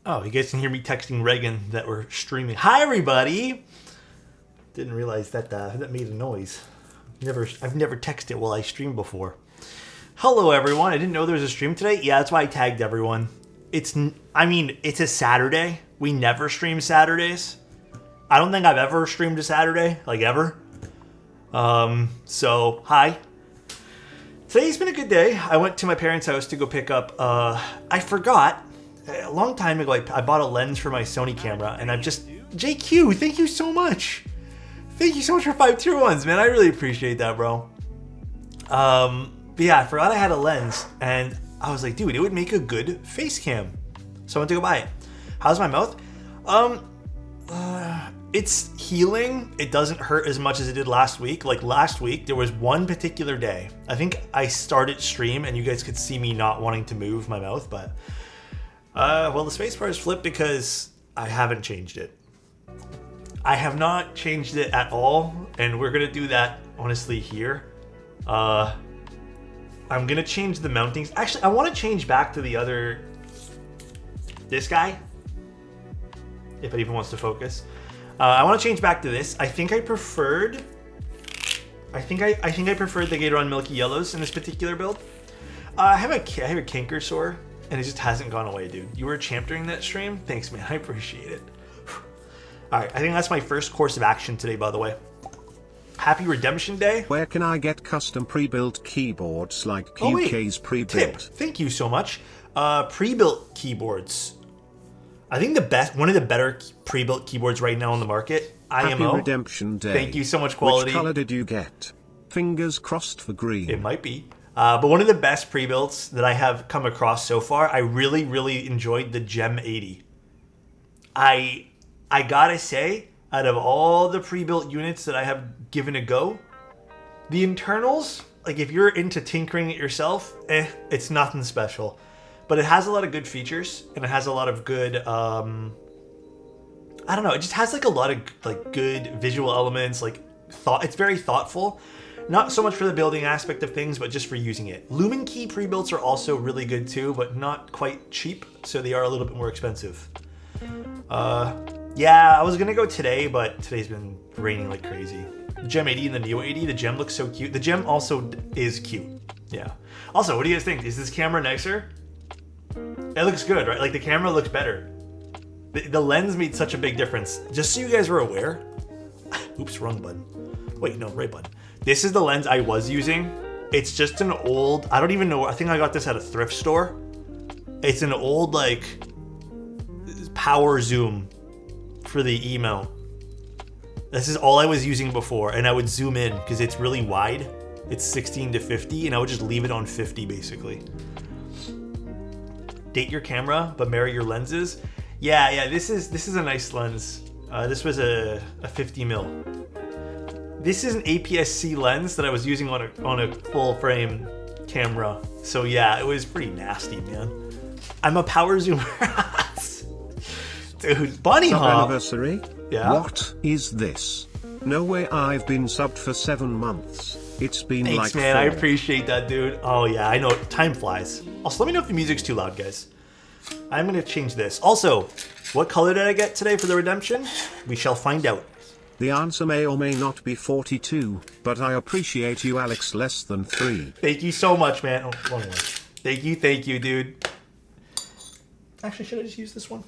Oh, you guys can hear me texting Reagan that we're streaming. Hi, everybody! Didn't realize that that made a noise. I've never texted while I streamed before. Hello, everyone. I didn't know there was a stream today. Yeah, that's why I tagged everyone. It's a Saturday. We never stream Saturdays. I don't think I've ever streamed a Saturday, like ever. So, hi. Today's been a good day. I went to my parents' house to go pick up, I forgot. A long time ago, I bought a lens for my Sony camera, and JQ, thank you so much. Thank you so much for 5 tier 1s, man. I really appreciate that, bro. But yeah, I forgot I had a lens, and I was like, dude, it would make a good face cam. So I went to go buy it. How's my mouth? It's healing. It doesn't hurt as much as it did last week. Like last week, there was one particular day. I think I started stream, and you guys could see me not wanting to move my mouth, but... well, the spacebar is flipped because I haven't changed it. I have not changed it at all, and we're gonna do that honestly here. I'm gonna change the mountings. Actually, I want to change back to this guy, if it even wants to focus. I want to change back to this. I think I preferred the Gateron Milky Yellows in this particular build. I have a canker sore. And it just hasn't gone away, dude. You were a champ during that stream? Thanks, man. I appreciate it. Alright, I think that's my first course of action today, by the way. Happy Redemption Day. Where can I get custom pre-built keyboards like QK's pre-built? Tip. Thank you so much. Pre-built keyboards. I think one of the better pre-built keyboards right now on the market. Happy Redemption Day. Thank you so much, quality. Which color did you get? Fingers crossed for green. It might be. But one of the best pre-builts that I have come across so far, I really, really enjoyed the Gem 80. I gotta say, out of all the pre-built units that I have given a go, the internals, like if you're into tinkering it yourself, it's nothing special. But it has a lot of good features, and it has a lot of good, I don't know, it just has like a lot of like good visual elements, like it's very thoughtful. Not so much for the building aspect of things, but just for using it. Lumen Key pre-builts are also really good too, but not quite cheap, so they are a little bit more expensive. Yeah, I was gonna go today, but today's been raining like crazy. The Gem 80 and the Neo 80, the Gem looks so cute. The Gem also is cute, yeah. Also, what do you guys think? Is this camera nicer? It looks good, right? Like the camera looks better. The lens made such a big difference. Just so you guys were aware. Oops, wrong button. Wait, no, right button. This is the lens I was using. It's just an old, I don't even know, I think I got this at a thrift store. It's an old like power zoom for the E-mount. This is all I was using before, and I would zoom in because it's really wide. It's 16 to 50, and I would just leave it on 50 basically. Date your camera, but marry your lenses. Yeah, this is a nice lens. This was a 50 mil. This is an APS-C lens that I was using on a full frame camera. So yeah, it was pretty nasty, man. I'm a power zoomer. Dude, bunny hop. Anniversary? Yeah. What is this? No way, I've been subbed for 7 months. It's been Thanks, like man. 4. I appreciate that, dude. Oh yeah, I know. Time flies. Also, let me know if the music's too loud, guys. I'm gonna change this. Also, what color did I get today for the redemption? We shall find out. The answer may or may not be 42, but I appreciate you, Alex, less than 3. Thank you so much, man. Oh, wrong one. Thank you, dude. Actually, should I just use this one?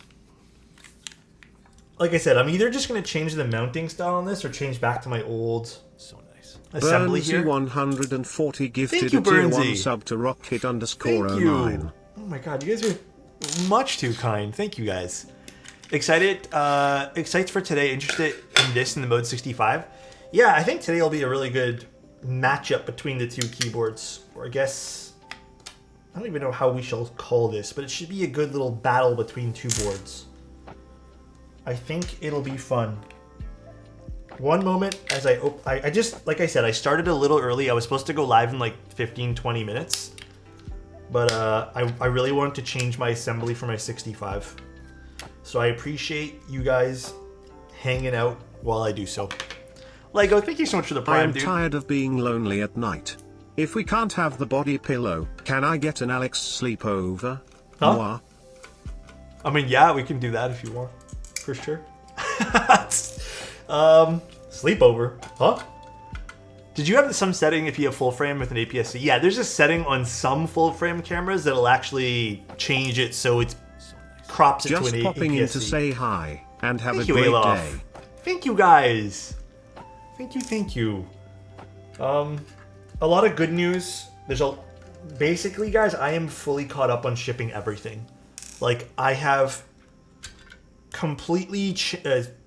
Like I said, I'm either just going to change the mounting style on this or change back to my old, so nice, assembly here. Burnsy140 gifted Thank you, a tier 1 Burnsy. sub to Thank you. rocket_09. Oh my god, you guys are much too kind. Thank you, guys. Excited for today. Interested in this in the Mode 65? Yeah, I think today will be a really good matchup between the two keyboards. Or I guess, I don't even know how we shall call this, but it should be a good little battle between two boards. I think it'll be fun. One moment as I just, like I said, I started a little early. I was supposed to go live in like 15-20 minutes. But I really wanted to change my assembly for my 65. So I appreciate you guys hanging out while I do so. Lego, thank you so much for the prime, dude. I'm tired of being lonely at night. If we can't have the body pillow, can I get an Alex sleepover? Huh? I mean, yeah, we can do that if you want, for sure. Sleepover, huh? Did you have some setting if you have full frame with an APS-C? Yeah, there's a setting on some full frame cameras that'll actually change it so it crops it Just to an popping APS-C. in to say hi and have Thank a you, great Alof. day. Thank you, guys. Thank you. A lot of good news. Basically, guys, I am fully caught up on shipping everything. Like, I have completely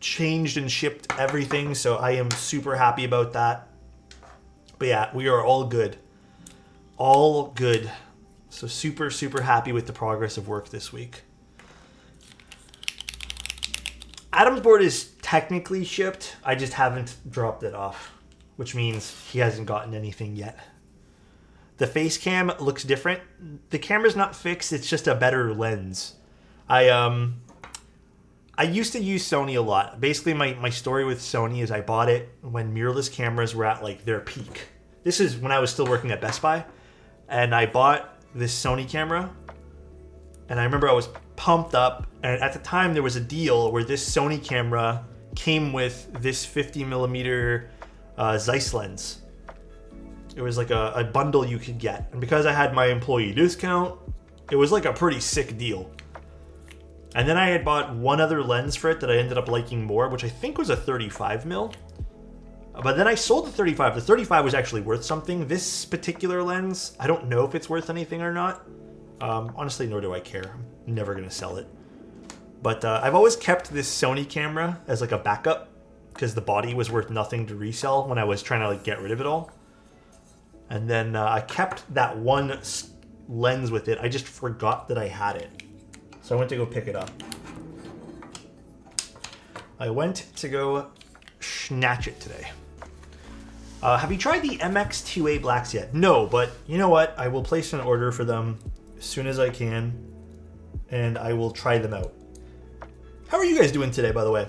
changed and shipped everything, so I am super happy about that. But yeah, we are all good. All good. So super, super happy with the progress of work this week. Adam's board is technically shipped. I just haven't dropped it off, which means he hasn't gotten anything yet. The face cam looks different. The camera's not fixed. It's just a better lens. I used to use Sony a lot. Basically, my story with Sony is I bought it when mirrorless cameras were at like their peak. This is when I was still working at Best Buy. And I bought this Sony camera. And I remember I was pumped up. And at the time, there was a deal where this Sony camera came with this 50mm Zeiss lens. It was like a bundle you could get. And because I had my employee discount, it was like a pretty sick deal. And then I had bought one other lens for it that I ended up liking more, which I think was a 35mm. But then I sold the 35. The 35 was actually worth something. This particular lens, I don't know if it's worth anything or not. Honestly, nor do I care. I'm never going to sell it. But I've always kept this Sony camera as like a backup because the body was worth nothing to resell when I was trying to like get rid of it all. And then I kept that one lens with it. I just forgot that I had it. So I went to go pick it up. I went to go snatch it today. Have you tried the MX2A Blacks yet? No, but you know what? I will place an order for them as soon as I can, and I will try them out. How are you guys doing today, by the way?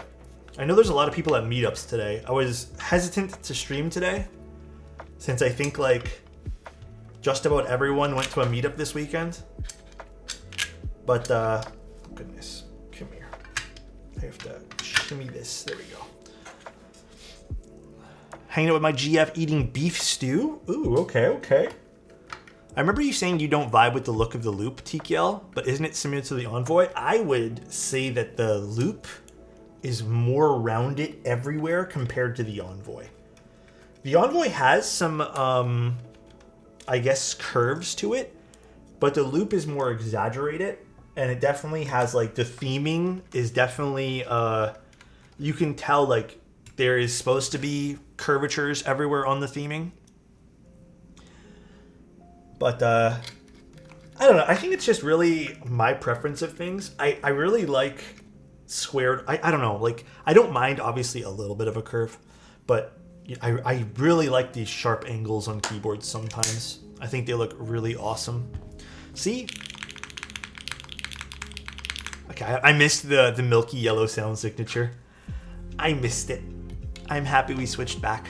I know there's a lot of people at meetups today. I was hesitant to stream today, since I think like just about everyone went to a meetup this weekend. But, goodness, come here. I have to shimmy this. There we go. Hanging out with my GF eating beef stew. Ooh, okay. I remember you saying you don't vibe with the look of the Loop, TKL, but isn't it similar to the Envoy? I would say that the Loop is more rounded everywhere compared to the Envoy. The Envoy has some, I guess, curves to it, but the Loop is more exaggerated. And it definitely has, like, the theming is definitely, you can tell, like, there is supposed to be curvatures everywhere on the theming. But, I don't know. I think it's just really my preference of things. I really like squared. I don't know. Like, I don't mind, obviously, a little bit of a curve. But I really like these sharp angles on keyboards sometimes. I think they look really awesome. See? Okay, I missed the milky yellow sound signature. I missed it. I'm happy we switched back.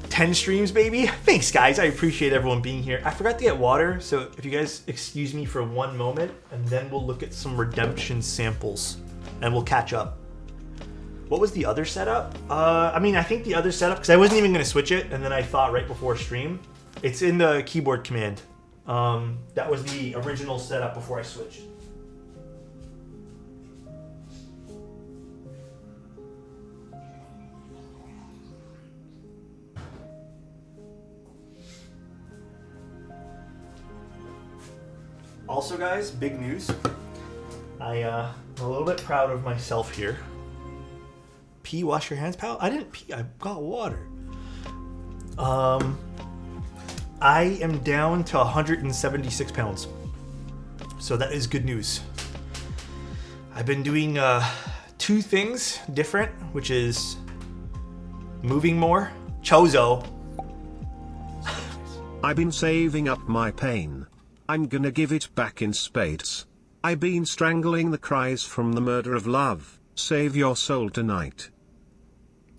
10 streams, baby. Thanks, guys. I appreciate everyone being here. I forgot to get water, so if you guys excuse me for one moment, and then we'll look at some redemption samples, and we'll catch up. What was the other setup? I think the other setup, because I wasn't even going to switch it, and then I thought right before stream. It's in the keyboard command. That was the original setup before I switched. Also, guys, big news. I'm a little bit proud of myself here. Pee, wash your hands, pal? I didn't pee, I got water. I am down to 176 pounds. So that is good news. I've been doing 2 things different, which is moving more. Chozo. I've been saving up my pain. I'm gonna give it back in spades. I've been strangling the cries from the murder of love. Save your soul tonight.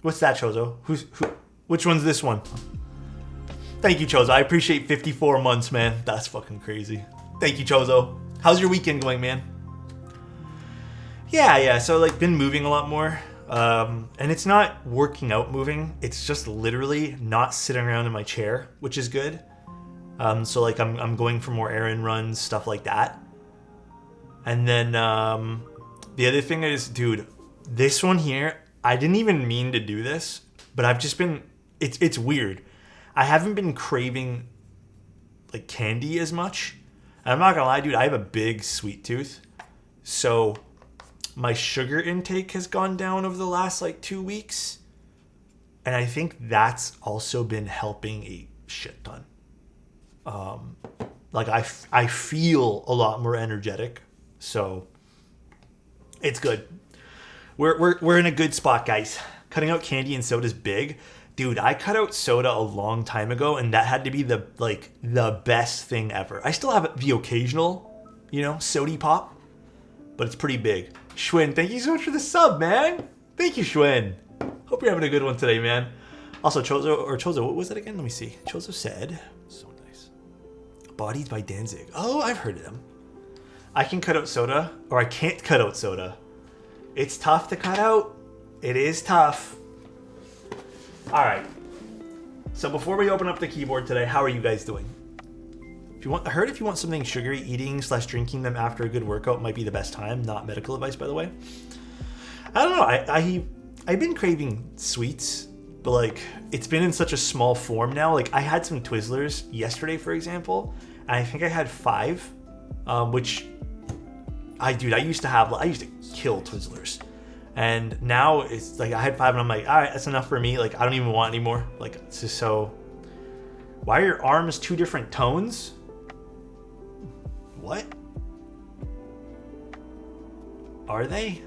What's that, Chozo? Who? Which one's this one? Thank you, Chozo. I appreciate 54 months, man. That's fucking crazy. Thank you, Chozo. How's your weekend going, man? Yeah. So like been moving a lot more. And it's not working out moving. It's just literally not sitting around in my chair, which is good. So like I'm going for more errand runs, stuff like that. And then the other thing is, dude, this one here, I didn't even mean to do this, but I've just been, it's weird. I haven't been craving like candy as much. And I'm not gonna lie, dude, I have a big sweet tooth. So my sugar intake has gone down over the last like 2 weeks. And I think that's also been helping a shit ton. Like I feel a lot more energetic. So it's good. We're in a good spot, guys. Cutting out candy and soda is big. Dude, I cut out soda a long time ago, and that had to be the best thing ever. I still have the occasional, sody pop, but it's pretty big. Schwinn, thank you so much for the sub, man. Thank you, Schwinn. Hope you're having a good one today, man. Also, Chozo, what was that again? Let me see. Chozo said, so nice. Bodies by Danzig. Oh, I've heard of them. I can cut out soda, or I can't cut out soda. It's tough to cut out. It is tough. All right. So before we open up the keyboard today, how are you guys doing? I heard if you want something sugary, eating/drinking them after a good workout might be the best time. Not medical advice, by the way. I don't know. I've been craving sweets, but like it's been in such a small form now. Like I had some Twizzlers yesterday, for example, and I think I had 5, which I used to kill Twizzlers. And now it's like I had 5 and I'm like, all right, that's enough for me. Like I don't even want any more. Like it's just so. Why are your arms 2 different tones? What? Are they?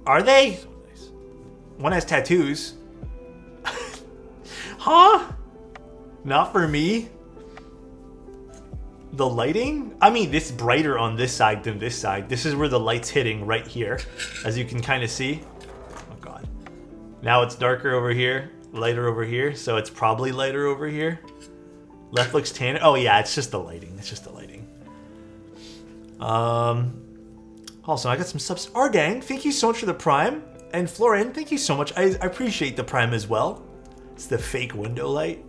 Are they? So nice. One has tattoos. Huh? Not for me. The lighting? I mean, it's brighter on this side than this side. This is where the light's hitting right here, as you can kind of see. Oh God. Now it's darker over here, lighter over here, so it's probably lighter over here. Left looks tan. Oh yeah, it's just the lighting. It's just the lighting. Also, I got some subs. Ardang, thank you so much for the Prime. And Florin, thank you so much. I appreciate the Prime as well. It's the fake window light.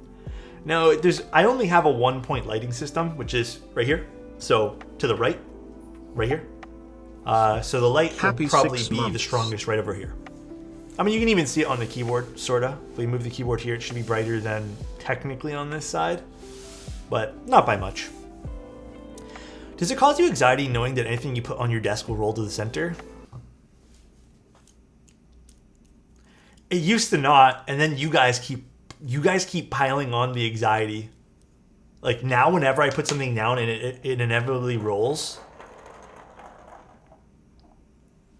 No, I only have a 1-point lighting system, which is right here. So to the right here. So the light will probably be the strongest right over here. I mean, you can even see it on the keyboard, sorta. If we move the keyboard here, it should be brighter than technically on this side, but not by much. Does it cause you anxiety knowing that anything you put on your desk will roll to the center? It used to not, and then you guys keep piling on the anxiety. Like now, whenever I put something down and it inevitably rolls,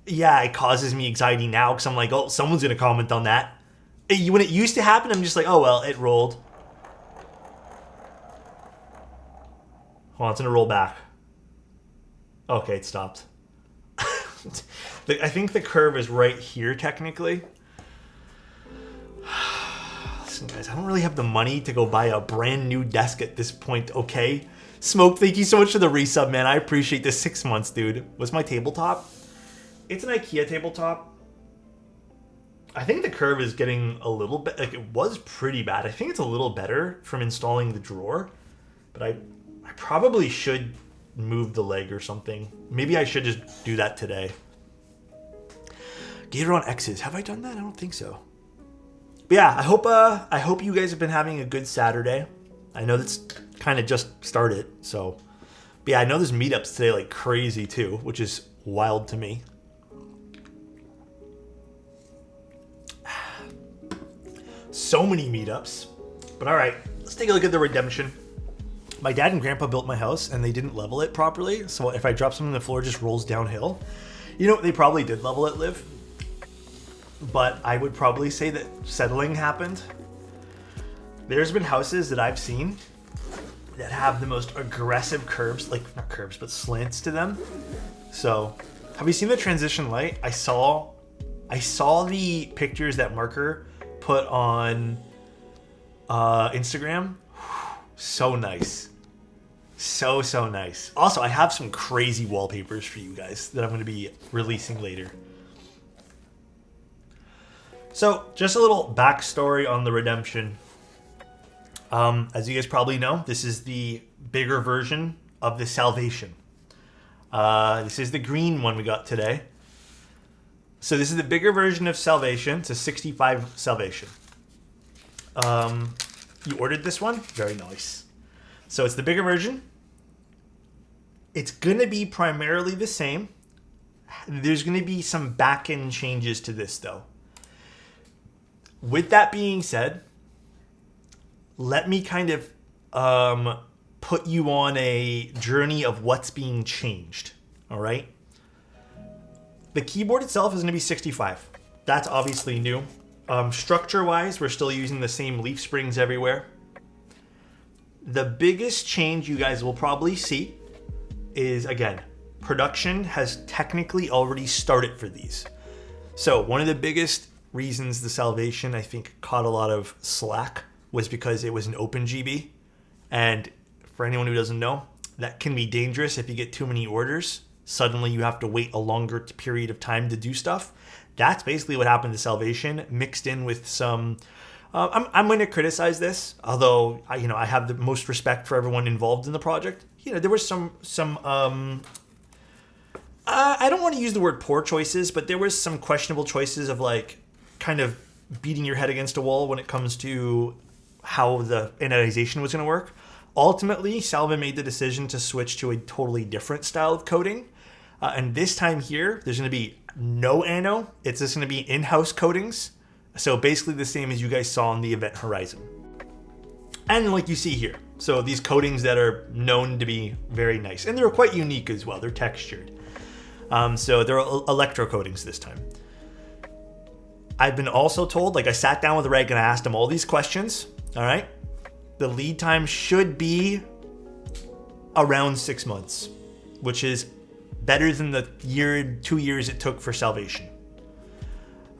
yeah, it causes me anxiety now because I'm like, oh, someone's gonna comment on that. When it used to happen, I'm just like, oh well, it rolled. Hold on, it's gonna roll back. Okay, it stopped. I think the curve is right here technically. Listen, guys, I don't really have the money to go buy a brand new desk at this point, okay? Smoke, thank you so much for the resub, man. I appreciate the 6 months, dude. What's my tabletop? It's an IKEA tabletop. I think the curve is getting a little bit, like it was pretty bad. I think it's a little better from installing the drawer, but I probably should move the leg or something. Maybe I should just do that today. Gator on X's. Have I done that? I don't think so. But yeah, I hope you guys have been having a good Saturday. I know that's kind of just started, so. But yeah, I know there's meetups today like crazy too, which is wild to me. So many meetups. But all right, let's take a look at the redemption. My dad and grandpa built my house and they didn't level it properly. So if I drop something on the floor, it just rolls downhill. You know, they probably did level it, Liv. But I would probably say that settling happened. There's been houses that I've seen that have the most aggressive curves, like not curves, but slants to them. So have you seen the transition light? I saw the pictures that Marker put on Instagram. So nice. So, so nice. Also, I have some crazy wallpapers for you guys that I'm going to be releasing later. So, just a little backstory on the Redemption. As you guys probably know, this is the bigger version of the Salvation. This is the green one we got today. So this is the bigger version of Salvation. It's a 65 Salvation. You ordered this one? Very nice. So it's the bigger version. It's going to be primarily the same. There's going to be some back-end changes to this, though. With that being said, let me kind of put you on a journey of what's being changed. All right? The keyboard itself is going to be 65. That's obviously new. Structure-wise, we're still using the same leaf springs everywhere. The biggest change you guys will probably see is, again, production has technically already started for these. So one of the biggest reasons the Salvation, I think, caught a lot of slack was because it was an open GB. And for anyone who doesn't know, that can be dangerous if you get too many orders. Suddenly you have to wait a longer period of time to do stuff. That's basically what happened to Salvation, mixed in with some... I'm going to criticize this, although I have the most respect for everyone involved in the project. There was some I don't want to use the word poor choices, but there was some questionable choices of like kind of beating your head against a wall when it comes to how the anodization was going to work. Ultimately, Salva made the decision to switch to a totally different style of coating. And this time here, there's going to be no ano. It's just going to be in-house coatings. So basically the same as you guys saw on the Event Horizon. And like you see here. So these coatings that are known to be very nice. And they're quite unique as well. They're textured. So they're electro coatings this time. I've been also told, like I sat down with Reg and I asked him all these questions. All right. The lead time should be around 6 months, which is better than the 2 years it took for Salvation.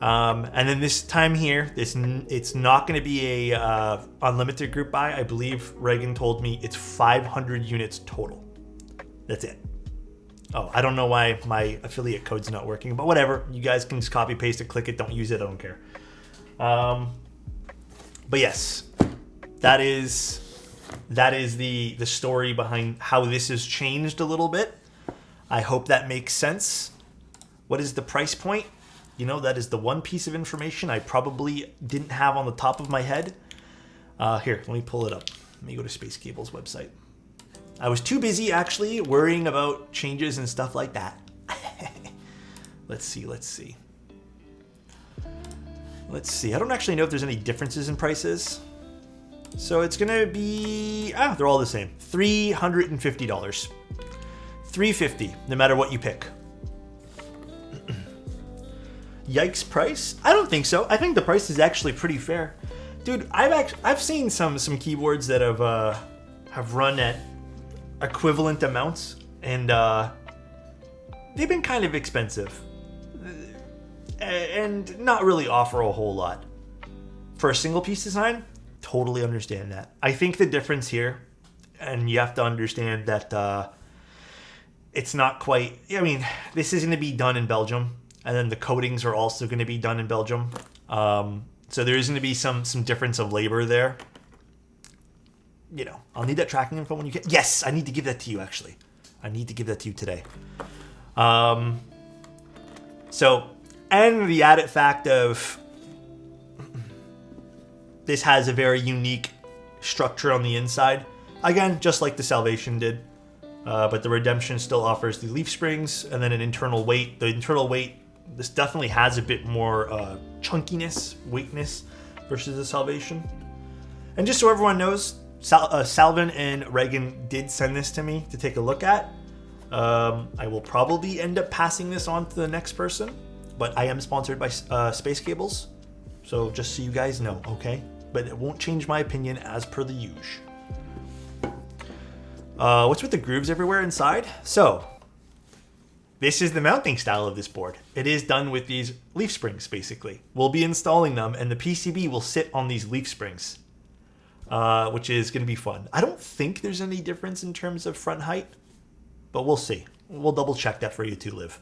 And then this time here, it's not going to be a unlimited group buy. I believe Reagan told me it's 500 units total. That's it. Oh, I don't know why my affiliate code's not working, but whatever. You guys can just copy paste it, click it, don't use it, I don't care. But yes, that is the story behind how this has changed a little bit. I hope that makes sense. What is the price point? That is the one piece of information I probably didn't have on the top of my head. Here, let me pull it up. Let me go to Space Cable's website. I was too busy actually worrying about changes and stuff like that. Let's see. I don't actually know if there's any differences in prices. So it's going to be, they're all the same. $350. $350, no matter what you pick. Yikes price? I don't think so. I think the price is actually pretty fair. Dude, I've seen some keyboards that have run at equivalent amounts, and they've been kind of expensive and not really offer a whole lot. For a single piece design, totally understand that. I think the difference here, and you have to understand that it's not quite, this is going to be done in Belgium. And then the coatings are also going to be done in Belgium. So there is going to be some difference of labor there. I'll need that tracking info when you get... Yes, I need to give that to you, actually. I need to give that to you today. So, and the added fact of... This has a very unique structure on the inside. Again, just like the Salvation did. But the Redemption still offers the leaf springs and then an internal weight. The internal weight... This definitely has a bit more chunkiness, weightness versus the Salvation. And just so everyone knows, Salvin and Reagan did send this to me to take a look at. I will probably end up passing this on to the next person, but I am sponsored by Space Cables, so just so you guys know, okay? But it won't change my opinion as per the usual. What's with the grooves everywhere inside? So... This is the mounting style of this board. It is done with these leaf springs, basically. We'll be installing them, and the PCB will sit on these leaf springs. which is going to be fun. I don't think there's any difference in terms of front height, but we'll see. We'll double check that for you too, Liv.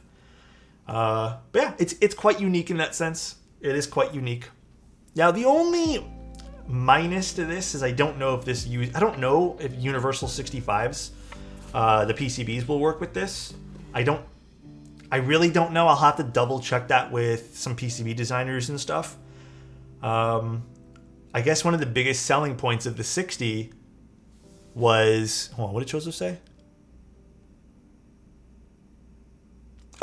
But yeah, it's quite unique in that sense. It is quite unique. Now, the only minus to this is I don't know if Universal 65s, the PCBs will work with this. I really don't know. I'll have to double check that with some PCB designers and stuff. I guess one of the biggest selling points of the 60 was... Hold on, what did Chozo say?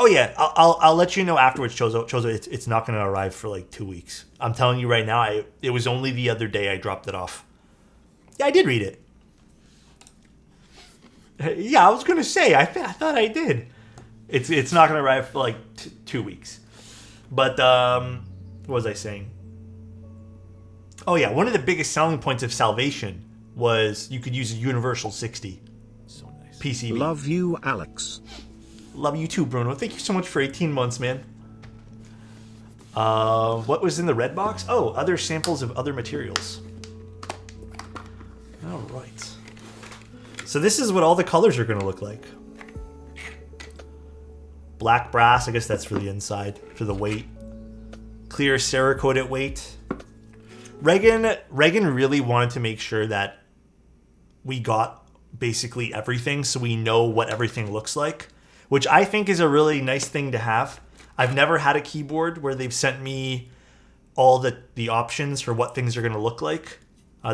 Oh yeah, I'll let you know afterwards, Chozo. It's not going to arrive for like 2 weeks. I'm telling you right now, it was only the other day I dropped it off. Yeah, I did read it. Yeah, I was going to say, I thought I did. It's not going to arrive for like 2 weeks. But, what was I saying? Oh yeah, one of the biggest selling points of Salvation was you could use a Universal 60. So nice. PCB. Love you, Alex. Love you too, Bruno. Thank you so much for 18 months, man. What was in the red box? Oh, other samples of other materials. All right. So this is what all the colors are going to look like. Black brass, I guess that's for the inside, for the weight. Clear Cerakote weight. Reagan really wanted to make sure that we got basically everything so we know what everything looks like, which I think is a really nice thing to have. I've never had a keyboard where they've sent me all the options for what things are going to look like.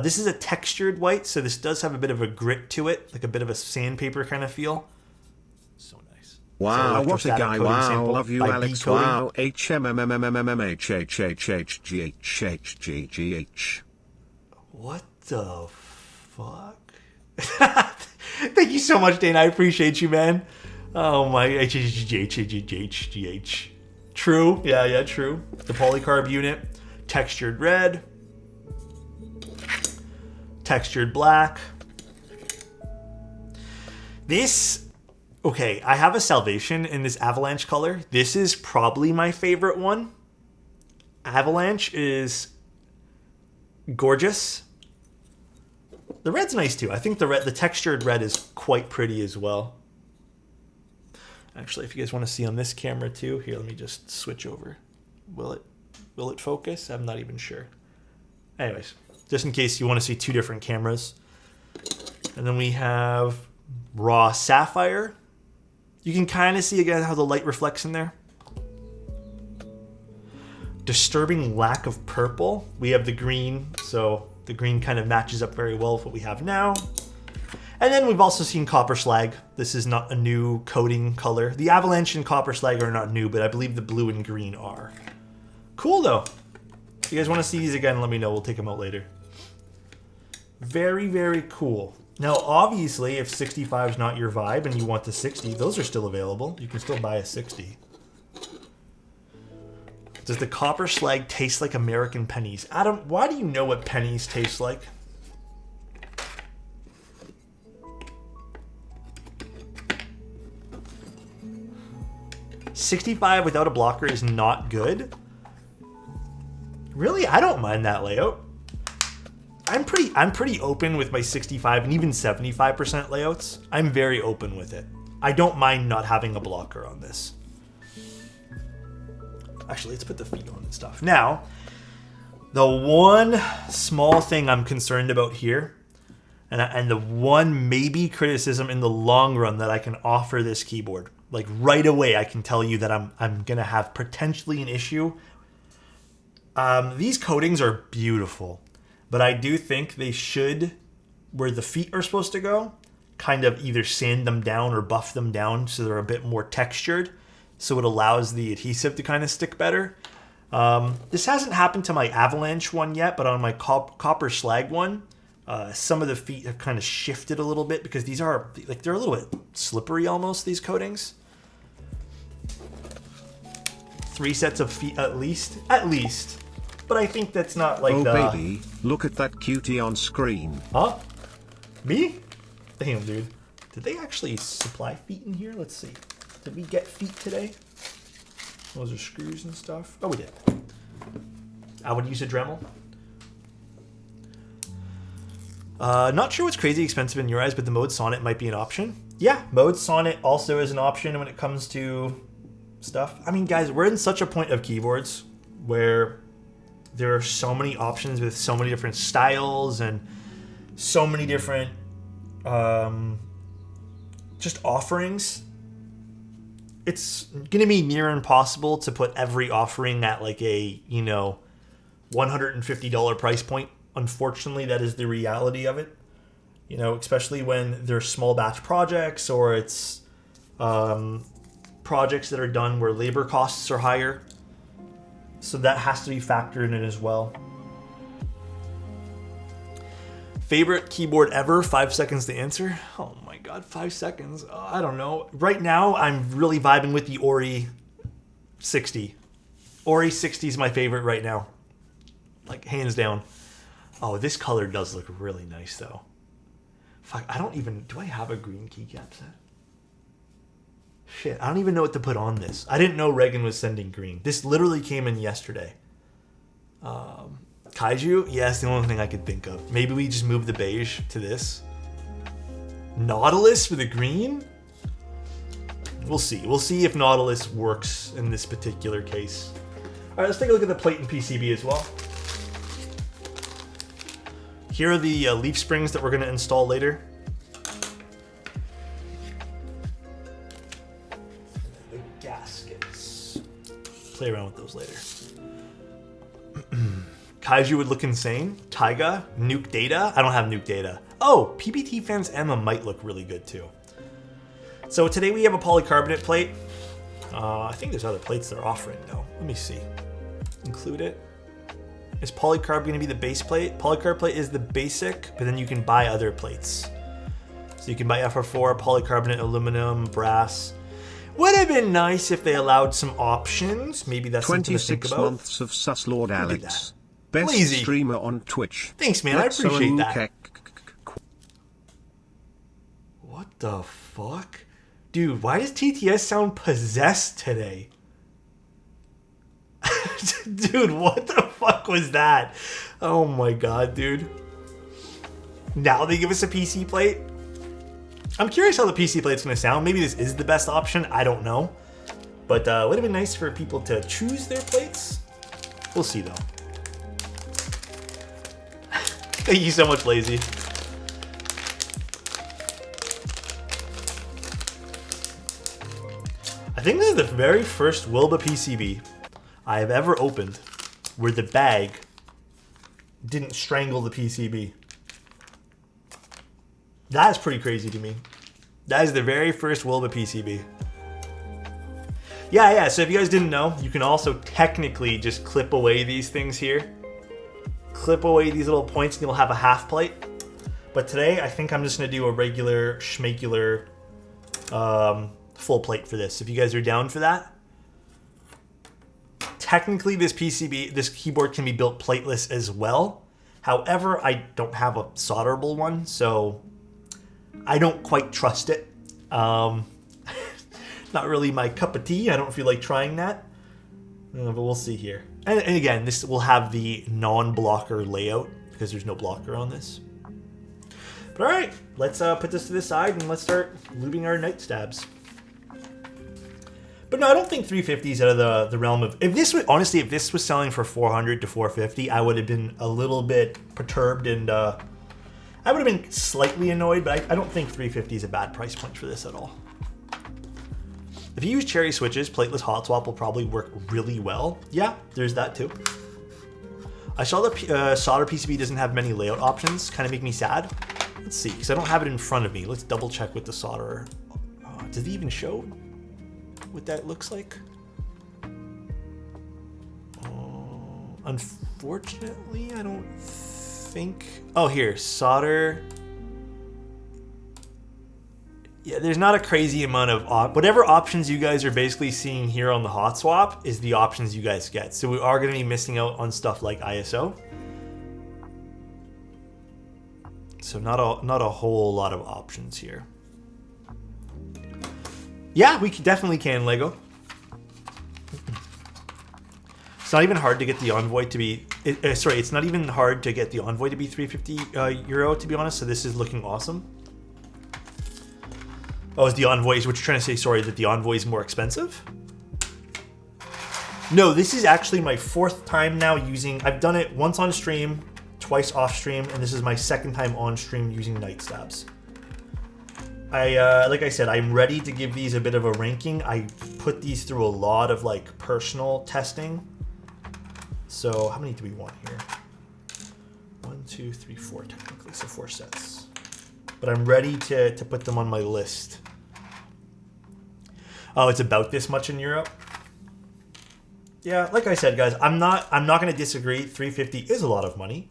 This is a textured white, so this does have a bit of a grit to it, like a bit of a sandpaper kind of feel. So nice. Wow, what a guy. Wow, love you, Alex. Wow, HMMMMMMHHHHGHHGH. What the fuck? Thank you so much, Dane. I appreciate you, man. Oh my, HHHHHGH. True, yeah, true. The polycarb unit, textured red, textured black. This, okay, I have a Salvation in this Avalanche color. This is probably my favorite one. Avalanche is gorgeous. The red's nice too. I think the textured red is quite pretty as well. Actually, if you guys want to see on this camera too, here, let me just switch over. Will it focus? I'm not even sure. Anyways, just in case you want to see two different cameras. And then we have raw sapphire. You can kind of see again how the light reflects in there. Disturbing lack of purple. We have the green, so the green kind of matches up very well with what we have now. And then we've also seen copper slag. This is not a new coating color. The Avalanche and copper slag are not new, but I believe the blue and green are. Cool though. If you guys want to see these again, let me know. We'll take them out later. Very, very cool. Now, obviously, if 65 is not your vibe and you want the 60, those are still available. You can still buy a 60. Does the copper slag taste like American pennies? Adam, why do you know what pennies taste like? $65 without a blocker is not good. Really, I don't mind that layout. I'm pretty open with my 65 and even 75% layouts. I'm very open with it. I don't mind not having a blocker on this. Actually, let's put the feet on and stuff. Now, the one small thing I'm concerned about here, and the one maybe criticism in the long run that I can offer this keyboard, like right away I can tell you that I'm gonna have potentially an issue. These coatings are beautiful, but I do think they should, where the feet are supposed to go, kind of either sand them down or buff them down so they're a bit more textured, so it allows the adhesive to kind of stick better. This hasn't happened to my Avalanche one yet, but on my copper slag one, some of the feet have kind of shifted a little bit because these are, like, they're a little bit slippery almost, these coatings. 3 sets of feet at least. But I think that's not like baby, look at that cutie on screen. Huh? Me? Damn, dude. Did they actually supply feet in here? Let's see. Did we get feet today? Those are screws and stuff. Oh, we did. I would use a Dremel. Not sure what's crazy expensive in your eyes, but the Mode Sonnet might be an option. Yeah, Mode Sonnet also is an option when it comes to stuff. I mean, guys, we're in such a point of keyboards where there are so many options with so many different styles and so many different just offerings. It's going to be near impossible to put every offering at like a, you know, $150 price point. Unfortunately, that is the reality of it. You know, especially when they're small batch projects or it's projects that are done where labor costs are higher. So that has to be factored in as well. Favorite keyboard ever? 5 seconds to answer. Oh my god, 5 seconds. I don't know. Right now, I'm really vibing with the Ori 60. Ori 60 is my favorite right now. Like, hands down. Oh, this color does look really nice, though. Fuck, I don't even... Do I have a green keycap set? Shit, I don't even know what to put on this. I didn't know Reagan was sending green. This literally came in yesterday. Kaiju? Yeah, it's the only thing I could think of. Maybe we just move the beige to this. Nautilus for the green? We'll see. We'll see if Nautilus works in this particular case. All right, let's take a look at the plate and PCB as well. Here are the leaf springs that we're going to install later. The gaskets. Play around with those later. Kaiju would look insane. Taiga, Nuke Data. I don't have Nuke Data. Oh, PBT Fans Emma might look really good too. So today we have a polycarbonate plate. I think there's other plates they're offering though. Let me see. Include it. Is polycarb going to be the base plate? Polycarb plate is the basic, but then you can buy other plates. So you can buy FR4, polycarbonate, aluminum, brass. Would have been nice if they allowed some options. Maybe that's something to think about. 26 months of Sus Lord Alex. Best Lazy. streamer on Twitch. Thanks, man. I appreciate that. What the fuck? Dude, why does TTS sound possessed today? Dude, what the fuck was that? Oh my god, dude. Now they give us a PC plate? I'm curious how the PC plate's gonna sound. Maybe this is the best option. I don't know. But would have been nice for people to choose their plates. We'll see, though. Thank you so much, Lazy. I think this is the very first Wilba PCB I have ever opened where the bag didn't strangle the PCB. That is pretty crazy to me. That is the very first Wilba PCB. Yeah, so if you guys didn't know, you can also technically just clip away these things here. Clip away these little points and you'll have a half plate. But today, I think I'm just gonna do a regular schmacular full plate for this. If you guys are down for that. Technically, this PCB, this keyboard can be built plateless as well. However, I don't have a solderable one, so I don't quite trust it. Not really my cup of tea. I don't feel like trying that. But we'll see here. And again, this will have the non-blocker layout because there's no blocker on this. But all right, let's put this to the side and let's start lubing our night stabs. But no, I don't think 350 is out of the realm of... If this was, honestly, if this was selling for 400 to 450, I would have been a little bit perturbed and I would have been slightly annoyed, but I don't think 350 is a bad price point for this at all. If you use cherry switches, plateless hot swap will probably work really well. Yeah, there's that too. I saw the solder PCB doesn't have many layout options. Kind of make me sad. Let's see, because I don't have it in front of me. Let's double check with the solder. Does it even show what that looks like? Unfortunately, I don't think... Oh, here, solder... Yeah, there's not a crazy amount of... Whatever options you guys are basically seeing here on the hot swap is the options you guys get. So we are going to be missing out on stuff like ISO. So not a whole lot of options here. Yeah, we definitely can, Lego. It's not even hard to get the Envoy to be... Sorry, it's not even hard to get the Envoy to be 350 euro, to be honest. So this is looking awesome. Oh, is the Envoy, is what you're trying to say, sorry, that the Envoy is more expensive? No, this is actually my 4th time now using, I've done it once on stream, twice off stream, and this is my 2nd time on stream using Night Stabs. Like I said, I'm ready to give these a bit of a ranking. I put these through a lot of like personal testing. So how many do we want here? 1, 2, 3, 4 technically, so 4 sets. But I'm ready to put them on my list. Oh, it's about this much in Europe. Yeah, like I said, guys, I'm not going to disagree. 350 is a lot of money,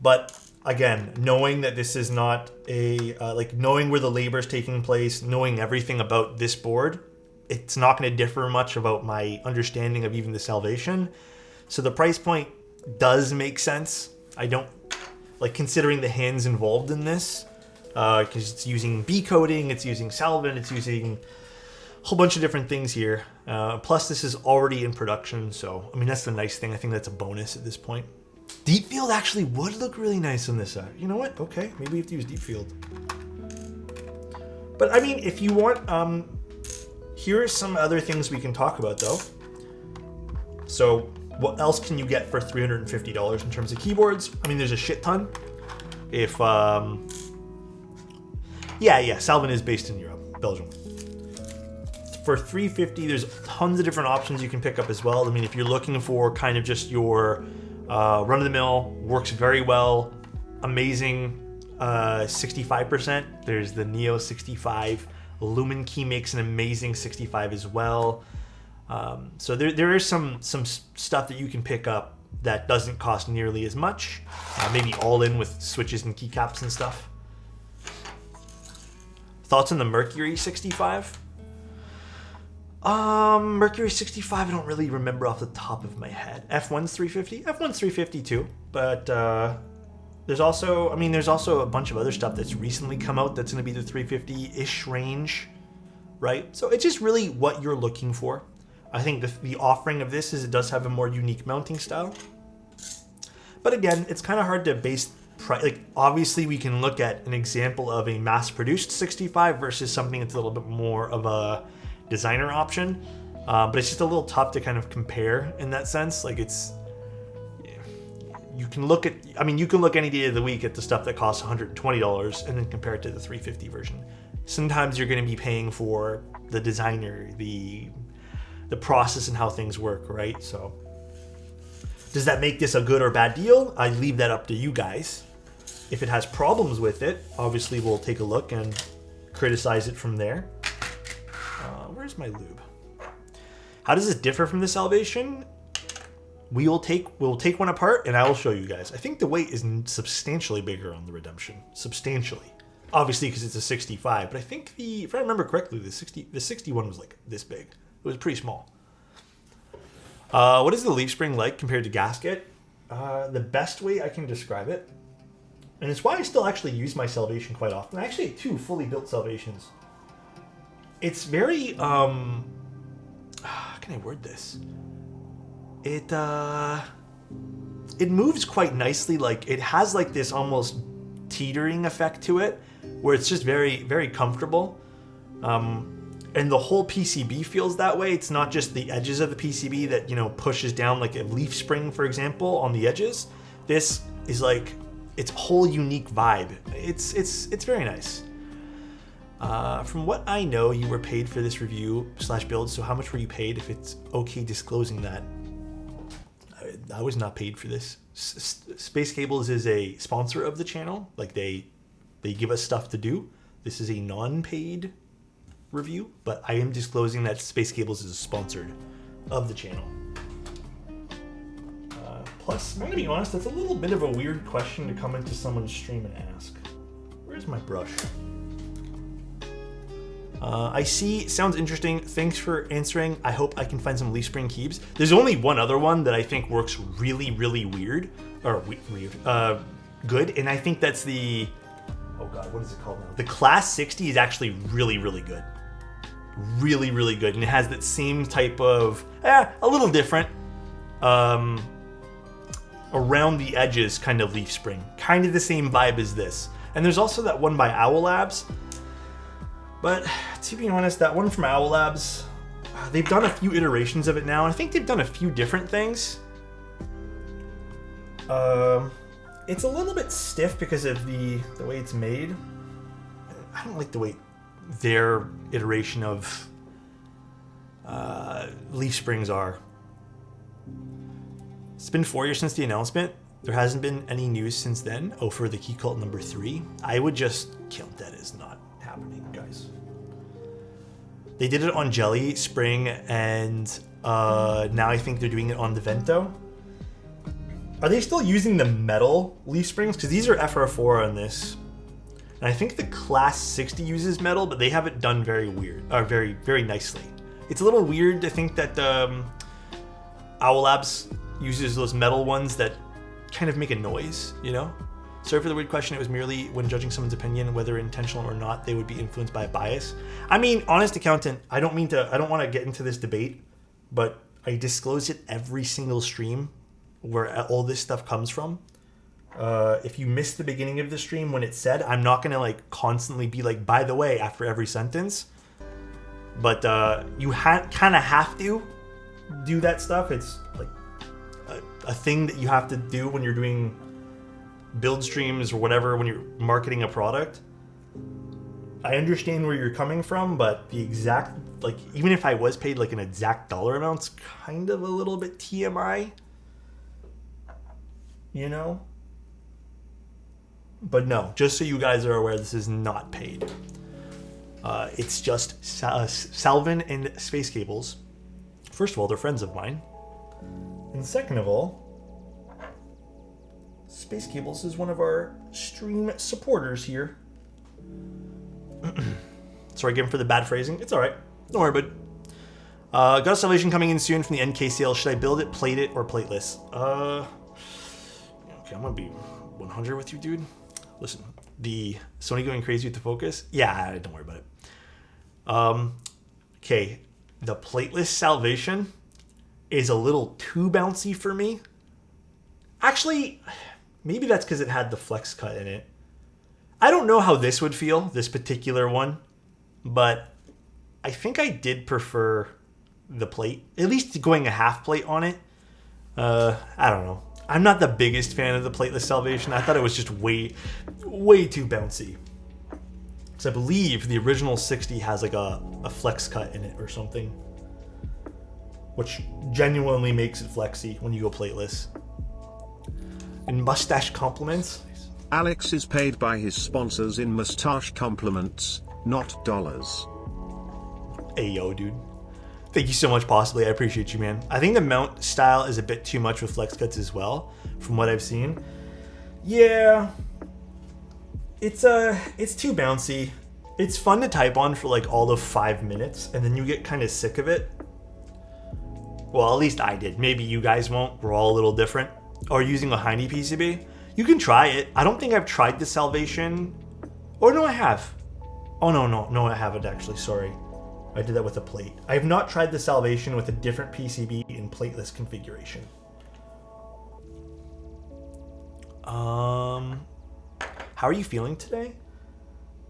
but again, knowing that this is not a knowing where the labor is taking place, knowing everything about this board, it's not going to differ much about my understanding of even the Salvation. So the price point does make sense. I don't like considering the hands involved in this, because it's using B coding, it's using Salvin, it's using a whole bunch of different things here. Plus, this is already in production, so I mean that's the nice thing. I think that's a bonus at this point. Deep field actually would look really nice on this side. You know what? Okay, maybe we have to use deep field. But I mean, if you want, here are some other things we can talk about though. So what else can you get for $350 in terms of keyboards? I mean, there's a shit ton. If yeah, Salvin is based in Europe, Belgium. For $350, there's tons of different options you can pick up as well. I mean, if you're looking for kind of just your run-of-the-mill, works very well, amazing 65%. There's the Neo 65. Lumen Key makes an amazing 65 as well. So there is some stuff that you can pick up that doesn't cost nearly as much. Maybe all in with switches and keycaps and stuff. Thoughts on the Mercury 65? Mercury 65, I don't really remember off the top of my head. F1's 350? F1's 350 too, but there's also a bunch of other stuff that's recently come out that's going to be the 350-ish range, right? So it's just really what you're looking for. I think the offering of this is it does have a more unique mounting style. But again, it's kind of hard to base price. Like, obviously we can look at an example of a mass-produced 65 versus something that's a little bit more of a designer option, but it's just a little tough to kind of compare in that sense. Like you can look any day of the week at the stuff that costs $120 and then compare it to the 350 version. Sometimes you're going to be paying for the designer, the process and how things work, right? So does that make this a good or bad deal? I leave that up to you guys. If it has problems with it, obviously we'll take a look and criticize it from there. Where's my lube? How does it differ from the Salvation? We'll take one apart and I will show you guys. I think the weight is substantially bigger on the Redemption. Substantially. Obviously because it's a 65, but I think if I remember correctly, the 61 was like this big. It was pretty small. What is the leaf spring like compared to gasket? The best way I can describe it, and it's why I still actually use my Salvation quite often. I actually have 2 fully built Salvations. It's very, how can I word this? It moves quite nicely. Like, it has like this almost teetering effect to it, where it's just very, very comfortable. And the whole PCB feels that way. It's not just the edges of the PCB that, you know, pushes down like a leaf spring, for example, on the edges. This is like its whole unique vibe. It's very nice. From what I know, you were paid for this review / build, so how much were you paid, if it's okay disclosing that? I was not paid for this. Space Cables is a sponsor of the channel. Like, they give us stuff to do. This is a non-paid review, but I am disclosing that Space Cables is sponsored of the channel. Plus, I'm going to be honest, that's a little bit of a weird question to come into someone's stream and ask. Where's my brush? I see. Sounds interesting. Thanks for answering. I hope I can find some leaf spring keys. There's only one other one that I think works really, really weird. Or good. And I think that's the... Oh god, what is it called now? The Class 60 is actually really, really good. Really, really good. And it has that same type of... a little different. around the edges kind of leaf spring. Kind of the same vibe as this. And there's also that one by Owl Labs. But to be honest, that one from Owl Labs, they've done a few iterations of it now. And I think they've done a few different things. It's a little bit stiff because of the way it's made. I don't like the way their iteration of leaf springs are. It's been 4 years since the announcement. There hasn't been any news since then. Oh, for the key cult number 3. I would just count that as not happening, guys. They did it on Jelly Spring, and now I think they're doing it on the Vento. Are they still using the metal leaf springs? Because these are FR4 on this. And I think the Class 60 uses metal, but they have it done very weird, or very, very nicely. It's a little weird to think that Owl Labs uses those metal ones that kind of make a noise, you know? Sorry for the weird question. It was merely when judging someone's opinion, whether intentional or not, they would be influenced by a bias. I mean, honest accountant, I don't want to get into this debate, but I disclose it every single stream where all this stuff comes from. If you missed the beginning of the stream when it said, I'm not going to like constantly be like, by the way, after every sentence, but you kind of have to do that stuff. It's like a thing that you have to do when you're doing build streams or whatever, when you're marketing a product. I understand where you're coming from, but the exact, like, even if I was paid like an exact dollar amount's kind of a little bit TMI, you know? But no, just so you guys are aware, this is not paid. It's just Salvin and Space Cables. First of all, they're friends of mine. And second of all, Space Cables is one of our stream supporters here. Sorry again for the bad phrasing. It's alright. Don't worry, bud. Got a Salvation coming in soon from the NK sale. Should I build it, plate it, or plateless? Okay, I'm gonna be 100 with you, dude. Listen, the Sony going crazy with the focus? Yeah, don't worry about it. Okay, the plateless Salvation is a little too bouncy for me. Actually, maybe that's because it had the flex cut in it. I don't know how this would feel, this particular one, but I think I did prefer the plate, at least going a half plate on it. I don't know. I'm not the biggest fan of the plateless Salvation. I thought it was just way too bouncy. Because I believe the original 60 has like a flex cut in it or something, which genuinely makes it flexy when you go plateless. And mustache compliments. Alex is paid by his sponsors in mustache compliments, not dollars. Hey, yo, dude. Thank you so much, Possibly. I appreciate you, man. I think the mount style is a bit too much with flex cuts as well, from what I've seen. Yeah. It's too bouncy. It's fun to type on for like all of 5 minutes, and then you get kind of sick of it. Well, at least I did. Maybe you guys won't. We're all a little different. Or using a Hiney PCB. You can try it. I don't think I've tried the Salvation. Or no, I have. Oh, no, I haven't actually. Sorry. I did that with a plate. I have not tried the Salvation with a different PCB in plateless configuration. How are you feeling today?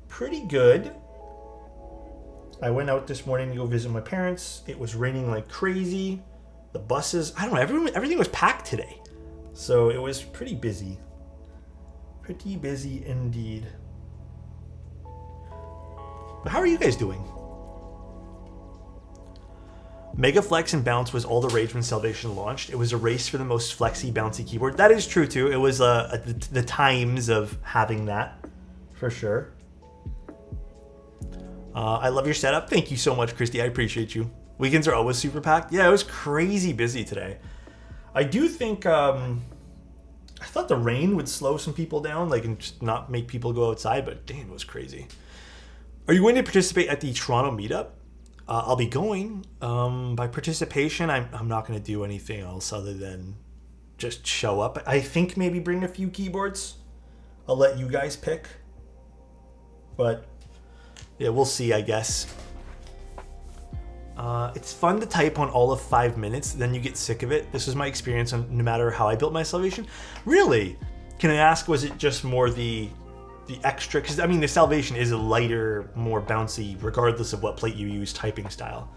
Pretty good. I went out this morning to go visit my parents. It was raining like crazy. The buses, I don't know, everything was packed today. So it was pretty busy. Pretty busy indeed. But how are you guys doing? Mega Flex and Bounce was all the rage when Salvation launched. It was a race for the most flexy, bouncy keyboard. That is true too. It was the times of having that, for sure. I love your setup. Thank you so much, Christy. I appreciate you. Weekends are always super packed. Yeah, it was crazy busy today. I do think I thought the rain would slow some people down, like, and just not make people go outside, but damn, it was crazy. Are you going to participate at the Toronto meetup? I'll be going. By participation, I'm not going to do anything else other than just show up. I think maybe bring a few keyboards. I'll let you guys pick. But yeah, we'll see, I guess. It's fun to type on all of 5 minutes, then you get sick of it. This was my experience on no matter how I built my Salvation. Really? Can I ask, was it just more the extra? Because, I mean, the Salvation is a lighter, more bouncy, regardless of what plate you use, typing style.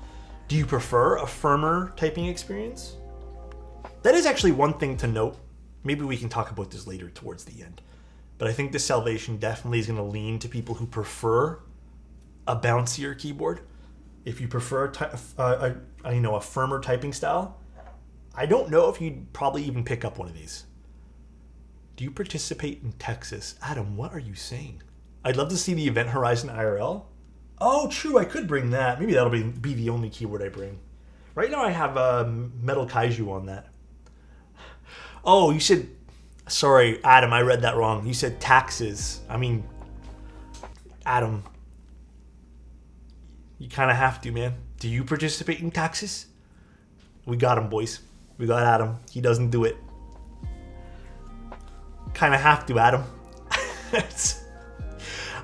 Do you prefer a firmer typing experience? That is actually one thing to note. Maybe we can talk about this later towards the end. But I think the Salvation definitely is going to lean to people who prefer a bouncier keyboard. If you prefer a firmer typing style, I don't know if you'd probably even pick up one of these. Do you participate in Texas? Adam, what are you saying? I'd love to see the Event Horizon IRL. Oh, true, I could bring that. Maybe that'll be the only keyboard I bring. Right now I have Metal Kaiju on that. Oh, you said... Sorry, Adam, I read that wrong. You said taxes. I mean, Adam, you kind of have to, man. Do you participate in taxes? We got him, boys. We got Adam. He doesn't do it. Kind of have to, Adam.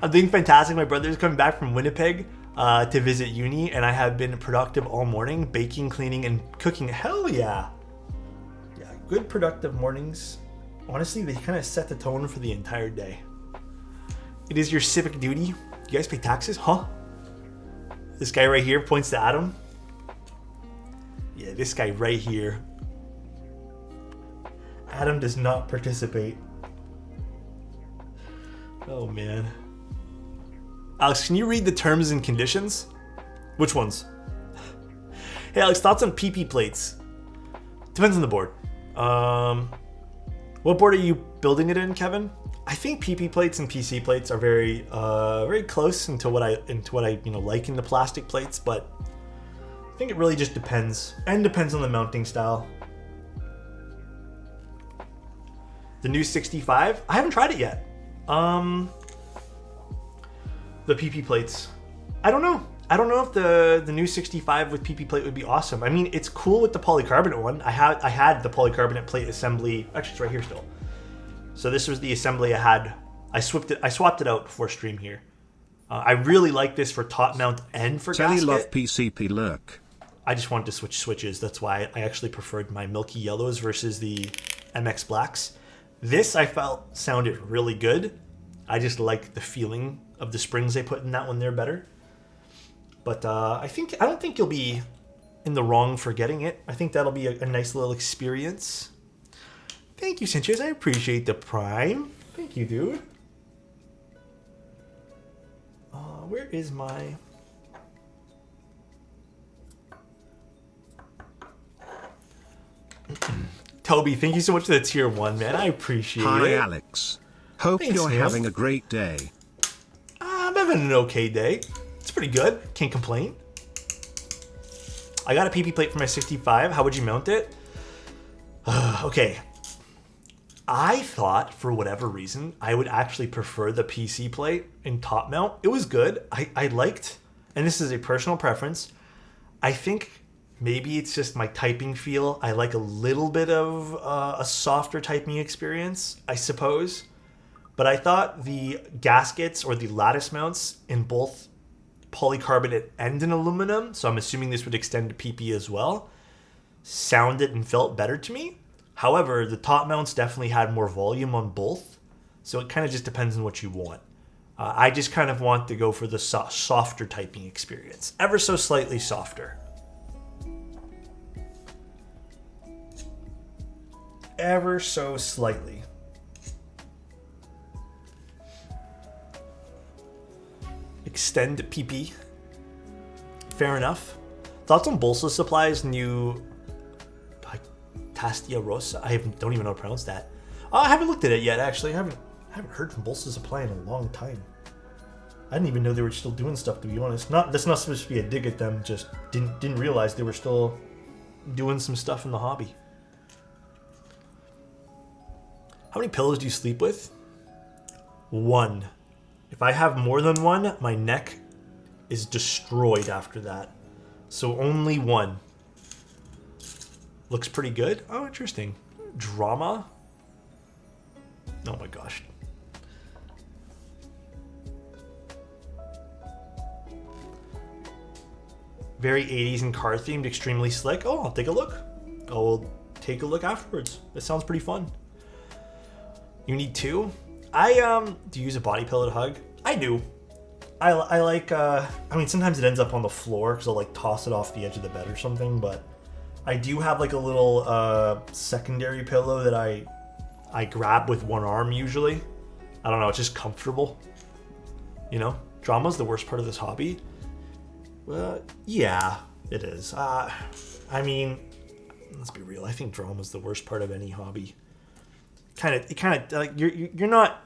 I'm doing fantastic. My brother's coming back from Winnipeg to visit uni, and I have been productive all morning, baking, cleaning, and cooking. Hell yeah. Yeah, good productive mornings. Honestly, they kind of set the tone for the entire day. It is your civic duty. You guys pay taxes? Huh? This guy right here points to Adam. Yeah, this guy right here. Adam does not participate. Oh, man. Alex, can you read the terms and conditions? Which ones? Hey, Alex, thoughts on PP plates? Depends on the board. What board are you building it in, Kevin? I think PP plates and PC plates are very close into what I like in the plastic plates, but I think it really just depends, and depends on the mounting style. The new 65, I haven't tried it yet. The PP plates, I don't know. I don't know if the new 65 with PP plate would be awesome. I mean, it's cool with the polycarbonate one. I had the polycarbonate plate assembly. Actually, it's right here still. So this was the assembly I had. I swapped it out before stream here. I really like this for top mount and for gasket. Love PCP lurk. I just wanted to switch switches. That's why I actually preferred my milky yellows versus the MX blacks. This I felt sounded really good. I just like the feeling of the springs they put in that one there better. But I don't think you'll be in the wrong for getting it. I think that'll be a nice little experience. Thank you, Sanchez. I appreciate the prime. Thank you, dude. Where is my... Toby, thank you so much for the tier 1, man. I appreciate it. Hi, Alex. Hope Thanks, you're man. having a great day. I'm having an okay day. It's pretty good. Can't complain. I got a PP plate for my 65. How would you mount it? Okay. I thought, for whatever reason, I would actually prefer the PC plate in top mount. It was good. I liked, and this is a personal preference, I think maybe it's just my typing feel. I like a little bit of a softer typing experience, I suppose. But I thought the gaskets or the lattice mounts in both polycarbonate and in aluminum, so I'm assuming this would extend to PP as well, sounded and felt better to me. However, the top mounts definitely had more volume on both, so it kind of just depends on what you want. I just kind of want to go for the softer typing experience, ever so slightly softer. Ever so slightly. Extend PP. Fair enough. Thoughts on Bolsa Supply's new Tastia Rosa? Don't even know how to pronounce that. I haven't looked at it yet, actually. I haven't heard from Bolsa Supply in a long time. I didn't even know they were still doing stuff, to be honest. That's not supposed to be a dig at them, just didn't realize they were still doing some stuff in the hobby. How many pillows do you sleep with? 1. If I have more than 1, my neck is destroyed after that. So only 1. Looks pretty good. Oh, interesting. Drama? Oh my gosh. very 80s and car themed, extremely slick. Oh, I'll take a look. I'll take a look afterwards. That sounds pretty fun. You need two? Do you use a body pillow to hug? I do. I like, I mean, sometimes it ends up on the floor because I'll like toss it off the edge of the bed or something, but I do have like a little secondary pillow that I grab with one arm usually. I don't know, it's just comfortable. You know? Drama's the worst part of this hobby. Yeah, it is. I mean, let's be real. I think drama's the worst part of any hobby. Like you're not.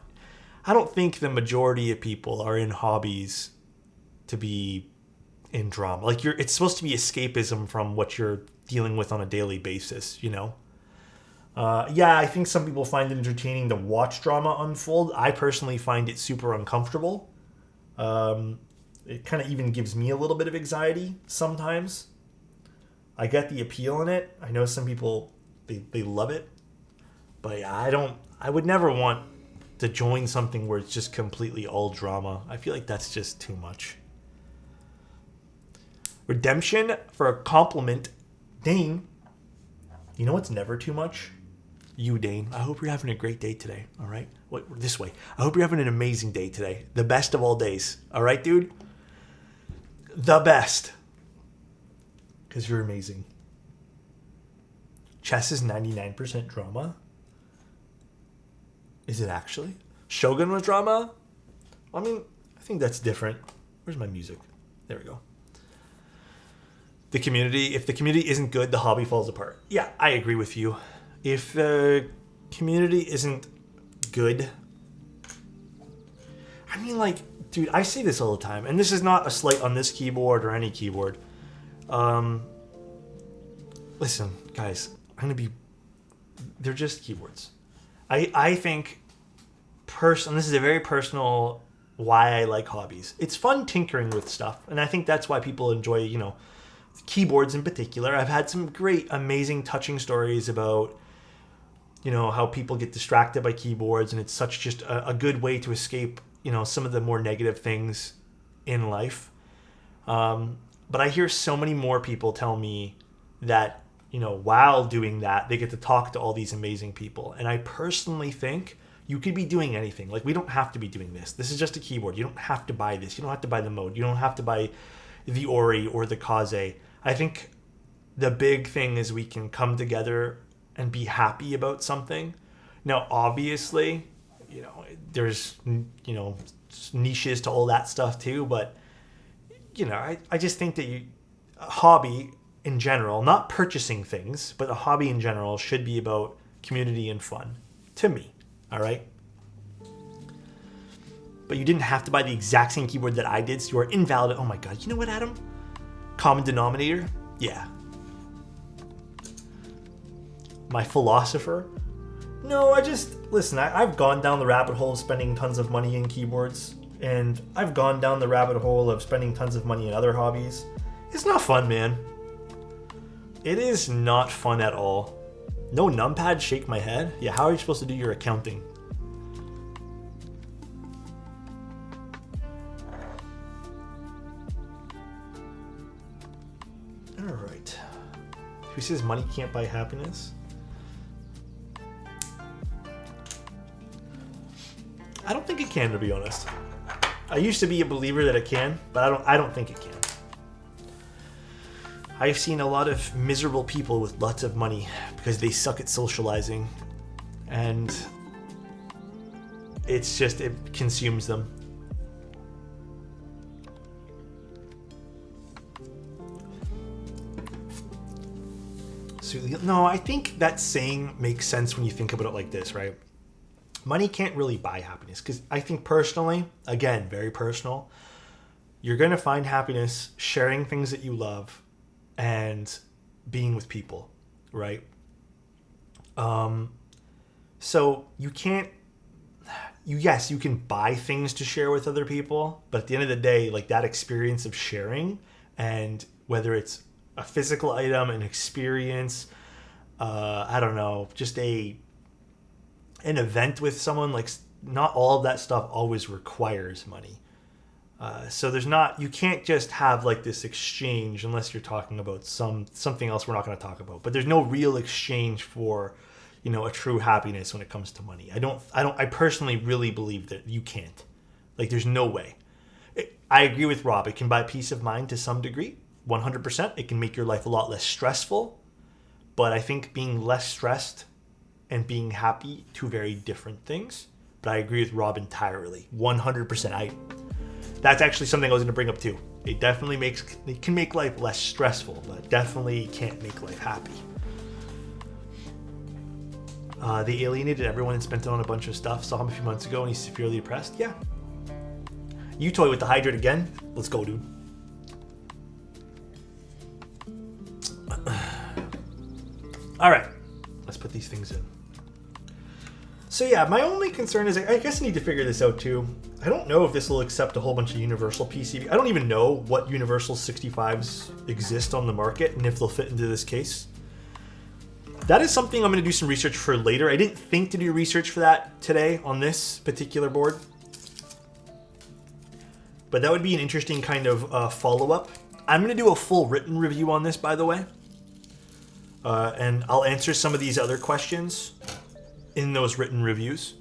I don't think the majority of people are in hobbies to be in drama. Like it's supposed to be escapism from what you're dealing with on a daily basis. You know. Yeah, I think some people find it entertaining to watch drama unfold. I personally find it super uncomfortable. It kind of even gives me a little bit of anxiety sometimes. I get the appeal in it. I know some people, they love it. But I would never want to join something where it's just completely all drama. I feel like that's just too much. Redemption for a compliment. Dane, you know what's never too much? You, Dane. I hope you're having a great day today, all right? Wait, this way. I hope you're having an amazing day today. The best of all days, all right, dude? The best. Because you're amazing. Chess is 99% drama. Is it actually? Shogun was drama? I mean, I think that's different. Where's my music? There we go. The community, if the community isn't good, the hobby falls apart. Yeah, I agree with you. If the community isn't good, I mean, like, dude, I say this all the time, and this is not a slight on this keyboard or any keyboard. Listen, guys, they're just keyboards. I think, this is a very personal why I like hobbies. It's fun tinkering with stuff, and I think that's why people enjoy, keyboards in particular. I've had some great, amazing, touching stories about, how people get distracted by keyboards, and it's such just a good way to escape, some of the more negative things in life. But I hear so many more people tell me that, while doing that, they get to talk to all these amazing people. And I personally think you could be doing anything. Like, we don't have to be doing this. This is just a keyboard. You don't have to buy this. You don't have to buy the mode. You don't have to buy the Ori or the Kaze. I think the big thing is we can come together and be happy about something. Now, obviously, there's, niches to all that stuff too. But, I just think that a hobby in general, not purchasing things, but a hobby in general should be about community and fun. To me, all right? But you didn't have to buy the exact same keyboard that I did, so you are invalid. Oh my God, you know what, Adam? Common denominator? Yeah. My philosopher? No, listen, I've gone down the rabbit hole of spending tons of money in keyboards, and I've gone down the rabbit hole of spending tons of money in other hobbies. It's not fun, man. It is not fun at all. No numpad, shake my head? Yeah, how are you supposed to do your accounting? Alright. Who says money can't buy happiness? I don't think it can, to be honest. I used to be a believer that it can, but I don't think it can. I've seen a lot of miserable people with lots of money because they suck at socializing, and it consumes them. So, no, I think that saying makes sense when you think about it like this, right? Money can't really buy happiness, because I think personally, again, very personal, you're going to find happiness sharing things that you love and being with people, right? So you can't, yes, you can buy things to share with other people, but at the end of the day, like, that experience of sharing, and whether it's a physical item, an experience, I don't know, just an event with someone, like, not all of that stuff always requires money. So there's not, you can't just have like this exchange unless you're talking about something else we're not going to talk about. But there's no real exchange for, you know, a true happiness when it comes to money. I personally really believe that you can't. Like, there's no way. I agree with Rob. It can buy peace of mind to some degree, 100%. It can make your life a lot less stressful. But I think being less stressed and being happy, two very different things. But I agree with Rob entirely, 100%. That's actually something I was going to bring up too. It can make life less stressful, but definitely can't make life happy. They alienated everyone and spent it on a bunch of stuff. Saw him a few months ago and he's severely depressed. Yeah. You toy with the hydrate again. Let's go, dude. All right. Let's put these things in. So yeah, my only concern is I guess I need to figure this out too. I don't know if this will accept a whole bunch of universal PCB. I don't even know what universal 65s exist on the market and if they'll fit into this case. That is something I'm going to do some research for later. I didn't think to do research for that today on this particular board. But that would be an interesting kind of follow-up. I'm going to do a full written review on this, by the way. And I'll answer some of these other questions in those written reviews.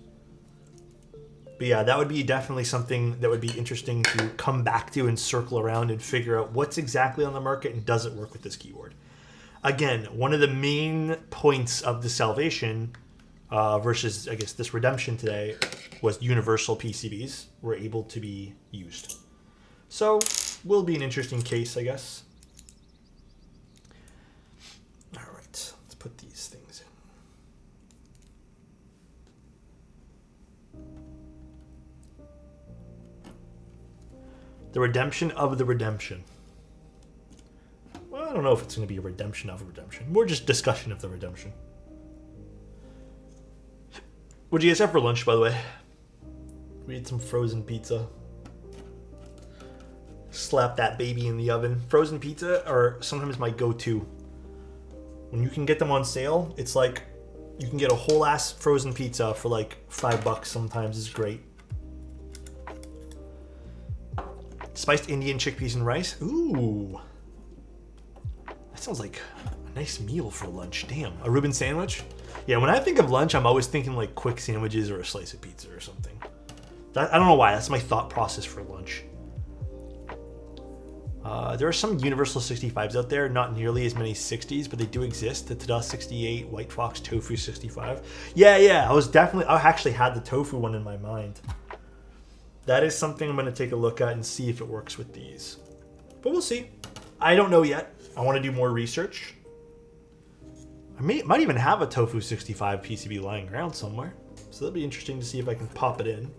But yeah, that would be definitely something that would be interesting to come back to and circle around and figure out what's exactly on the market and does it work with this keyboard. Again, one of the main points of the Salvation versus, I guess, this Redemption today was universal PCBs were able to be used. So, will be an interesting case, I guess. All right, let's put these things in. The Redemption of the Redemption. Well, I don't know if it's going to be a redemption of a redemption. More just discussion of the redemption. What did you guys have for lunch, by the way? We ate some frozen pizza. Slap that baby in the oven. Frozen pizza are sometimes my go-to. When you can get them on sale, it's like you can get a whole ass frozen pizza for like $5 sometimes. It's great. Spiced Indian chickpeas and rice. Ooh. That sounds like a nice meal for lunch. Damn. A Reuben sandwich? Yeah, when I think of lunch, I'm always thinking like quick sandwiches or a slice of pizza or something. I don't know why. That's my thought process for lunch. There are some Universal 65s out there, not nearly as many 60s, but they do exist. The Tada 68, White Fox, Tofu 65. Yeah. I actually had the Tofu one in my mind. That is something I'm going to take a look at and see if it works with these. But we'll see. I don't know yet. I want to do more research. I might even have a Tofu 65 PCB lying around somewhere. So that'll be interesting to see if I can pop it in.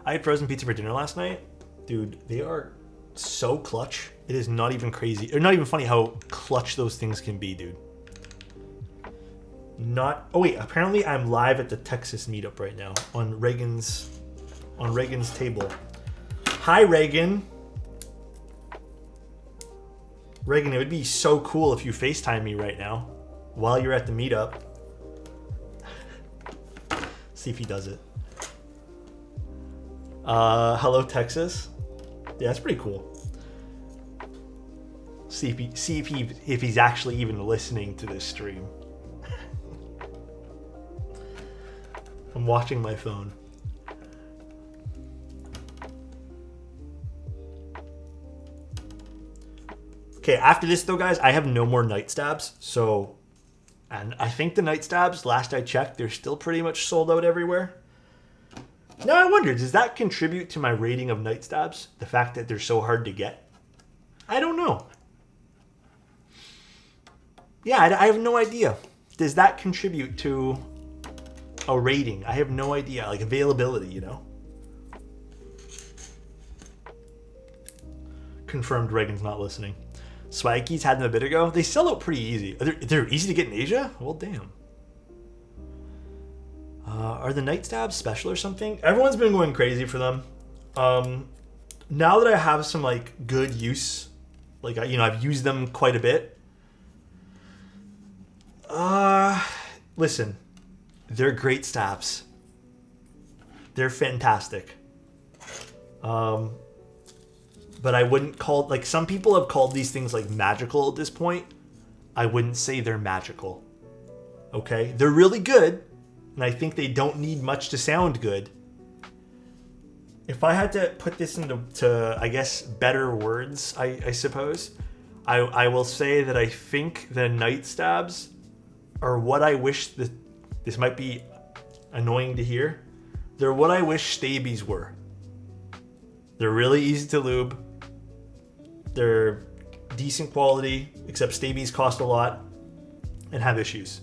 I had frozen pizza for dinner last night. Dude, they are so clutch. It is not even crazy. Or not even funny how clutch those things can be, dude. Oh wait, apparently I'm live at the Texas meetup right now on Reagan's table. Hi, Reagan. Reagan, it would be so cool if you FaceTime me right now while you're at the meetup. See if he does it. Hello, Texas. Yeah, that's pretty cool. See if he's actually even listening to this stream. I'm watching my phone. Okay, after this though, guys, I have no more night stabs. So, and I think the night stabs, last I checked, they're still pretty much sold out everywhere. Now I wonder, does that contribute to my rating of night stabs? The fact that they're so hard to get? I don't know. Yeah, I have no idea. Does that contribute to a rating? I have no idea. Like availability, you know? Confirmed Reagan's not listening. Swaggies had them a bit ago. They sell out pretty easy. They're easy to get in Asia? Well, damn. Are the night stabs special or something? Everyone's been going crazy for them. Now that I have some like good use, like I've used them quite a bit. Listen, they're great stabs. They're fantastic. But I wouldn't call, like, some people have called these things like magical at this point. I wouldn't say they're magical. Okay? They're really good, and I think they don't need much to sound good. If I had to put this into I guess, better words, I suppose, I will say that I think the night stabs are what I wish this might be annoying to hear. They're what I wish stabies were. They're really easy to lube. They're decent quality, except stabies cost a lot and have issues.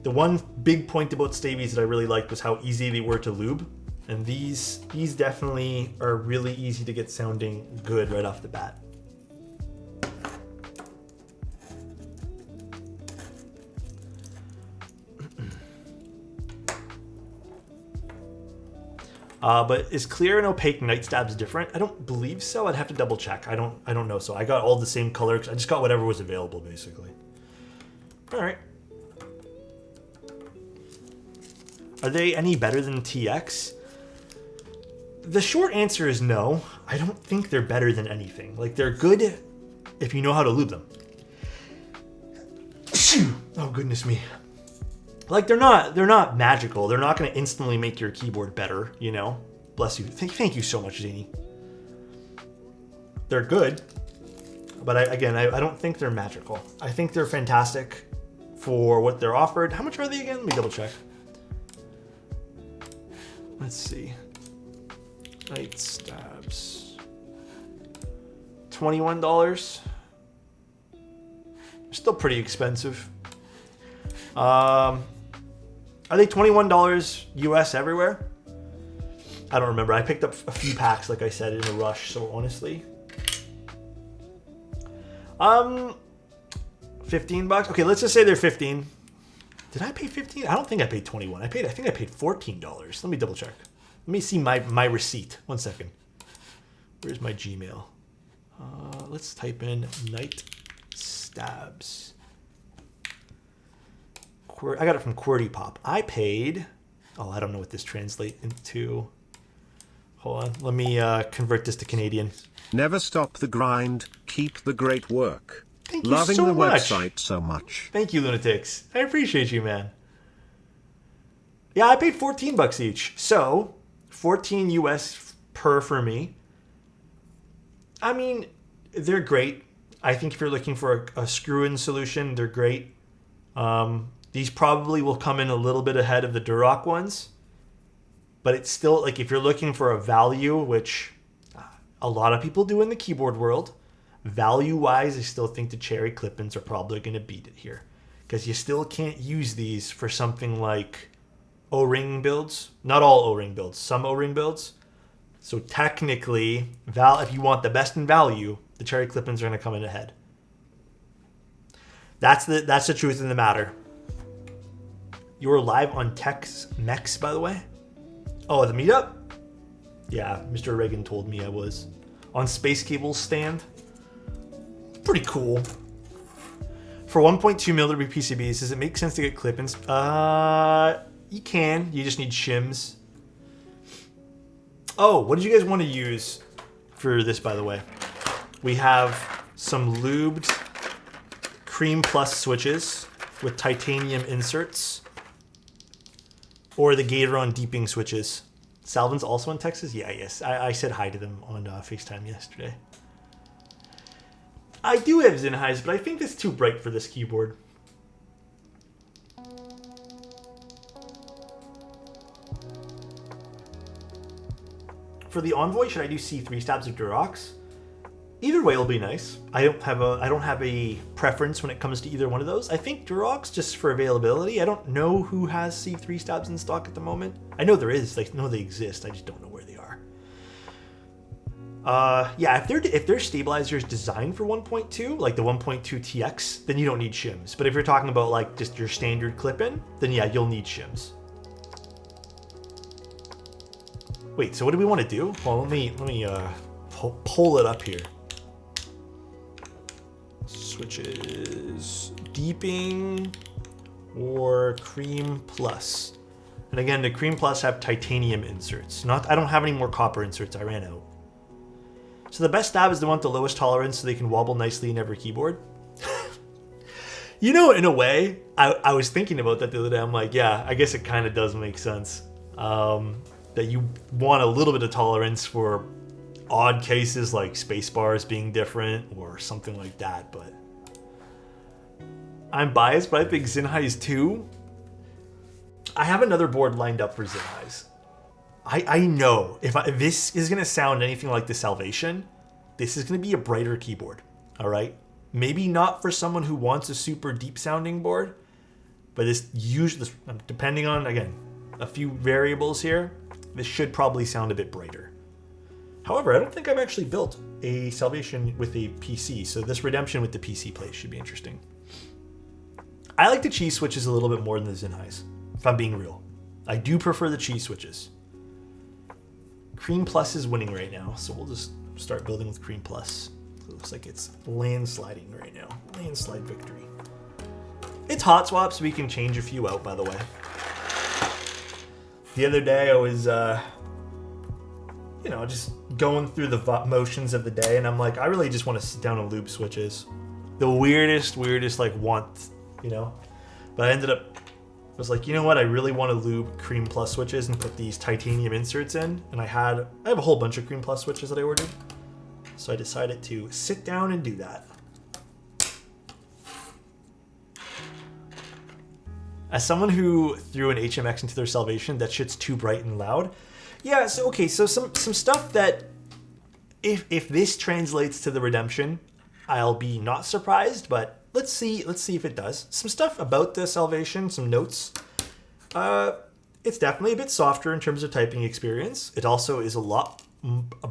The one big point about stabies that I really liked was how easy they were to lube. And these definitely are really easy to get sounding good right off the bat. But is clear and opaque night stabs different? I don't believe so. I'd have to double check. I don't know. So I got all the same colors. I just got whatever was available, basically. All right. Are they any better than TX? The short answer is no. I don't think they're better than anything. Like, they're good if you know how to lube them. Oh, goodness me. Like, they're not magical. They're not going to instantly make your keyboard better, you know? Bless you. Thank you so much, Zany. They're good. But I don't think they're magical. I think they're fantastic for what they're offered. How much are they again? Let me double check. Let's see. Night stabs. $21. Still pretty expensive. Are they $21 US everywhere? I don't remember. I picked up a few packs, like I said, in a rush. So honestly, $15. Okay, let's just say they're 15. Did I pay 15? I don't think I paid 21. I think I paid $14. Let me double check. Let me see my receipt. 1 second. Where's my Gmail? Let's type in night stabs. I got it from QWERTY Pop. I paid. Oh, I don't know what this translates into. Hold on. Let me convert this to Canadian. Never stop the grind. Keep the great work. Thank you Loving so the much. website so much. Thank you, Lunatics. I appreciate you, man. Yeah, I paid $14 each. So, 14 US per for me. I mean, they're great. I think if you're looking for a screw-in solution, they're great. These probably will come in a little bit ahead of the Duroc ones. But it's still, like, if you're looking for a value, which a lot of people do in the keyboard world, value-wise, I still think the Cherry clip-ins are probably going to beat it here. Because you still can't use these for something like O-ring builds. Not all O-ring builds. Some O-ring builds. So technically, if you want the best in value, the Cherry clip-ins are going to come in ahead. That's the truth of the matter. You were live on Tex-Mex, by the way? Oh, the meetup? Yeah, Mr. Reagan told me I was. On Space Cable's stand. Pretty cool. For 1.2 millimeter PCBs, does it make sense to get clip-ins? You can. You just need shims. Oh, what did you guys want to use for this, by the way? We have some lubed Cream Plus switches with titanium inserts. Or the Gateron deeping switches. Salvin's also in Texas? Yeah, yes. I said hi to them on FaceTime yesterday. I do have Zinhais, but I think it's too bright for this keyboard. For the Envoy, should I do C3 stabs or Durocs? Either way will be nice. I don't have a preference when it comes to either one of those. I think Durocs just for availability. I don't know who has C3 stabs in stock at the moment. I know there is. I know they exist. I just don't know where they are. Yeah, if their stabilizer is designed for 1.2, like the 1.2 TX, then you don't need shims. But if you're talking about like just your standard clip-in, then yeah, you'll need shims. Wait, so what do we want to do? Well, let me pull it up here. Switches, deeping or Cream Plus. And again, the Cream Plus have titanium inserts. I don't have any more copper inserts. I ran out. So the best stab is the one with the lowest tolerance so they can wobble nicely in every keyboard. You know, in a way, I was thinking about that the other day. I'm like, yeah, I guess it kind of does make sense. That you want a little bit of tolerance for odd cases like spacebars being different or something like that. But I'm biased, but I think Zinhais 2. I have another board lined up for Zinhais. I know if this is going to sound anything like the Salvation, this is going to be a brighter keyboard. All right. Maybe not for someone who wants a super deep sounding board, but this usually, depending on, again, a few variables here, this should probably sound a bit brighter. However, I don't think I've actually built a Salvation with a PC, so this Redemption with the PC plate should be interesting. I like the cheese switches a little bit more than the Zinhais, if I'm being real. I do prefer the cheese switches. Cream Plus is winning right now, so we'll just start building with Cream Plus. It looks like it's landsliding right now. Landslide victory. It's hot swap, so we can change a few out, by the way. The other day I was, just going through the motions of the day, and I'm like, I really just want to sit down and loop switches. The weirdest, like, want, But I ended up, was like, you know what? I really want to loop Cream Plus switches and put these titanium inserts in. And I have a whole bunch of Cream Plus switches that I ordered. So I decided to sit down and do that. As someone who threw an HMX into their Salvation, that shit's too bright and loud. Yeah, so okay, so some stuff that if this translates to the Redemption, I'll be not surprised, but let's see if it does. Some stuff about the Salvation, some notes. It's definitely a bit softer in terms of typing experience. It also is a lot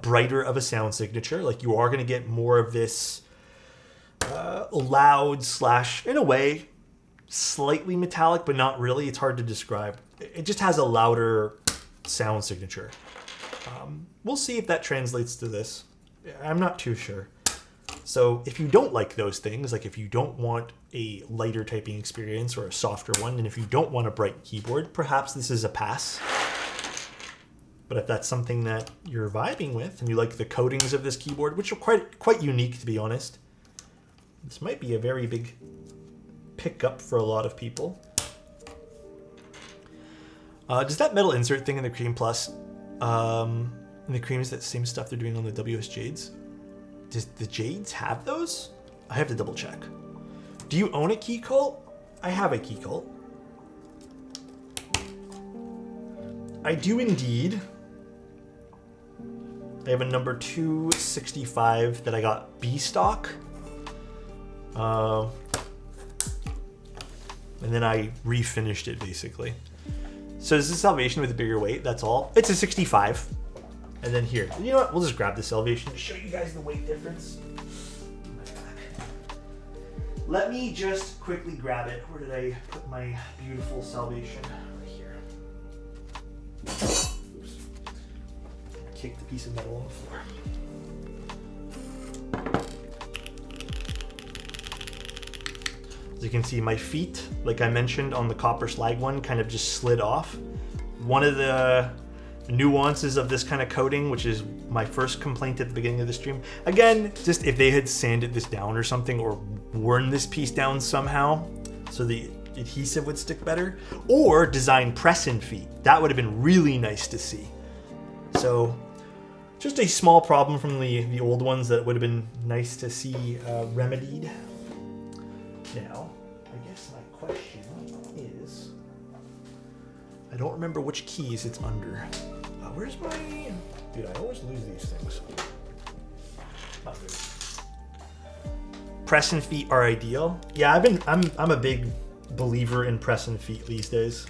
brighter of a sound signature. Like, you are going to get more of this loud / in a way, slightly metallic, but not really. It's hard to describe. It just has a louder sound signature. We'll see if that translates to this. I'm not too sure. So if you don't like those things, like if you don't want a lighter typing experience or a softer one, and if you don't want a bright keyboard, perhaps this is a pass. But if that's something that you're vibing with and you like the coatings of this keyboard, which are quite unique, to be honest, this might be a very big pickup for a lot of people. Does that metal insert thing in the Cream Plus, in the Cream, is that same stuff they're doing on the WS Jades? Does the Jades have those? I have to double check. Do you own a key cult? I have a key cult. I do indeed. I have a number 265 that I got B stock. And then I refinished it, basically. So this is Salvation with a bigger weight, that's all. It's a 65. And then here, you know what? We'll just grab the Salvation to show you guys the weight difference. Let me just quickly grab it. Where did I put my beautiful Salvation? Right here. Oops. Kicked the piece of metal on the floor. As you can see, my feet, like I mentioned on the copper slag one, kind of just slid off. One of the nuances of this kind of coating, which is my first complaint at the beginning of the stream. Again, just if they had sanded this down or something, or worn this piece down somehow so the adhesive would stick better, or design press-in feet. That would have been really nice to see. So just a small problem from the old ones that would have been nice to see remedied. Now, I guess my question is, I don't remember which keys it's under. Where's my... Dude, I always lose these things. Not good. Press and feet are ideal. Yeah, I'm a big believer in press and feet these days.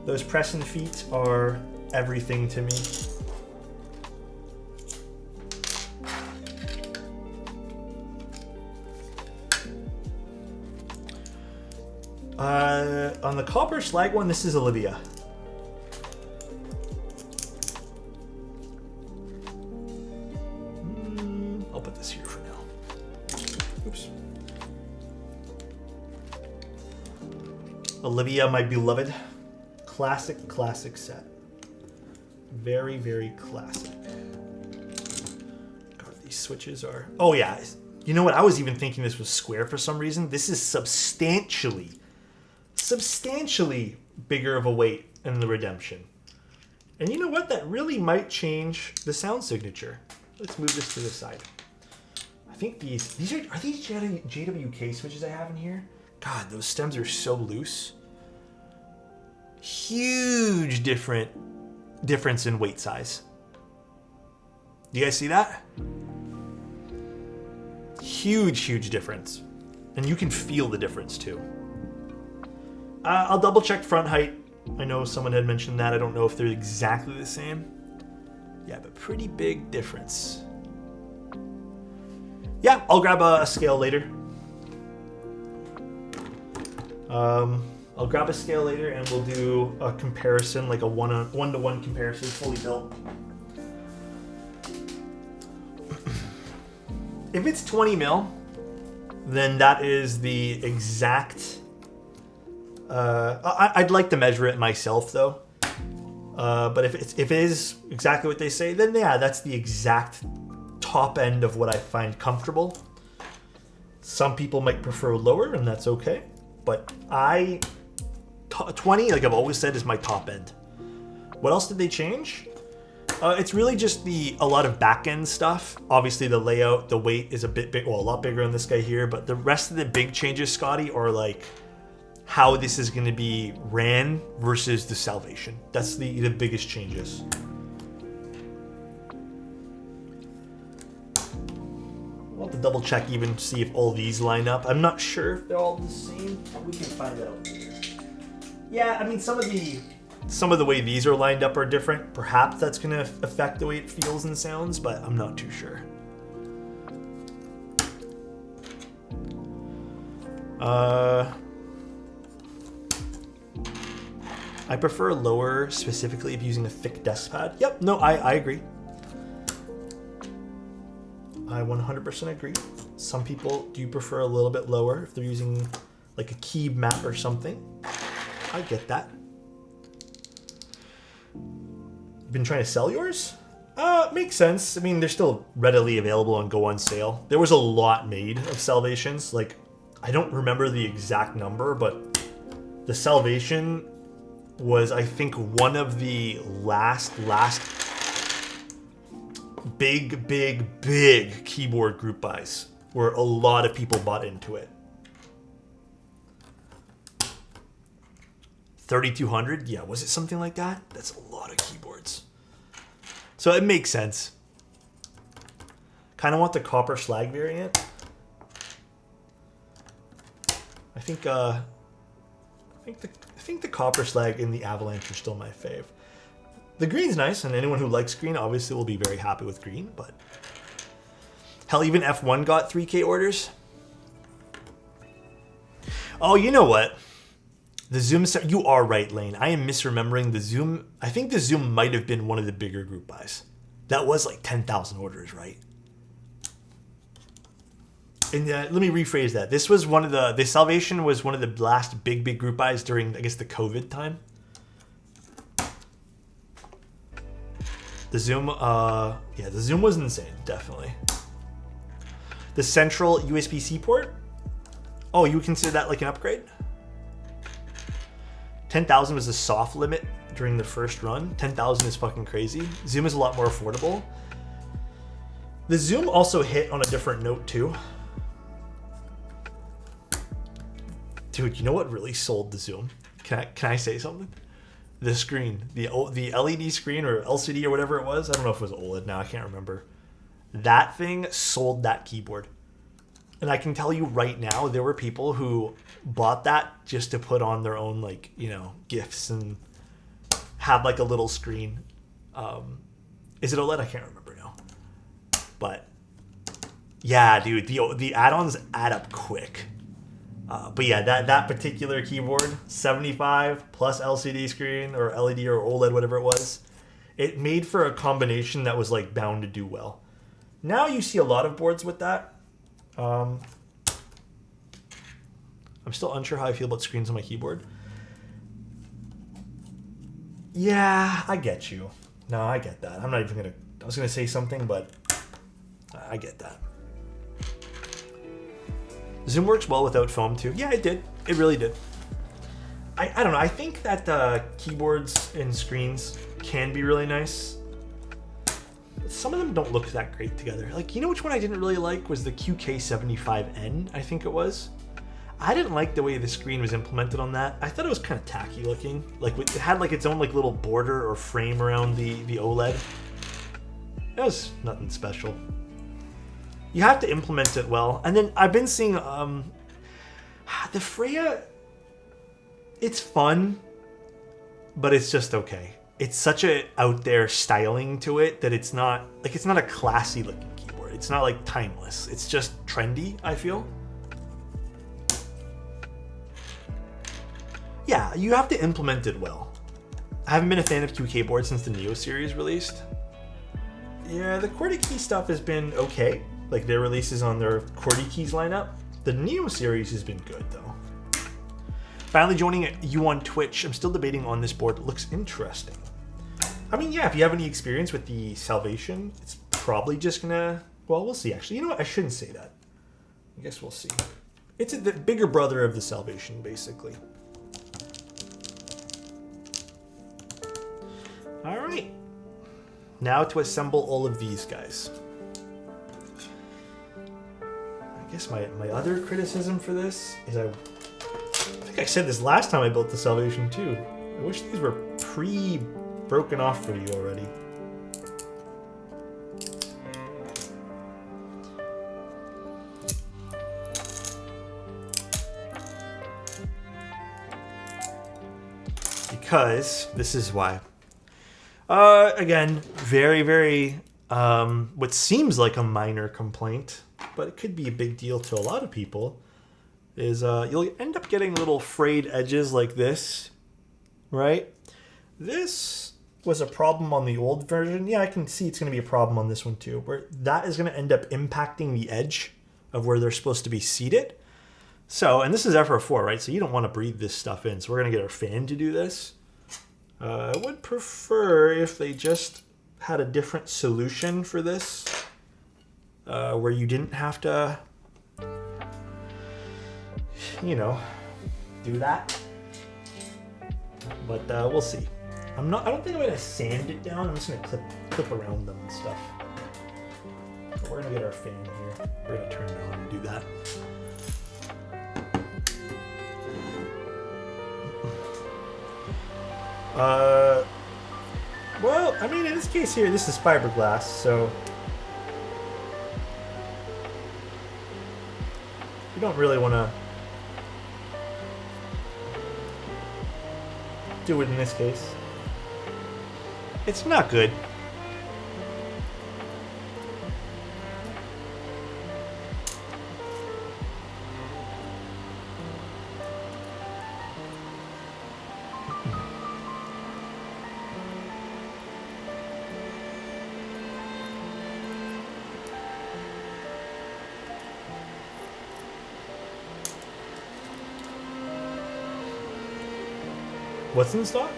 Those press and feet are everything to me. On the copper slag one, this is Olivia. I'll put this here for now. Oops. Olivia, my beloved. Classic, classic set. Very, very classic. God, these switches are... Oh, yeah. You know what? I was even thinking this was square for some reason. This is substantially bigger of a weight in the Redemption. And you know what? That really might change the sound signature. Let's move this to the side. I think these are these JWK switches I have in here? God, those stems are so loose. Huge difference in weight size. Do you guys see that? Huge difference. And you can feel the difference too. I'll double check front height. I know someone had mentioned that. I don't know if they're exactly the same. Yeah, but pretty big difference. Yeah, I'll grab a scale later. I'll grab a scale later and we'll do a comparison, like a one-to-one comparison, fully built. If it's 20 mil, then that is the exact... I'd like to measure it myself though. But if it is exactly what they say, then yeah, that's the exact top end of what I find comfortable. Some people might prefer lower, and that's okay. But 20, like I've always said, is my top end. What else did they change? It's really just a lot of back end stuff. Obviously, the layout, the weight is a bit big, well, a lot bigger on this guy here. But the rest of the big changes, Scotty, are like how this is going to be ran versus the Salvation. That's the biggest changes. We'll have to double check, even see if all these line up. I'm not sure if they're all the same, but we can find out later. Yeah, I mean, some of the way these are lined up are different. Perhaps that's going to affect the way it feels and sounds, but I'm not too sure. I prefer lower, specifically if using a thick desk pad. Yep, no, I agree. I 100% agree. Some people do prefer a little bit lower if they're using like a key mat or something. I get that. You've been trying to sell yours? Makes sense. I mean, they're still readily available and go on sale. There was a lot made of Salvations. Like, I don't remember the exact number, but the Salvation was, I think, one of the last big keyboard group buys where a lot of people bought into it. 3,200? Yeah, was it something like that? That's a lot of keyboards. So it makes sense. Kind of want the copper slag variant. I think the copper slag and the avalanche are still my fave. The green's nice, and anyone who likes green obviously will be very happy with green, but hell, even F1 got 3K orders. Oh, you know what? The Zoom, you are right, Lane. I am misremembering the Zoom. I think the Zoom might have been one of the bigger group buys. That was like 10,000 orders, right? And let me rephrase that. This was the Salvation was one of the last big group buys during, I guess, the COVID time. The Zoom, yeah, the Zoom was insane, definitely. The central USB-C port? Oh, you would consider that like an upgrade? 10,000 was the soft limit during the first run. 10,000 is fucking crazy. Zoom is a lot more affordable. The Zoom also hit on a different note too. Dude, you know what really sold the Zoom? Can I say something? The screen, the LED screen or LCD or whatever it was. I don't know if it was OLED now. I can't remember. That thing sold that keyboard. And I can tell you right now, there were people who bought that just to put on their own, like, you know, GIFs and have like a little screen. Is it OLED? I can't remember now. But yeah, dude, the add-ons add up quick. But yeah, that particular keyboard, 75 plus LCD screen or LED or OLED, whatever it was, it made for a combination that was like bound to do well. Now you see a lot of boards with that. I'm still unsure how I feel about screens on my keyboard. Yeah, I get you. No, I get that. I'm not even gonna. I was gonna say something, but I get that. Zoom works well without foam too. Yeah, it did. It really did. I don't know. I think that keyboards and screens can be really nice. Some of them don't look that great together. Like, you know which one I didn't really like was the QK75N, I think it was. I didn't like the way the screen was implemented on that. I thought it was kind of tacky looking. Like, it had like its own like little border or frame around the OLED. It was nothing special. You have to implement it well. And then I've been seeing the Freya, it's fun, but it's just okay. It's such a out there styling to it that it's not a classy looking keyboard. It's not like timeless. It's just trendy, I feel. Yeah, you have to implement it well. I haven't been a fan of QK boards since the Neo series released. Yeah, the QWERTY key stuff has been okay. Like their releases on their QWERTY keys lineup. The Neo series has been good though. Finally joining you on Twitch. I'm still debating on this board. It looks interesting. I mean, yeah, if you have any experience with the Salvation, it's probably just gonna... Well, we'll see, actually. You know what? I shouldn't say that. I guess we'll see. It's the bigger brother of the Salvation, basically. All right. Now to assemble all of these guys. I guess my other criticism for this is I think I said this last time I built the Salvation too. I wish these were broken off for you already. Because this is why. Again, very, very, what seems like a minor complaint, but it could be a big deal to a lot of people, is you'll end up getting little frayed edges like this, right? This was a problem on the old version. Yeah, I can see it's going to be a problem on this one too, where that is going to end up impacting the edge of where they're supposed to be seated. So, and this is FR4, right? So you don't want to breathe this stuff in. So we're going to get our fan to do this. I would prefer if they just had a different solution for this, where you didn't have to, you know, do that. But we'll see. I don't think I'm gonna sand it down. I'm just gonna clip around them and stuff. So we're gonna get our fan here. We're gonna turn it on and do that. Well, I mean, in this case here, this is fiberglass, so you don't really want to do it in this case. It's not good. What's in stock?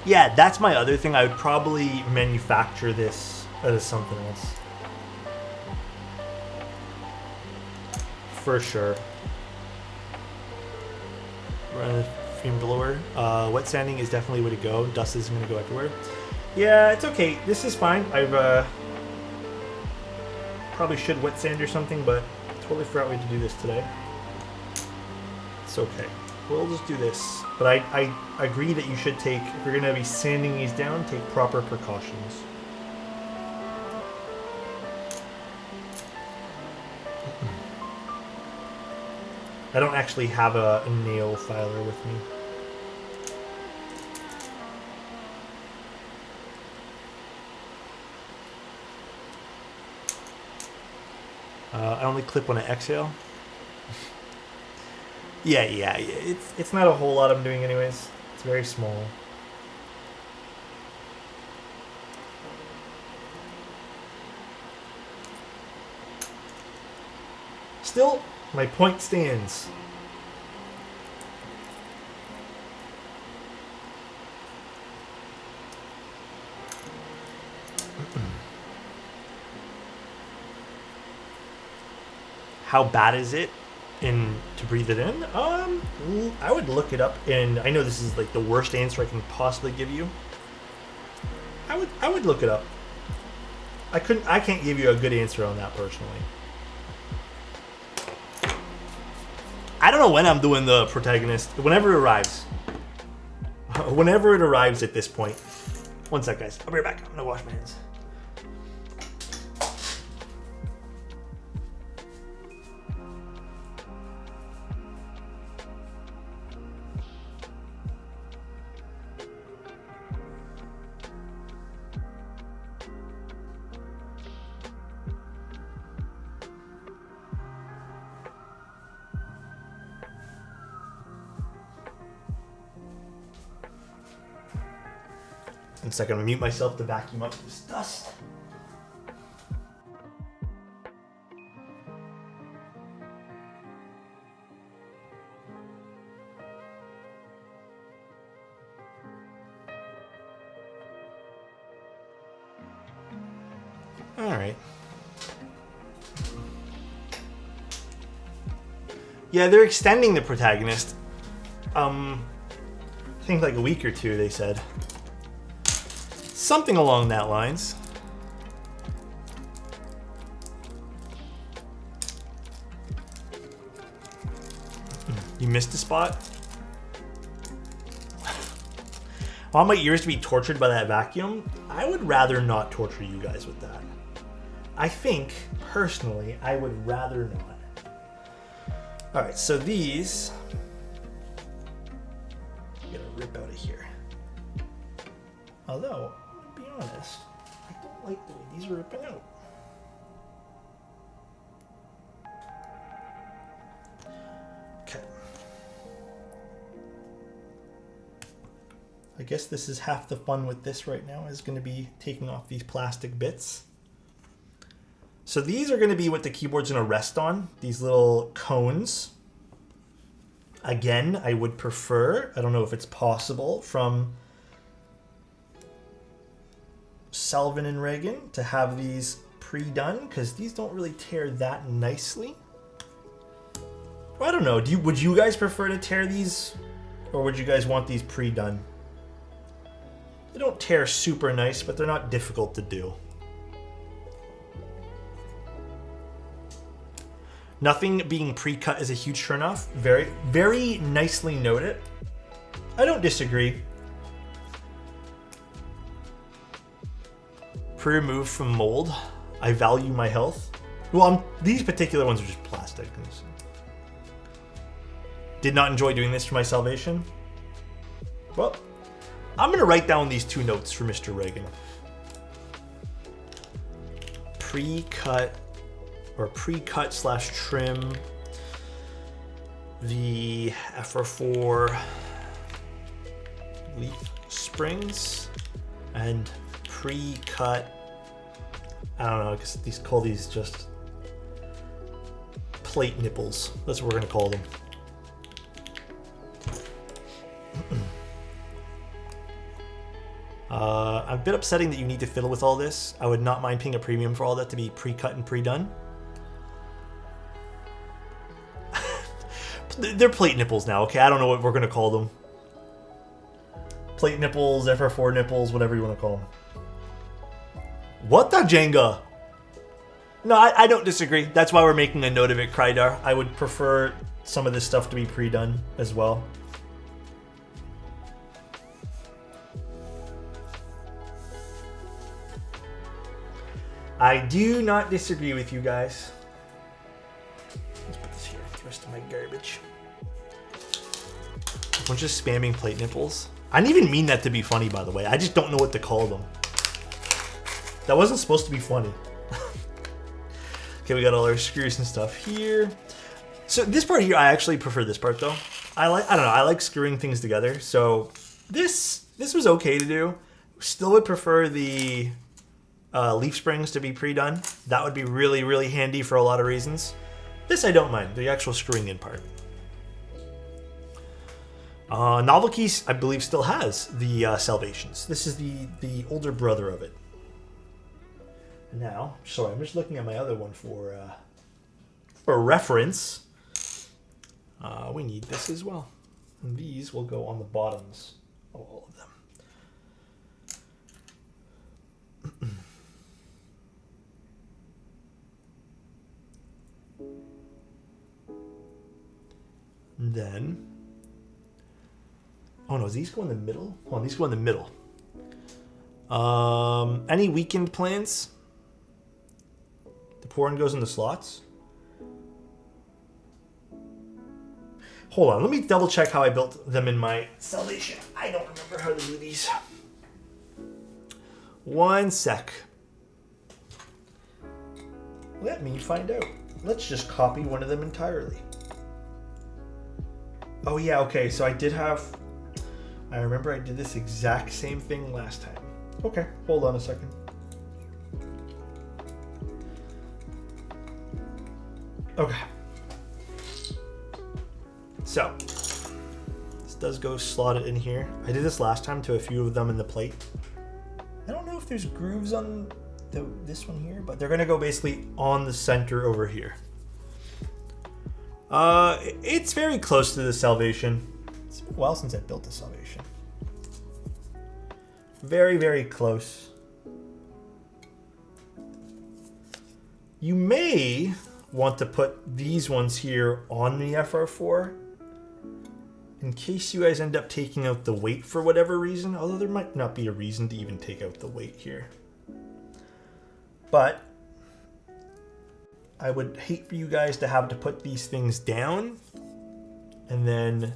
Yeah, that's my other thing. I would probably manufacture this as something else. For sure. Run a fume blower. Wet sanding is definitely the way to go. Dust isn't going to go everywhere. Yeah, it's okay. This is fine. I've probably should wet sand or something, but totally forgot we had to do this today. It's okay. We'll just do this. But I agree that you should take, if you're going to be sanding these down, take proper precautions. I don't actually have a nail filer with me. I only clip when I exhale. Yeah. It's not a whole lot I'm doing anyways. It's very small. Still, my point stands. How bad is it to breathe it in? I would look it up, and I know this is like the worst answer I can possibly give you. I would look it up. I can't give you a good answer on that personally. I don't know when I'm doing the protagonist. Whenever it arrives. Whenever it arrives at this point. One sec, guys. I'll be right back. I'm gonna wash my hands. One second, I'm gonna mute myself to vacuum up this dust. All right. Yeah, they're extending the protagonist. I think like a week or two, they said. Something along that lines. You missed a spot? I want my ears to be tortured by that vacuum. I would rather not torture you guys with that. I think, personally, I would rather not. Alright, so these... I'm gonna rip out of here. Although... be honest, I don't like the way these are ripping out. Okay. I guess this is half the fun with this right now, is going to be taking off these plastic bits. So these are going to be what the keyboard's going to rest on, these little cones. Again, I would prefer, I don't know if it's possible, from Selvin and Reagan to have these pre-done, because these don't really tear that nicely. Well, I don't know. Would you guys prefer to tear these, or would you guys want these pre-done? They don't tear super nice, but they're not difficult to do. Nothing being pre-cut is a huge turnoff. Very, very nicely noted. I don't disagree. Pre-removed from mold. I value my health. Well, these particular ones are just plastic. Did not enjoy doing this for my salvation. Well, I'm gonna write down these 2 notes for Mr. Reagan. Pre-cut or pre-cut / trim the FR4 leaf springs and pre-cut, I don't know, I guess these call these just plate nipples. That's what we're gonna call them. A bit upsetting that you need to fiddle with all this. I would not mind paying a premium for all that to be pre-cut and pre-done. They're plate nipples now, okay? I don't know what we're gonna call them. Plate nipples, FR4 nipples, whatever you want to call them. What the Jenga? No, I don't disagree. That's why we're making a note of it, Krydar. I would prefer some of this stuff to be pre-done as well. I do not disagree with you guys. Let's put this here, the rest of my garbage. I'm just spamming plate nipples. I didn't even mean that to be funny, by the way. I just don't know what to call them. That wasn't supposed to be funny. Okay, we got all our screws and stuff here. So this part here, I actually prefer this part though. I don't know, I like screwing things together. So this was okay to do. Still would prefer the leaf springs to be pre-done. That would be really, really handy for a lot of reasons. This I don't mind, the actual screwing in part. Novel Keys, I believe, still has the Salvations. This is the older brother of it. Now, sorry, I'm just looking at my other one for reference. We need this as well. And these will go on the bottoms of all of them. And then, oh no, does these go in the middle? Oh, these go in the middle. Any weekend plans? The porn goes in the slots. Hold on, let me double check how I built them in my Salvation. I don't remember how to do these. One sec. Let me find out. Let's just copy one of them entirely. Oh yeah, okay, so I remember I did this exact same thing last time. Okay, hold on a second. Okay. So, this does go slotted in here. I did this last time to a few of them in the plate. I don't know if there's grooves on this one here, but they're gonna go basically on the center over here. It's very close to the Salvation. It's been a while since I built the Salvation. Very, very close. You may want to put these ones here on the FR4 in case you guys end up taking out the weight for whatever reason, although there might not be a reason to even take out the weight here. But I would hate for you guys to have to put these things down and then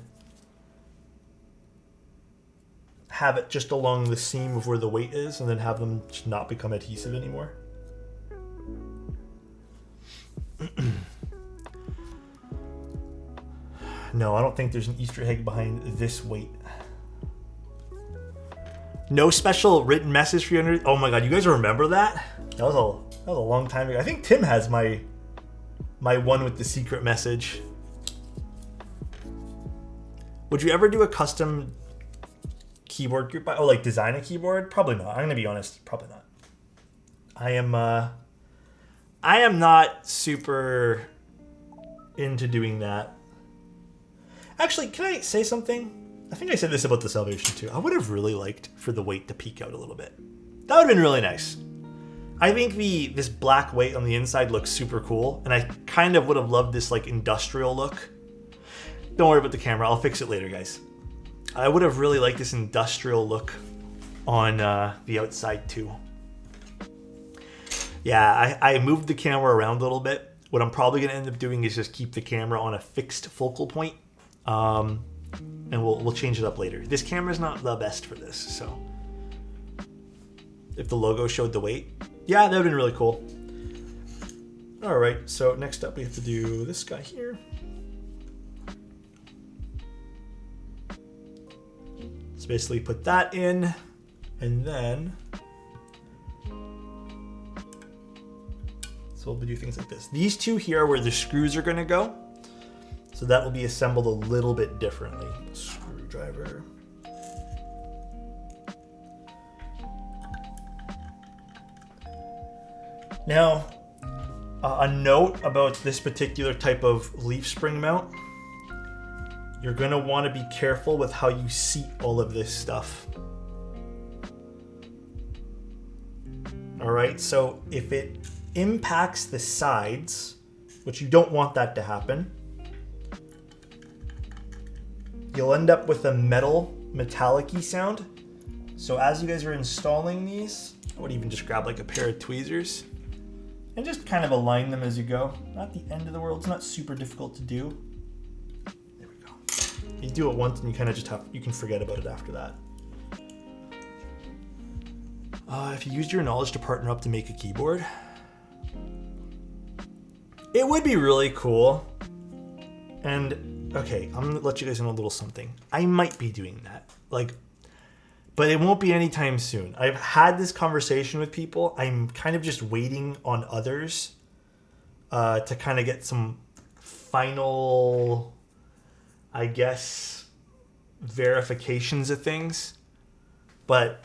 have it just along the seam of where the weight is and then have them just not become adhesive anymore. No, I don't think there's an Easter egg behind this weight. No special written message for you. Oh my god, you guys remember that? That was a long time ago. I think Tim has my one with the secret message. Would you ever do a custom keyboard group? Oh, like design a keyboard? Probably not. I'm gonna be honest. Probably not. I am not super into doing that. Actually, can I say something? I think I said this about the Salvation too. I would have really liked for the weight to peek out a little bit. That would have been really nice. I think this black weight on the inside looks super cool, and I kind of would have loved this like industrial look. Don't worry about the camera. I'll fix it later, guys. I would have really liked this industrial look on the outside too. Yeah, I moved the camera around a little bit. What I'm probably going to end up doing is just keep the camera on a fixed focal point. And we'll change it up later. This camera's not the best for this, so if the logo showed the weight, yeah, that would have been really cool. All right, so next up we have to do this guy here. So basically put that in, and then so we'll do things like this. These two here are where the screws are going to go. So that will be assembled a little bit differently. Screwdriver. Now, a note about this particular type of leaf spring mount. You're going to want to be careful with how you seat all of this stuff. All right, so if it impacts the sides, which you don't want that to happen, you'll end up with a metallic-y sound. So as you guys are installing these, I would even just grab like a pair of tweezers and just kind of align them as you go. Not the end of the world. It's not super difficult to do. There we go. You do it once and you kind of just you can forget about it after that. If you used your knowledge to partner up to make a keyboard, it would be really cool. And okay, I'm gonna let you guys know a little something. I might be doing that, but it won't be anytime soon. I've had this conversation with people. I'm kind of just waiting on others to kind of get some final, I guess, verifications of things. But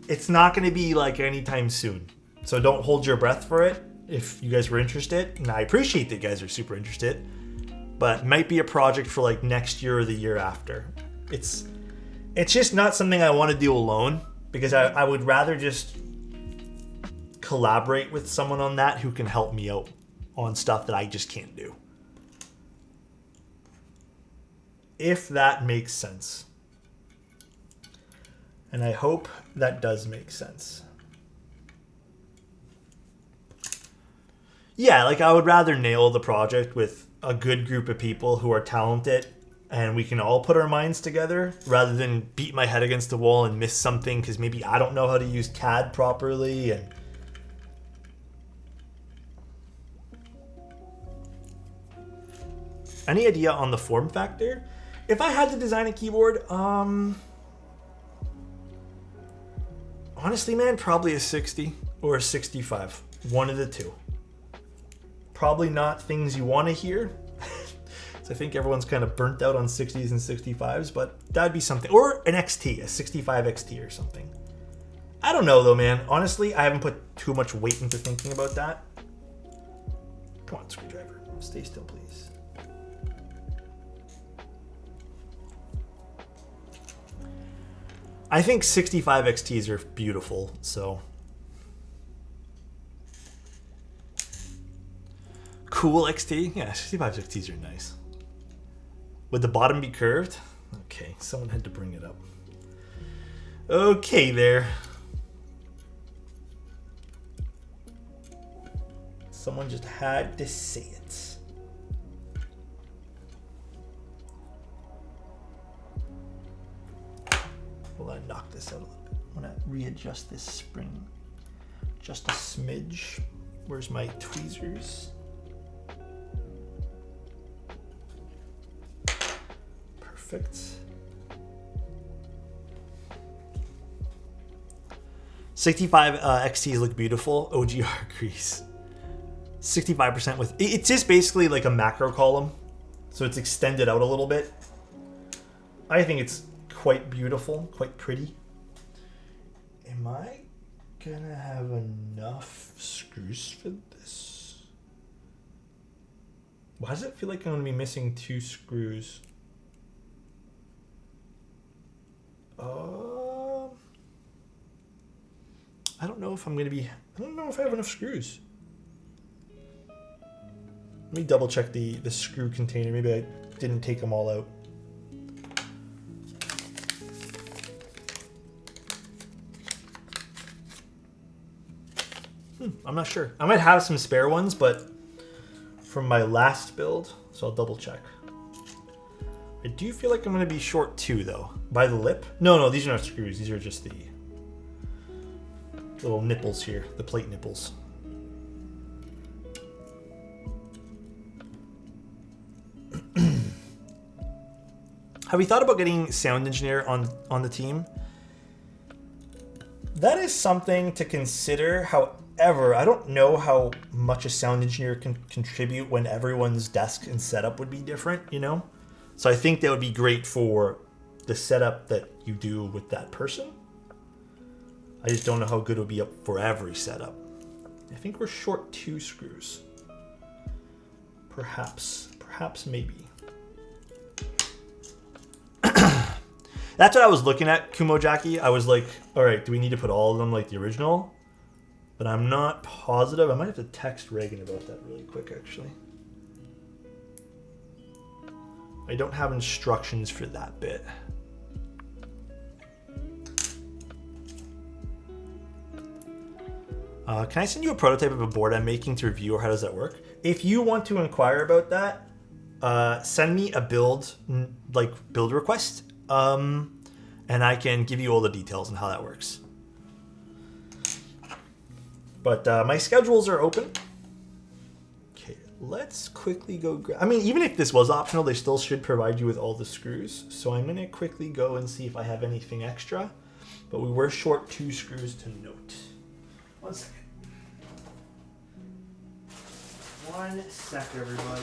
it's not going to be like anytime soon. So don't hold your breath for it if you guys were interested. And I appreciate that you guys are super interested. But it might be a project for like next year or the year after. It's just not something I want to do alone, because I would rather just collaborate with someone on that who can help me out on stuff that I just can't do. If that makes sense. And I hope that does make sense. Yeah, like I would rather nail the project with a good group of people who are talented and we can all put our minds together rather than beat my head against the wall and miss something because maybe I don't know how to use CAD properly. And any idea on the form factor? If I had to design a keyboard, honestly, man, probably a 60 or a 65. One of the two. Probably not things you want to hear. So I think everyone's kind of burnt out on 60s and 65s, but that'd be something. Or an XT, a 65 XT or something. I don't know though, man. Honestly, I haven't put too much weight into thinking about that. Come on, screwdriver. Stay still, please. I think 65 XTs are beautiful, so. Cool XT? Yeah, 65 XTs are nice. Would the bottom be curved? Okay, someone had to bring it up. Okay there. Someone just had to say it. Well, I knock this out a little bit. I want to readjust this spring just a smidge. Where's my tweezers? Perfect. 65 XTs look beautiful. OGR agrees. 65% with... It's just basically like a macro column. So it's extended out a little bit. I think it's quite beautiful, quite pretty. Am I gonna have enough screws for this? Why does it feel like I'm gonna be missing 2 screws? I don't know if I'm gonna be... I don't know if I have enough screws. Let me double check the screw container. Maybe I didn't take them all out. I'm not sure. I might have some spare ones, but from my last build, so I'll double check. I do feel like I'm going to be short 2 though. By the lip? No, these are not screws. These are just the little nipples here, the plate nipples. Have we thought about getting sound engineer on the team? That is something to consider. However, I don't know how much a sound engineer can contribute when everyone's desk and setup would be different, you know? So I think that would be great for the setup that you do with that person. I just don't know how good it would be up for every setup. I think we're short 2 screws. Perhaps maybe. That's what I was looking at, Kumo Jackie. I was like, all right, do we need to put all of them like the original? But I'm not positive. I might have to text Reagan about that really quick, actually. I don't have instructions for that bit. Can I send you a prototype of a board I'm making to review, or how does that work? If you want to inquire about that, send me a build request, and I can give you all the details on how that works. But my schedules are open. Okay, let's quickly go grab... I mean, even if this was optional, they still should provide you with all the screws. So I'm going to quickly go and see if I have anything extra. But we were short 2 screws to note. 1 second. 1 sec, everybody.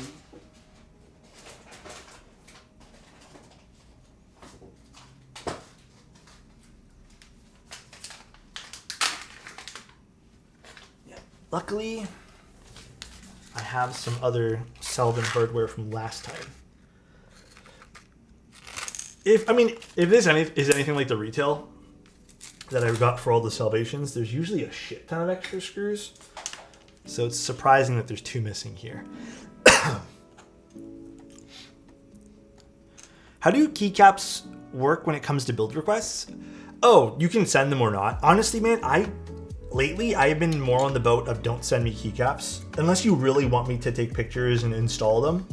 Luckily, I have some other Selvin hardware from last time. If this is anything like the retail that I got for all the Salvations, there's usually a shit ton of extra screws. So it's surprising that there's 2 missing here. How do keycaps work when it comes to build requests? Oh, you can send them or not. Honestly, man, lately I've been more on the boat of don't send me keycaps unless you really want me to take pictures and install them.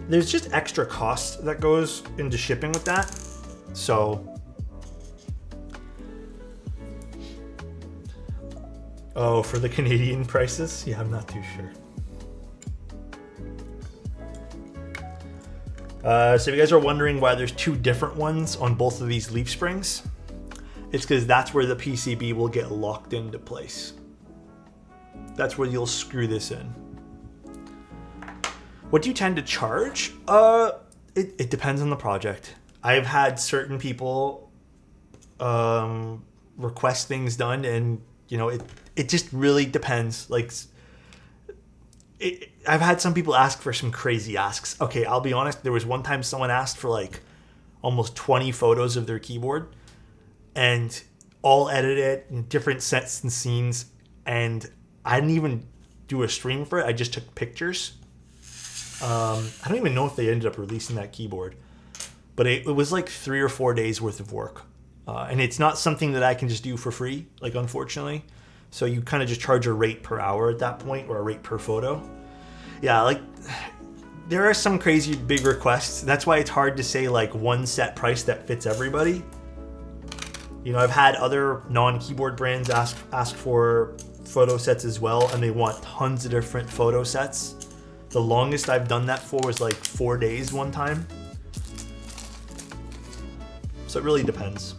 There's just extra cost that goes into shipping with that. So, oh, for the Canadian prices? Yeah, I'm not too sure. So if you guys are wondering why there's 2 different ones on both of these leaf springs, it's because that's where the PCB will get locked into place. That's where you'll screw this in. What do you tend to charge? It depends on the project. I've had certain people request things done, and it just really depends. I've had some people ask for some crazy asks. Okay, I'll be honest. There was one time someone asked for like almost 20 photos of their keyboard, and all edited in different sets and scenes. And I didn't even do a stream for it. I just took pictures. I don't even know if they ended up releasing that keyboard, but it was like 3 or 4 days worth of work. And it's not something that I can just do for free, like, unfortunately. So you kind of just charge a rate per hour at that point, or a rate per photo. Yeah, like, there are some crazy big requests. That's why it's hard to say like one set price that fits everybody. I've had other non-keyboard brands ask for photo sets as well, and they want tons of different photo sets. The longest I've done that for was like 4 days one time. So it really depends.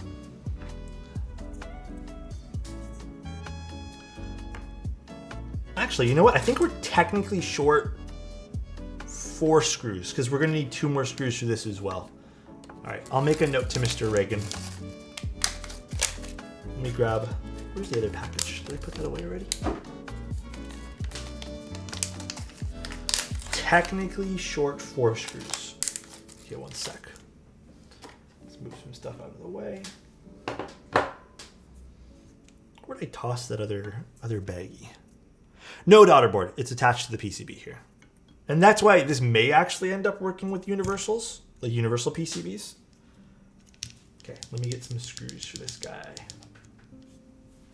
Actually, you know what? I think we're technically short 4 screws because we're going to need 2 more screws for this as well. All right, I'll make a note to Mr. Reagan. Let me grab, where's the other package? Did I put that away already? Technically short 4 screws. Okay, 1 sec. Let's move some stuff out of the way. Where'd I toss that other baggie? No daughter board. It's attached to the PCB here. And that's why this may actually end up working with universals, like universal PCBs. Okay, let me get some screws for this guy.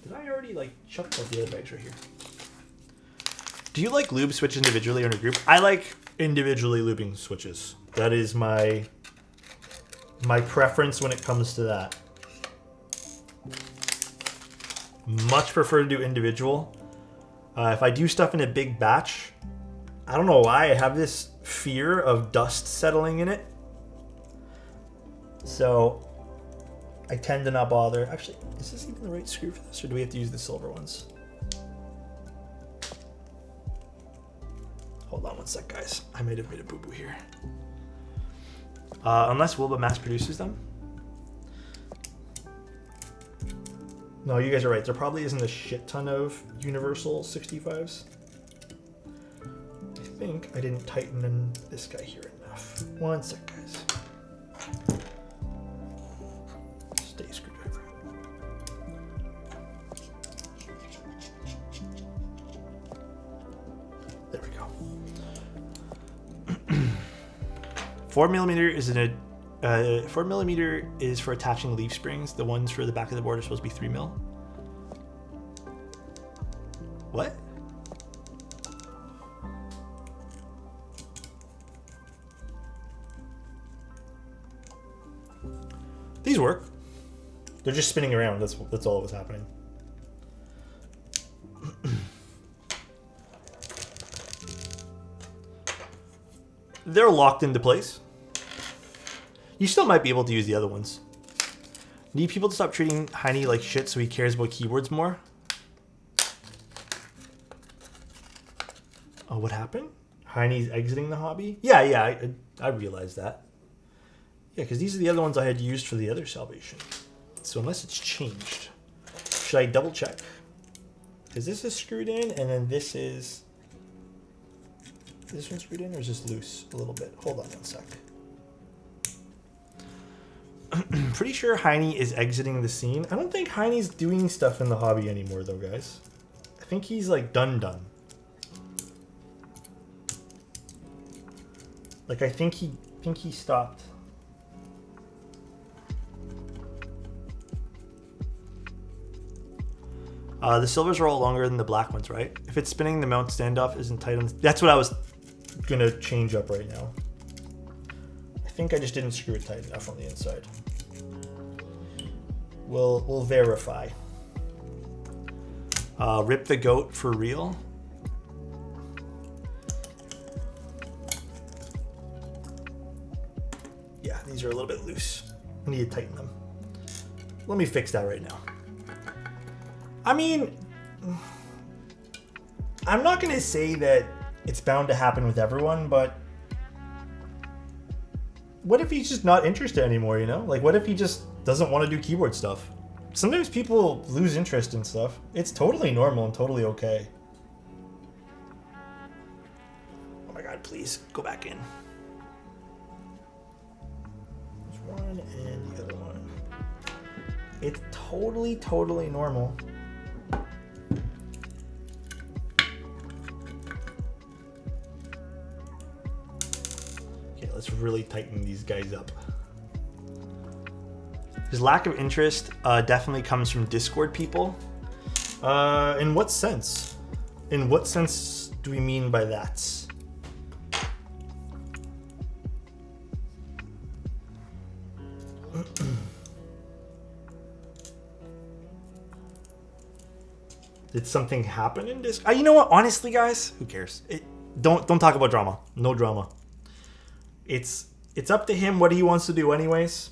Did I already chuck out the other bags right here? Do you like lube switch individually or in a group? I like individually lubing switches. That is my preference when it comes to that. Much prefer to do individual. If I do stuff in a big batch, I don't know why I have this fear of dust settling in it. So I tend to not bother. Actually, is this even the right screw for this, or do we have to use the silver ones? Hold on 1 sec, guys. I might have made a boo-boo here. Unless Wilba mass produces them. No, you guys are right. There probably isn't a shit ton of universal 65s. I think I didn't tighten in this guy here enough. 1 sec, guys. Stay screwdriver. There we go. 4mm is 4mm is for attaching leaf springs. The ones for the back of the board are supposed to be 3mm. What? These work. They're just spinning around. That's all that was happening. They're locked into place. You still might be able to use the other ones. Need people to stop treating Heine like shit so he cares about keyboards more? Oh, what happened? Heine's exiting the hobby? Yeah, I realized that. Yeah, because these are the other ones I had used for the other Salvation. So unless it's changed, should I double check? Because this is screwed in, and then this is... Is this one screwed in, or is this loose a little bit? Hold on one sec. Pretty sure Heine is exiting the scene. I don't think Heine's doing stuff in the hobby anymore, though, guys. I think he's, like, done. Like, I think he stopped. The silvers are all longer than the black ones, right? If it's spinning, the mount standoff isn't tight on... That's what I was gonna change up right now. I think I just didn't screw it tight enough on the inside. We'll verify. Rip the goat for real. Yeah, these are a little bit loose. I need to tighten them. Let me fix that right now. I mean, I'm not going to say that it's bound to happen with everyone, but what if he's just not interested anymore, you know? Like, what if he just doesn't want to do keyboard stuff? Sometimes people lose interest in stuff. It's totally normal and totally okay. Oh my god, please, go back in. There's one and the other one. It's totally normal. Let's really tighten these guys up. His lack of interest definitely comes from Discord people. In what sense? In what sense do we mean by that? Did something happen in Discord? You know what? Honestly, guys, who cares? Don't talk about drama. No drama. It's up to him what he wants to do anyways.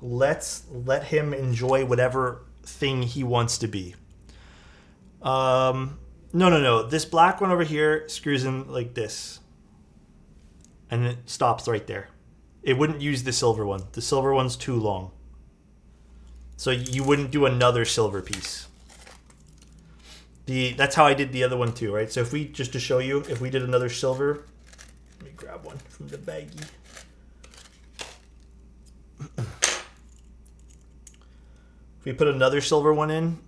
Let's let him enjoy whatever thing he wants to be. No. This black one over here screws in like this. And it stops right there. It wouldn't use the silver one. The silver one's too long. So you wouldn't do another silver piece. That's how I did the other one too, right? So if we, just to show you, if we did another silver... Let me grab one from the baggie. If we put another silver one in,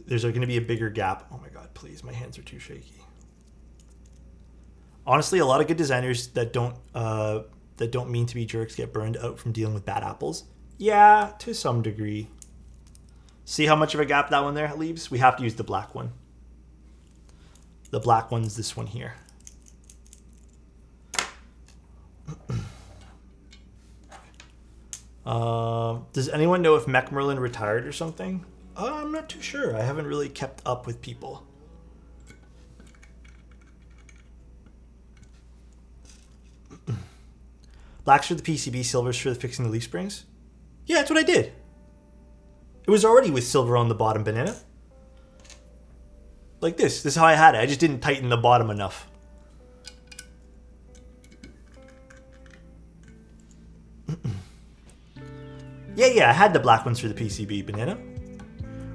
there's going to be a bigger gap. Oh my god, please, my hands are too shaky. Honestly, a lot of good designers that don't mean to be jerks get burned out from dealing with bad apples. Yeah, to some degree. See how much of a gap that one there leaves? We have to use the black one. The black one's this one here. Does anyone know if Mech Merlin retired or something? I'm not too sure. I haven't really kept up with people. Blacks for the PCB, silvers for the fixing the leaf springs? Yeah, that's what I did. It was already with silver on the bottom, Banana. Like this. This is how I had it. I just didn't tighten the bottom enough. Yeah, I had the black ones for the PCB, Banana.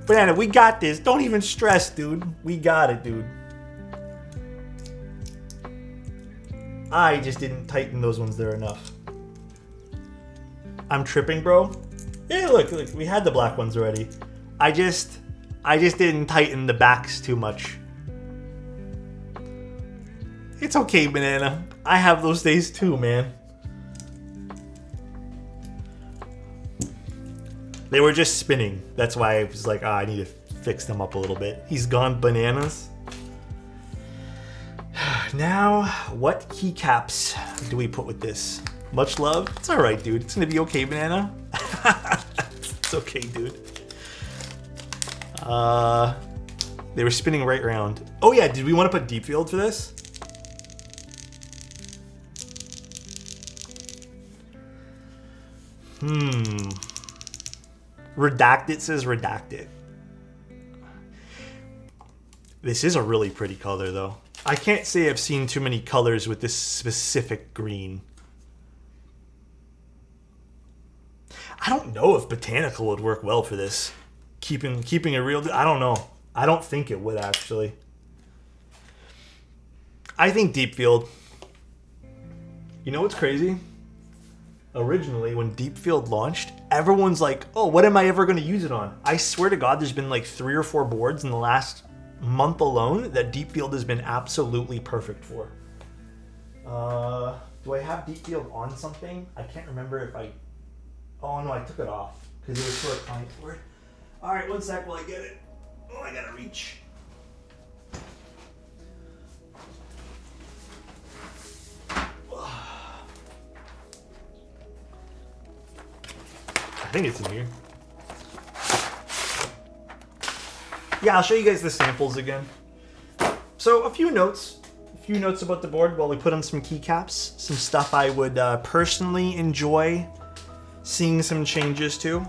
Banana, we got this. Don't even stress, dude. We got it, dude. I just didn't tighten those ones there enough. I'm tripping, bro. Yeah, look, we had the black ones already. I just didn't tighten the backs too much. It's okay, Banana. I have those days too, man. They were just spinning. That's why I was like, I need to fix them up a little bit. He's gone bananas. Now, what keycaps do we put with this? Much love? It's alright, dude. It's gonna be okay, Banana. It's okay, dude. They were spinning right around. Oh yeah, did we want to put deep field for this? Redacted says redacted. This is a really pretty color, though. I can't say I've seen too many colors with this specific green. I don't know if botanical would work well for this. keeping it real. I don't know. I don't think it would actually. I think Deep Field. You know what's crazy? Originally, when Deep Field launched, everyone's like, oh, what am I ever going to use it on? I swear to God, there's been like 3 or 4 boards in the last month alone that Deep Field has been absolutely perfect for. Do I have Deep Field on something? I can't remember if I... Oh, no, I took it off because it was for a client board. All right, one sec while I get it. Oh, I got to reach. I think it's in here. Yeah, I'll show you guys the samples again. So a few notes about the board while we put on some keycaps. Some stuff I would personally enjoy seeing some changes to.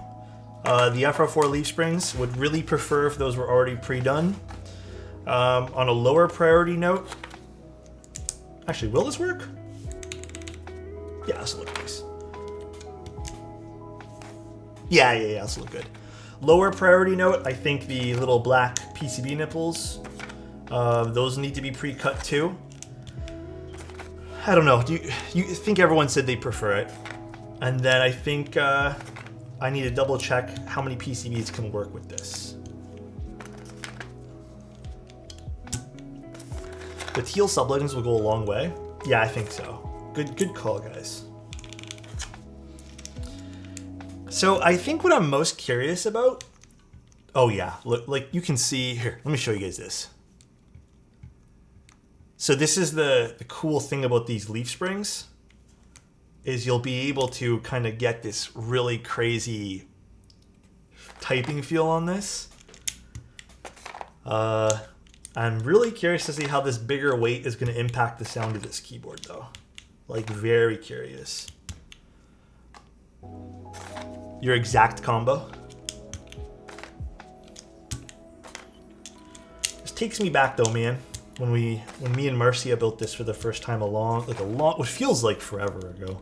The FR4 leaf springs, would really prefer if those were already pre-done. On a lower priority note, actually, will this work? Yeah, this will look nice. Yeah, this will look good. Lower priority note, I think the little black PCB nipples, those need to be pre-cut too. I don't know. You think everyone said they prefer it, and then I think I need to double check how many PCBs can work with this. The teal subleggings will go a long way. Yeah, I think so. Good call, guys. So I think what I'm most curious about, oh yeah, look, like you can see here, let me show you guys this. So this is the cool thing about these leaf springs, is you'll be able to kind of get this really crazy typing feel on this. I'm really curious to see how this bigger weight is going to impact the sound of this keyboard though. Like very curious. Your exact combo. This takes me back though, man. When me and Marcia built this for the first time what feels like forever ago.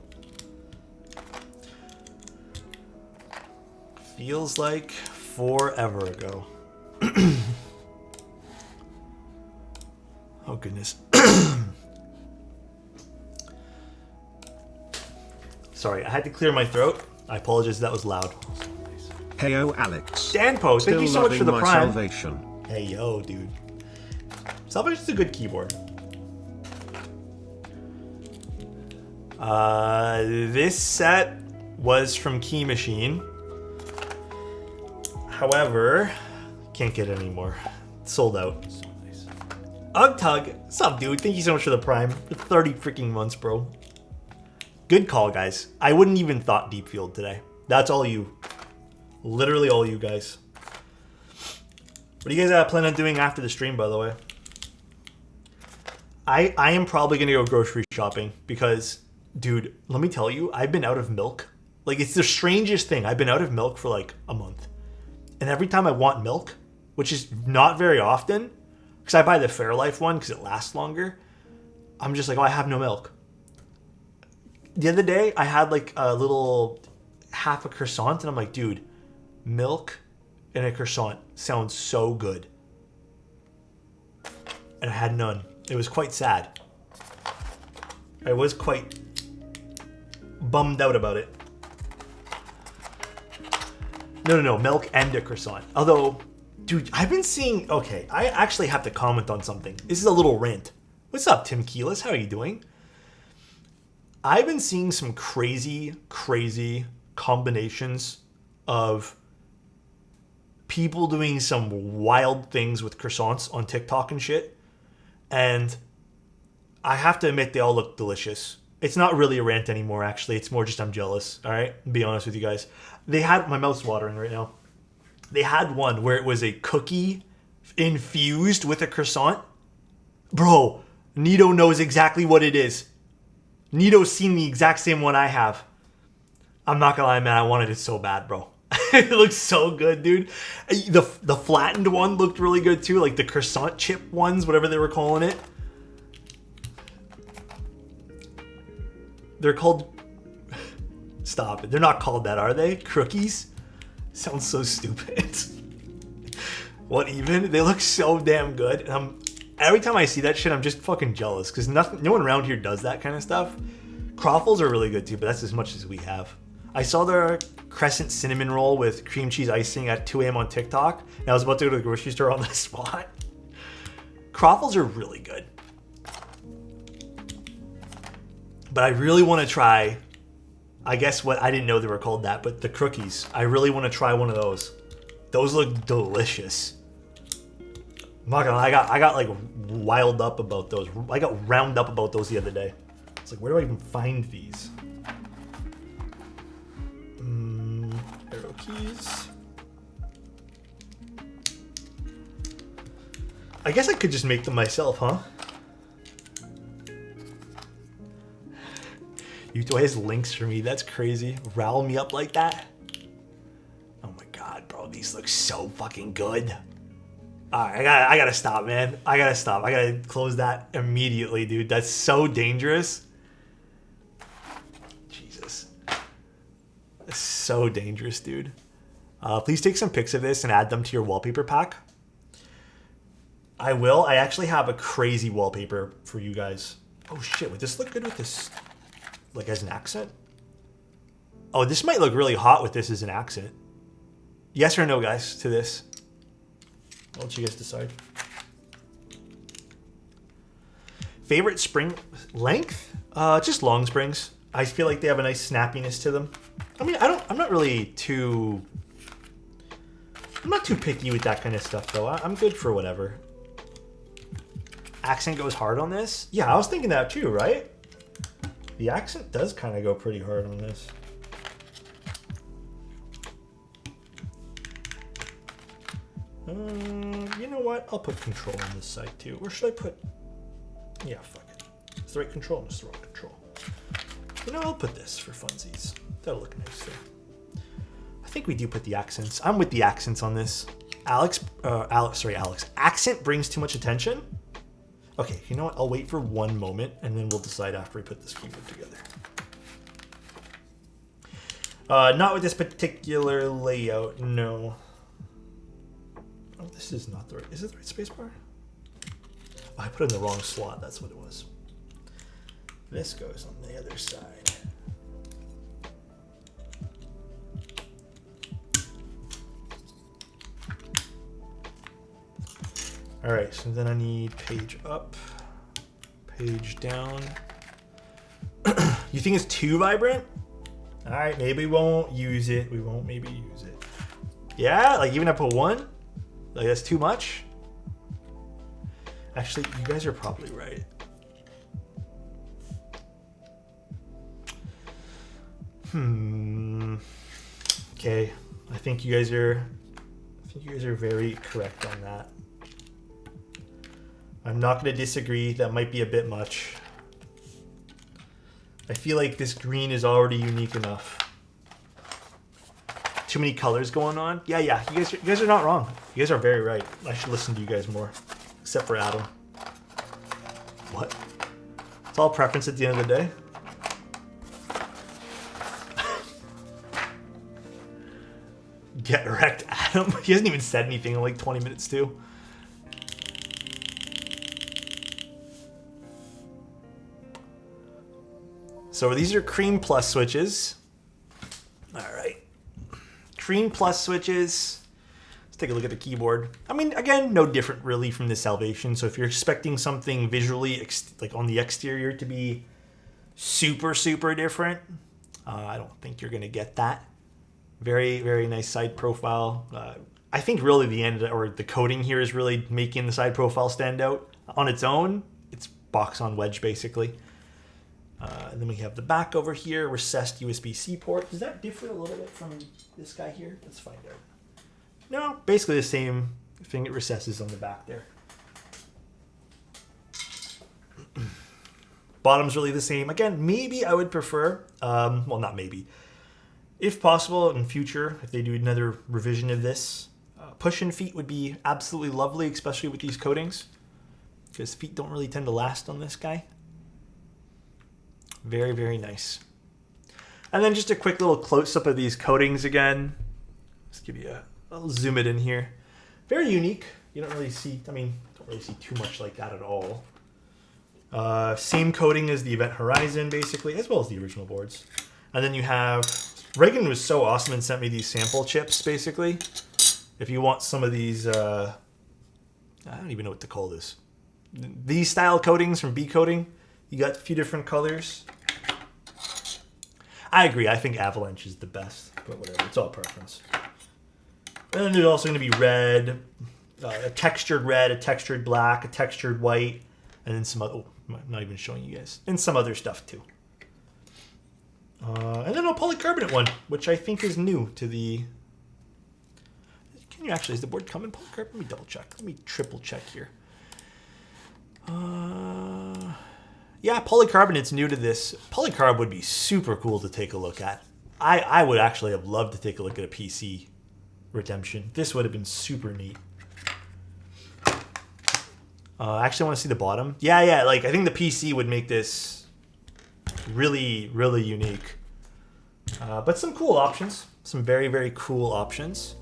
Feels like forever ago. Oh goodness. Sorry, I had to clear my throat. I apologize, that was loud. Heyo, Alex. Danpo, thank you so much for the prime. Salvation. Hey yo, dude. Salvation's a good keyboard. This set was from Key Machine. However, can't get it anymore. It's sold out. So nice. Ugtug, what's up, dude? Thank you so much for the prime. For 30 freaking months, bro. Good call, guys. I wouldn't even thought Deep Field today. That's all you. Literally all you guys. What do you guys plan on doing after the stream, by the way? I am probably going to go grocery shopping because, dude, let me tell you, I've been out of milk. Like, it's the strangest thing. I've been out of milk for like a month. And every time I want milk, which is not very often, because I buy the Fairlife one because it lasts longer, I'm just like, oh, I have no milk. The other day, I had like a little half a croissant, and I'm like, dude, milk and a croissant sounds so good. And I had none. It was quite sad. I was quite bummed out about it. No, milk and a croissant. Although, dude, I've been seeing... Okay, I actually have to comment on something. This is a little rant. What's up, Tim Keelis? How are you doing? I've been seeing some crazy combinations of people doing some wild things with croissants on TikTok and shit. And I have to admit, they all look delicious. It's not really a rant anymore, actually. It's more just I'm jealous, all right? I'll be honest with you guys. They had... My mouth's watering right now. They had one where it was a cookie infused with a croissant. Bro, Nito knows exactly what it is. Nito's seen the exact same one I have. I'm not gonna lie, man. I wanted it so bad, bro. It looks so good, dude. The flattened one looked really good, too. Like the croissant chip ones, whatever they were calling it. They're called... Stop it. They're not called that, are they? Crookies? Sounds so stupid. What even? They look so damn good. And every time I see that shit, I'm just fucking jealous because no one around here does that kind of stuff. Croffles are really good too, but that's as much as we have. I saw their crescent cinnamon roll with cream cheese icing at 2 a.m. on TikTok, and I was about to go to the grocery store on the spot. Croffles are really good. But I really want to try, I guess what, I didn't know they were called that, but the crookies. I really want to try one of those. Those look delicious. I'm not gonna lie, I got like wild up about those. I got round up about those the other day. It's like, where do I even find these? Arrow keys. I guess I could just make them myself, huh? YouTube has links for me. That's crazy. Rile me up like that. Oh my god, bro. These look so fucking good. Alright, I gotta stop, man. I gotta stop. I gotta close that immediately, dude. That's so dangerous. Jesus. That's so dangerous, dude. Please take some pics of this and add them to your wallpaper pack. I will. I actually have a crazy wallpaper for you guys. Oh shit, would this look good with this, like as an accent? Oh, this might look really hot with this as an accent. Yes or no, guys, to this? I'll let you guys decide. Favorite spring length? Just long springs. I feel like they have a nice snappiness to them. I mean, I'm not too picky with that kind of stuff though. I'm good for whatever. Accent goes hard on this? Yeah, I was thinking that too, right? The accent does kind of go pretty hard on this. You know what? I'll put control on this side too. Where should I put? Yeah, fuck it. It's the right control and it's the wrong control. You know, I'll put this for funsies. That'll look nice too. I think we do put the accents. I'm with the accents on this. Alex. Accent brings too much attention. Okay, you know what? I'll wait for one moment and then we'll decide after we put this keyboard together. Not with this particular layout, no. Oh, this is not the right, is it the right spacebar? Oh, I put it in the wrong slot, that's what it was. This goes on the other side. All right, so then I need page up, page down. You think it's too vibrant? All right, maybe we won't use it. We won't maybe use it. Yeah, like even up a 1? Like that's too much? Actually, you guys are probably right. Okay, I think you guys are very correct on that. I'm not going to disagree. That might be a bit much. I feel like this green is already unique enough. Too many colors going on. Yeah. You guys are not wrong. You guys are very right. I should listen to you guys more, except for Adam. What? It's all preference at the end of the day. Get wrecked, Adam. He hasn't even said anything in like 20 minutes too. So these are cream plus switches. All right. Cream plus switches. Let's take a look at the keyboard. I mean, again, no different really from the Salvation. So if you're expecting something visually, like on the exterior to be super, super different, I don't think you're going to get that. Very, very nice side profile. I think really the end, or the coating here is really making the side profile stand out. On its own, it's box on wedge basically. And then we have the back over here, recessed USB-C port. Does that differ a little bit from this guy here? Let's find out. No, basically the same thing. It recesses on the back there. Bottom's really the same. Again, maybe I would prefer, well, not maybe. If possible, in future, if they do another revision of this, push-in feet would be absolutely lovely, especially with these coatings, because feet don't really tend to last on this guy. Very, very nice. And then just a quick little close-up of these coatings again. Let's give you I'll zoom it in here. Very unique. You don't really see, I mean, don't really see too much like that at all. Same coating as the Event Horizon, basically, as well as the original boards. And then you have, Reagan was so awesome and sent me these sample chips, basically. If you want some of these, I don't even know what to call this. These style coatings from B Coating, you got a few different colors. I agree, I think Avalanche is the best, but whatever, it's all preference. And then there's also going to be red, a textured red, a textured black, a textured white, and then some other, oh, I'm not even showing you guys, and some other stuff too. And then a polycarbonate one, which I think is new to the... Can you actually, is the board come in polycarbonate? Let me double check. Let me triple check here. Yeah, polycarbonate's new to this. Polycarb would be super cool to take a look at. I would actually have loved to take a look at a PC Redemption. This would have been super neat. Actually, I want to see the bottom. Yeah, like I think the PC would make this really, really unique. But some cool options. Some very, very cool options.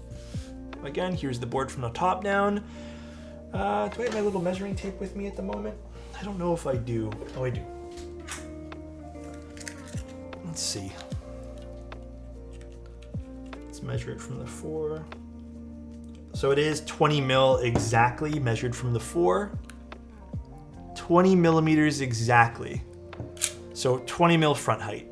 Again, here's the board from the top down. Do I have my little measuring tape with me at the moment? I don't know if I do. Oh, I do. Let's see. Let's measure it from the 4. So it is 20 mil exactly, measured from the 4. 20 millimeters exactly. So 20 mil front height.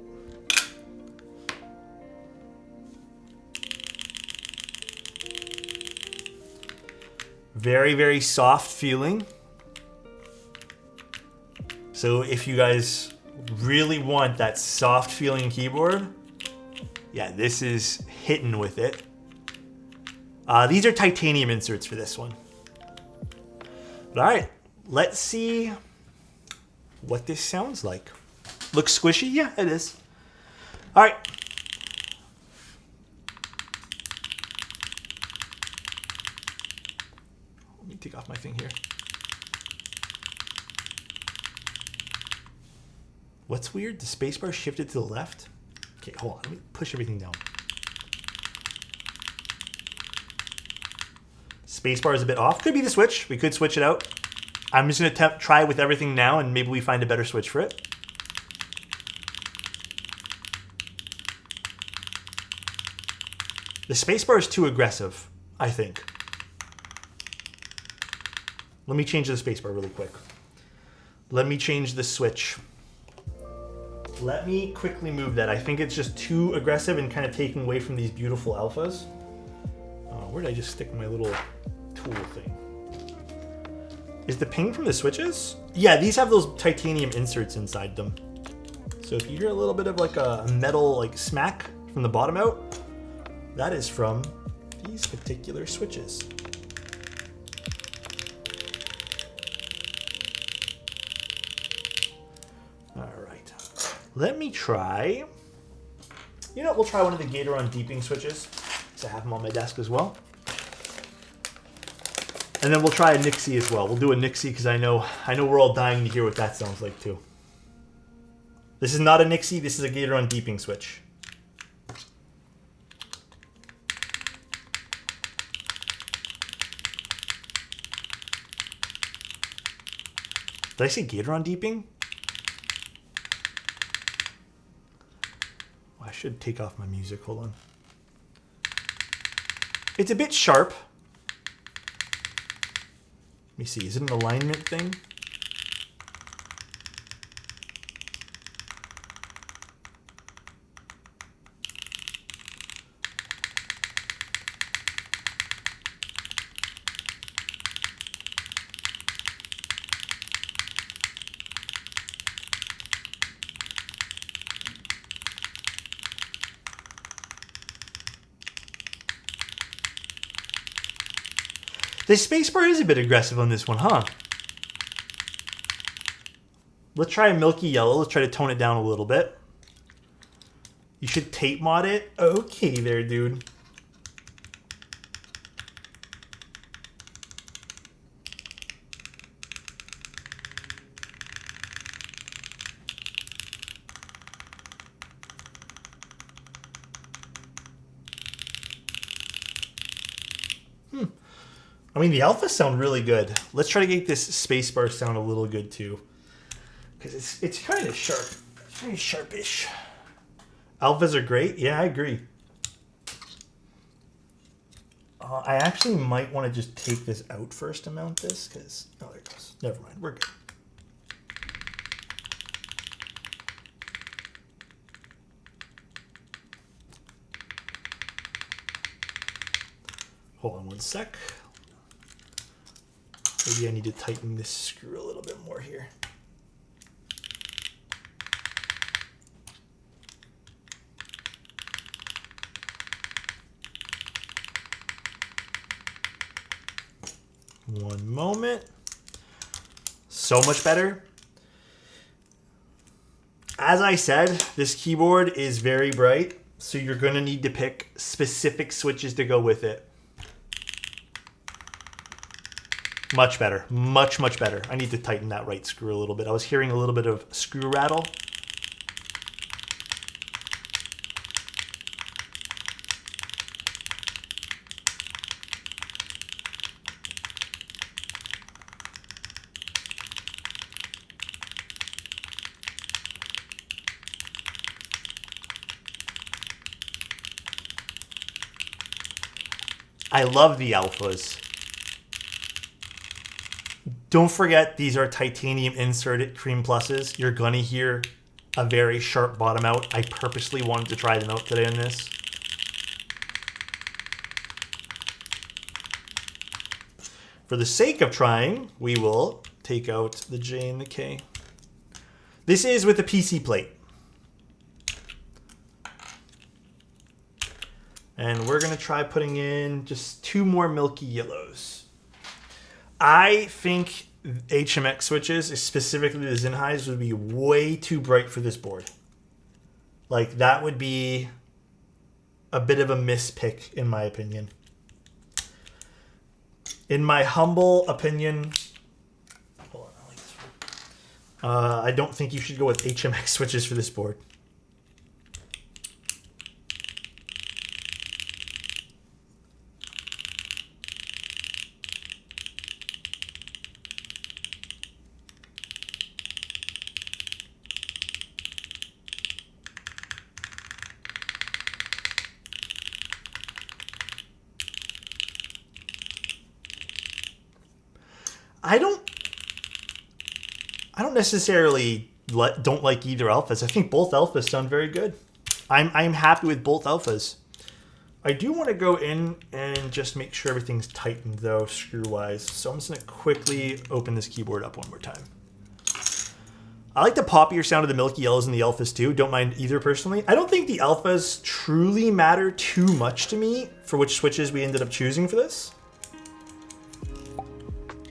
Very, very soft feeling. So if you guys really want that soft feeling keyboard, yeah, this is hitting with it. These are titanium inserts for this one. But all right, let's see what this sounds like. Looks squishy? Yeah, it is. All right. Let me take off my thing here. What's weird? The spacebar shifted to the left? Okay, hold on. Let me push everything down. Spacebar is a bit off. Could be the switch. We could switch it out. I'm just going to try it with everything now, and maybe we find a better switch for it. The spacebar is too aggressive, I think. Let me change the spacebar really quick. Let me change the switch. Let me quickly move that. I think it's just too aggressive and kind of taking away from these beautiful alphas. Where did I just stick my little tool thing? Is the ping from the switches? Yeah, these have those titanium inserts inside them. So if you hear a little bit of like a metal like smack from the bottom out, that is from these particular switches. All right, let me try. You know what? We'll try one of the Gatoron deeping switches. I have them on my desk as well. And then we'll try a Nixie as well. We'll do a Nixie because I know we're all dying to hear what that sounds like too. This is not a Nixie, this is a Gatoron deeping switch. Did I say Gatoron deeping? Oh, I should take off my music, hold on. It's a bit sharp. Let me see, is it an alignment thing? The spacebar is a bit aggressive on this one, huh? Let's try a milky yellow. Let's try to tone it down a little bit. You should tape mod it. Okay there, dude. mean, the alphas sound really good. Let's try to get this spacebar sound a little good too. Because it's kind of sharp. It's very sharpish. Alphas are great. Yeah, I agree. I actually might want to just take this out first to mount this. Because, oh, there it goes. Never mind. We're good. Hold on one sec. Maybe I need to tighten this screw a little bit more here. One moment. So much better. As I said, this keyboard is very bright, so you're going to need to pick specific switches to go with it. Much better. Much, much better. I need to tighten that right screw a little bit. I was hearing a little bit of screw rattle. I love the alphas. Don't forget, these are titanium inserted cream pluses. You're going to hear a very sharp bottom out. I purposely wanted to try them out today in this. For the sake of trying, we will take out the J and the K. This is with the PC plate. And we're going to try putting in just 2 more milky yellows. I think HMX switches, specifically the Zinhais, would be way too bright for this board. Like, that would be a bit of a mispick, in my opinion. In my humble opinion, hold on, I like this one. I don't think you should go with HMX switches for this board. I don't necessarily don't like either alphas. I think both alphas sound very good. I'm happy with both alphas. I do want to go in and just make sure everything's tightened though, screw-wise. So I'm just going to quickly open this keyboard up one more time. I like the poppier sound of the milky yellows and the alphas too. Don't mind either personally. I don't think the alphas truly matter too much to me for which switches we ended up choosing for this.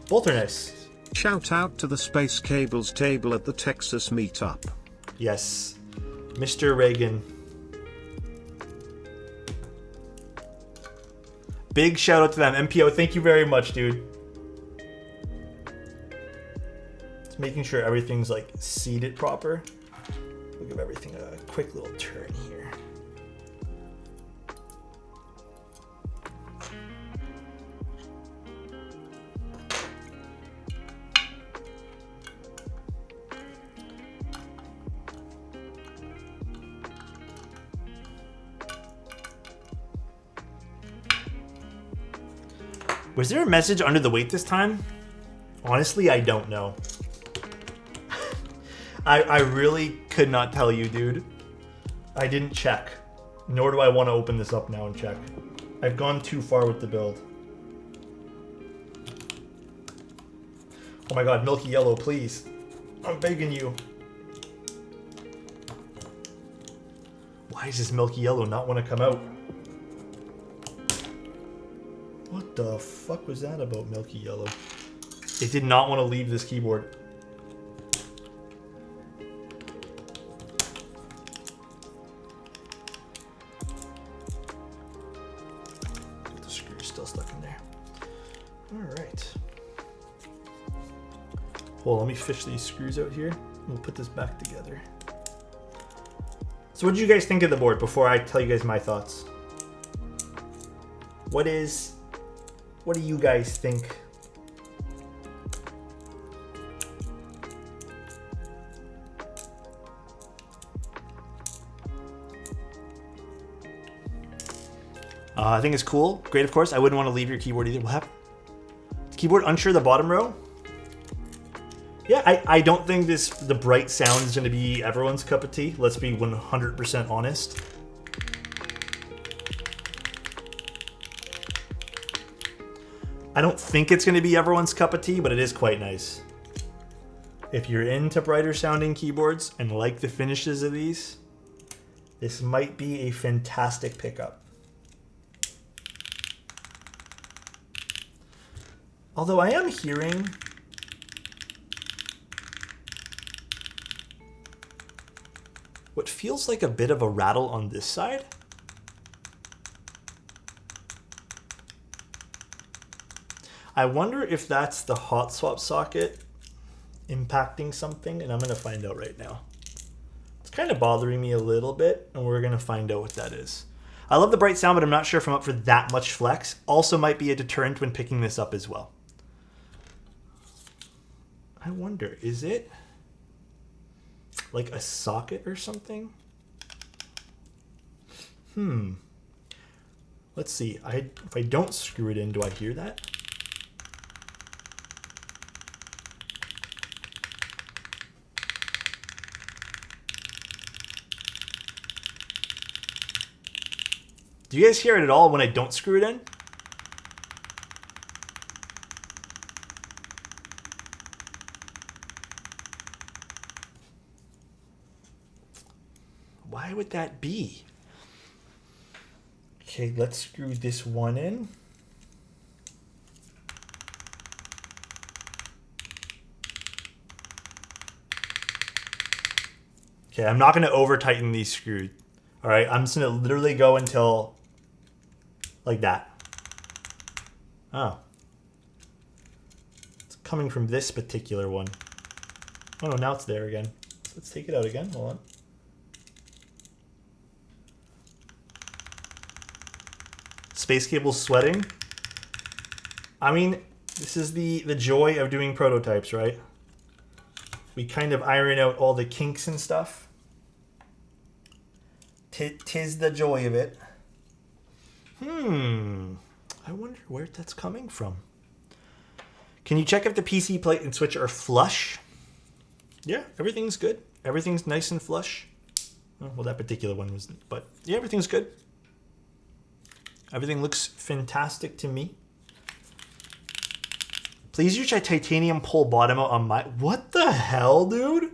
Both are nice. Shout out to the Space Cables table at the Texas meetup. Yes. Mr. Reagan. Big shout out to them. MPO, thank you very much, dude. Just making sure everything's like seated proper. We'll give everything a quick little turn here. Was there a message under the weight this time? Honestly, I don't know. I really could not tell you, dude. I didn't check. Nor do I want to open this up now and check. I've gone too far with the build. Oh my god, milky yellow, please. I'm begging you. Why does this milky yellow not want to come out? What the fuck was that about, milky yellow? It did not want to leave this keyboard. The screw's still stuck in there. Alright. Hold on, let me fish these screws out here. We'll put this back together. So what did you guys think of the board before I tell you guys my thoughts? What is What do you guys think? I think it's cool. Great, of course. I wouldn't want to leave your keyboard either. What happened? Keyboard unsure the bottom row? Yeah, I don't think the bright sound is going to be everyone's cup of tea. Let's be 100% honest. I don't think it's going to be everyone's cup of tea, but it is quite nice. If you're into brighter sounding keyboards and like the finishes of these, this might be a fantastic pickup. Although I am hearing what feels like a bit of a rattle on this side. I wonder if that's the hot swap socket impacting something, and I'm going to find out right now. It's kind of bothering me a little bit, and we're going to find out what that is. I love the bright sound, but I'm not sure if I'm up for that much flex. Also might be a deterrent when picking this up as well. I wonder, is it like a socket or something? Let's see. If I don't screw it in, do I hear that? Do you guys hear it at all when I don't screw it in? Why would that be? Okay, let's screw this one in. Okay, I'm not going to over tighten these screws. All right, I'm just going to literally go until like that. Oh. It's coming from this particular one. Oh no, now it's there again. Let's take it out again. Hold on. Space cable's sweating. I mean, this is the joy of doing prototypes, right? We kind of iron out all the kinks and stuff. Tis the joy of it. I wonder where that's coming from. Can you check if the PC plate and switch are flush? Yeah, everything's good. Everything's nice and flush. Oh, well, that particular one wasn't, but yeah, everything's good. Everything looks fantastic to me. Please use a titanium pull bottom out on my... What the hell, dude?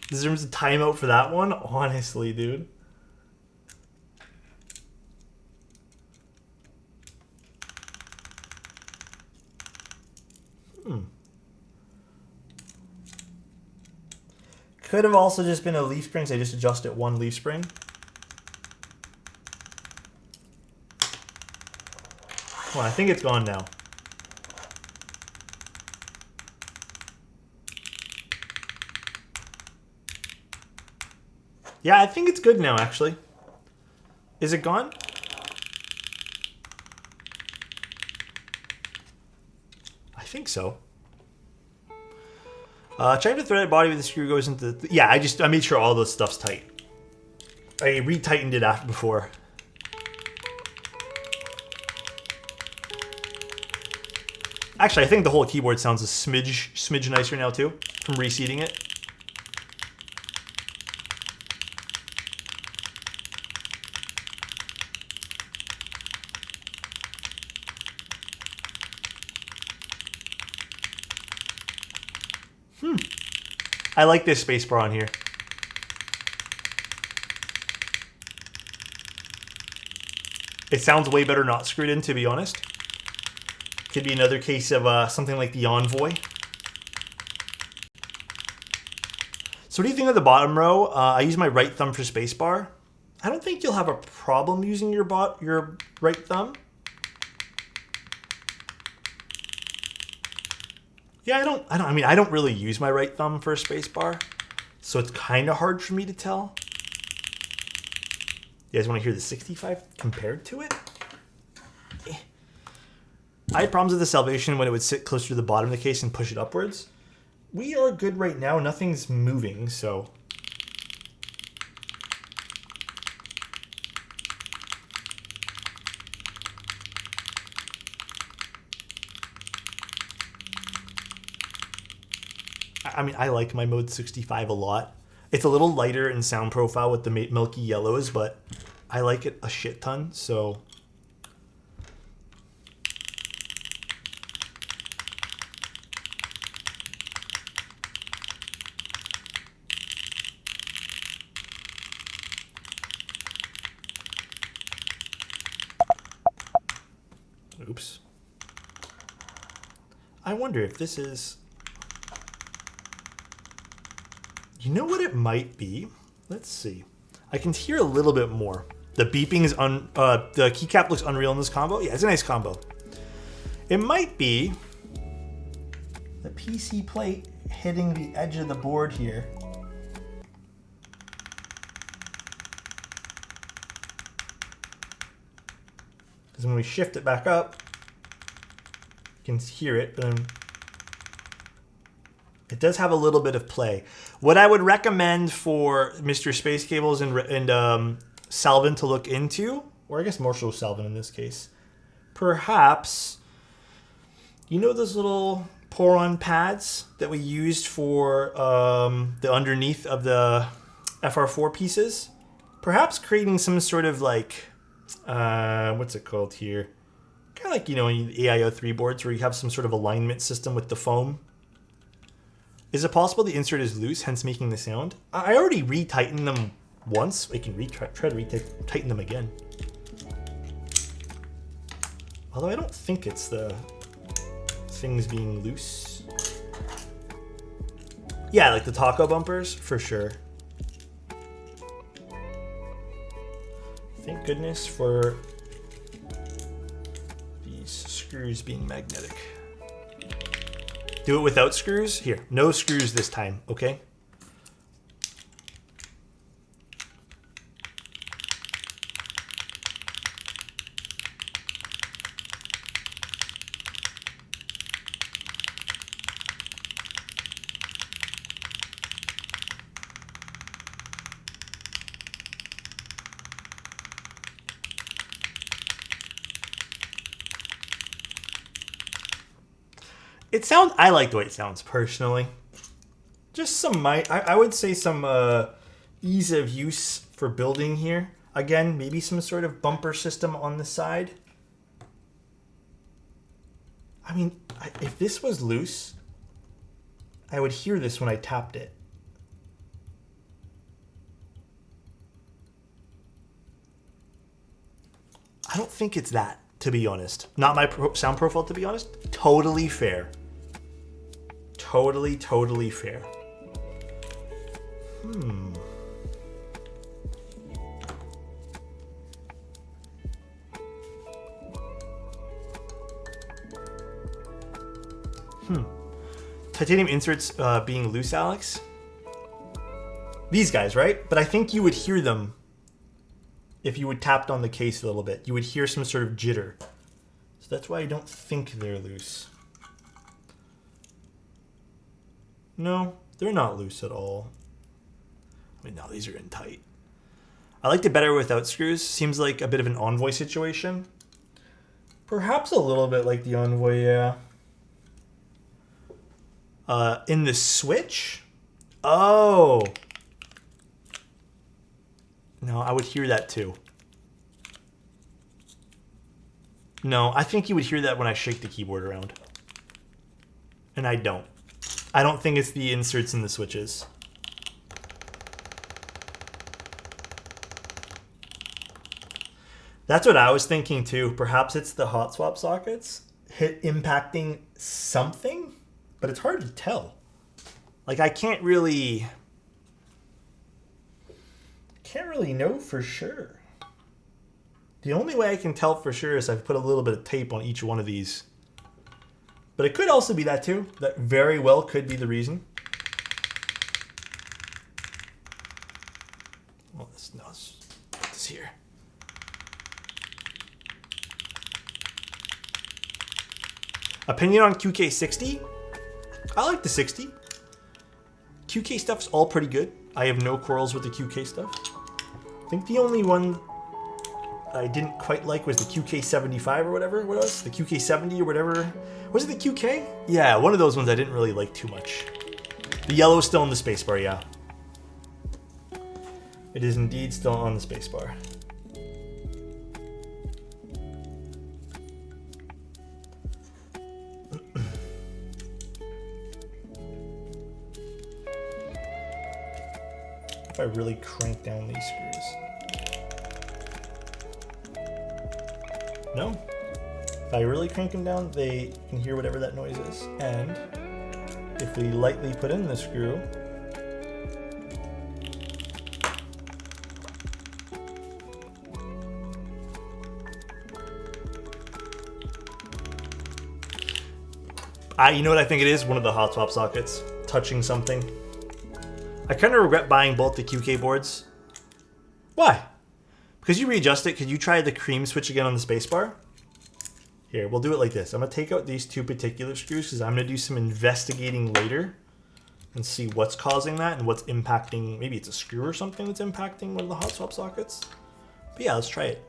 Deserves a timeout for that one? Honestly, dude. Could have also just been a leaf spring, so I just adjusted one leaf spring. Come on, I think it's gone now. Yeah, I think it's good now, actually. Is it gone? I think so. Check the threaded body with the screw goes into the... Yeah, I made sure all this stuff's tight. I re-tightened it after before. Actually, I think the whole keyboard sounds a smidge nicer now too, from reseating it. I like this spacebar on here. It sounds way better not screwed in, to be honest. Could be another case of something like the Envoy. So what do you think of the bottom row? I use my right thumb for spacebar. I don't think you'll have a problem using your right thumb. Yeah, I don't really use my right thumb for a spacebar, so it's kind of hard for me to tell. You guys want to hear the 65 compared to it? I had problems with the Salvation when it would sit closer to the bottom of the case and push it upwards. We are good right now. Nothing's moving, so... I mean, I like my Mode 65 a lot. It's a little lighter in sound profile with the milky yellows, but I like it a shit ton, so... Oops. I wonder if this is... You know what it might be? Let's see. I can hear a little bit more. The beeping is the keycap looks unreal in this combo. Yeah, it's a nice combo. It might be the PC plate hitting the edge of the board here. Because when we shift it back up, you can hear it, but it does have a little bit of play. What I would recommend for Mr. Space Cables and Salvin to look into, or I guess Marshall Salvin in this case, perhaps, you know those little pour-on pads that we used for the underneath of the FR4 pieces? Perhaps creating some sort of like, what's it called here? Kind of like, you know, in the AIO3 boards where you have some sort of alignment system with the foam. Is it possible the insert is loose, hence making the sound? I already re-tightened them once. We can try to re-tighten them again. Although I don't think it's the things being loose. Yeah, like the taco bumpers, for sure. Thank goodness for these screws being magnetic. Do it without screws? Here, no screws this time, okay? I like the way it sounds personally. Just some, I would say some ease of use for building here. Again, maybe some sort of bumper system on the side. I mean, if this was loose, I would hear this when I tapped it. I don't think it's that, to be honest. Not my sound profile, to be honest. Totally fair. Totally fair. Titanium inserts being loose, Alex? These guys, right? But I think you would hear them if you would tapped on the case a little bit. You would hear some sort of jitter. So that's why I don't think they're loose. No, they're not loose at all. I mean, no, these are in tight. I liked it better without screws. Seems like a bit of an Envoy situation. Perhaps a little bit like the Envoy, yeah. In the Switch? Oh. No, I would hear that too. No, I think you would hear that when I shake the keyboard around. And I don't. I don't think it's the inserts in the switches. That's what I was thinking too. Perhaps it's the hot swap sockets impacting something, but it's hard to tell. Like I can't really can't really know for sure. The only way I can tell for sure is I've put a little bit of tape on each one of these. But it could also be that too. That very well could be the reason. Well, let's put this here. Opinion on QK60? I like the 60. QK stuff's all pretty good. I have no quarrels with the QK stuff. I think the only one I didn't quite like was the QK75 or whatever it was. The QK70 or whatever. Was it the QK? Yeah, one of those ones I didn't really like too much. The yellow's still in the spacebar, yeah. It is indeed still on the spacebar. If I really crank down these screws. No? If I really crank them down, they can hear whatever that noise is. And if we lightly put in the screw, you know what I think it is? One of the hot swap sockets touching something. I kind of regret buying both the QK boards. Why? Because you readjust it. Could you try the cream switch again on the spacebar? Here, we'll do it like this. I'm going to take out these two particular screws because I'm going to do some investigating later and see what's causing that and what's impacting. Maybe it's a screw or something that's impacting one of the hot swap sockets. But yeah, let's try it.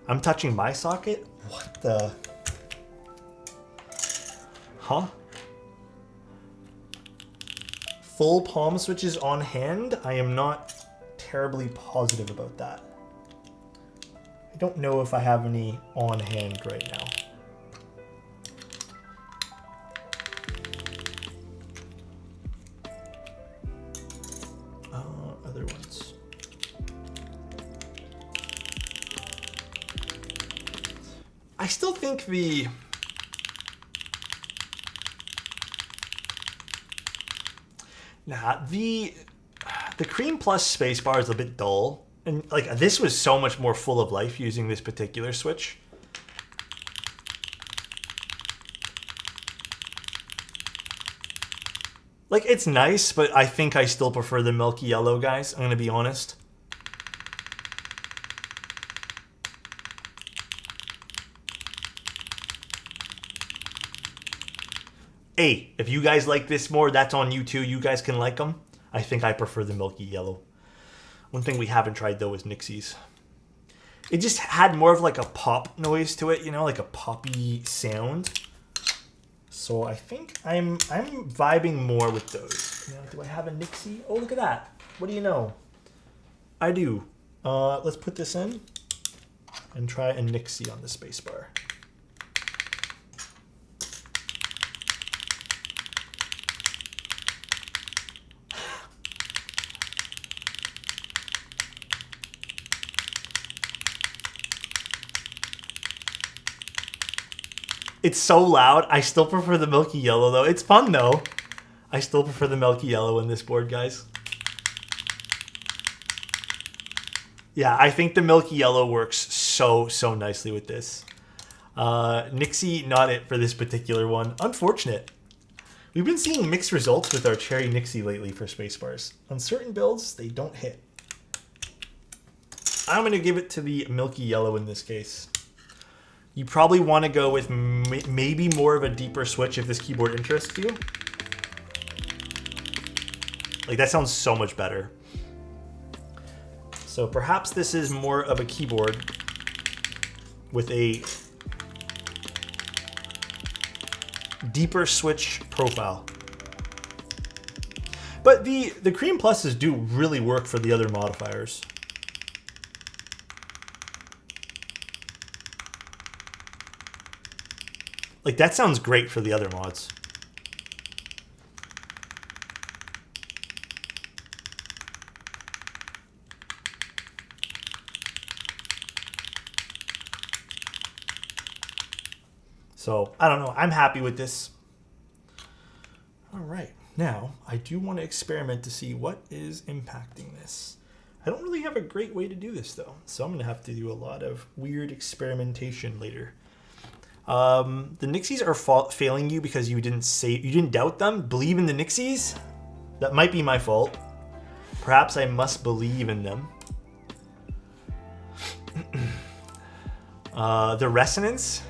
I'm touching my socket? What the? Huh? Full palm switches on hand? I am not terribly positive about that. I don't know if I have any on hand right now. Other ones. I still think the Cream Plus spacebar is a bit dull. And like this was so much more full of life using this particular switch. Like it's nice, but I think I still prefer the milky yellow, guys. I'm gonna be honest. Hey, if you guys like this more, that's on you too. You guys can like them. I think I prefer the milky yellow. One thing we haven't tried though is Nixie's. It just had more of like a pop noise to it, you know, like a poppy sound. So I think I'm vibing more with those. Now, do I have a Nixie? Oh, look at that. What do you know? I do. Let's put this in and try a Nixie on the spacebar. It's so loud. I still prefer the milky yellow though. It's fun though. I still prefer the milky yellow in this board, guys. Yeah, I think the milky yellow works so nicely with this. Nixie, not it for this particular one. Unfortunate. We've been seeing mixed results with our Cherry Nixie lately for spaceBars. On certain builds, they don't hit. I'm going to give it to the milky yellow in this case. You probably want to go with maybe more of a deeper switch if this keyboard interests you. Like that sounds so much better. So perhaps this is more of a keyboard with a deeper switch profile. But the Cream Pluses do really work for the other modifiers. Like that sounds great for the other mods. So I don't know. I'm happy with this. All right. Now I do want to experiment to see what is impacting this. I don't really have a great way to do this though, so I'm gonna have to do a lot of weird experimentation later. The Nixies are failing you because you didn't doubt them. Believe in the Nixies? That might be my fault. Perhaps I must believe in them. The Resonance?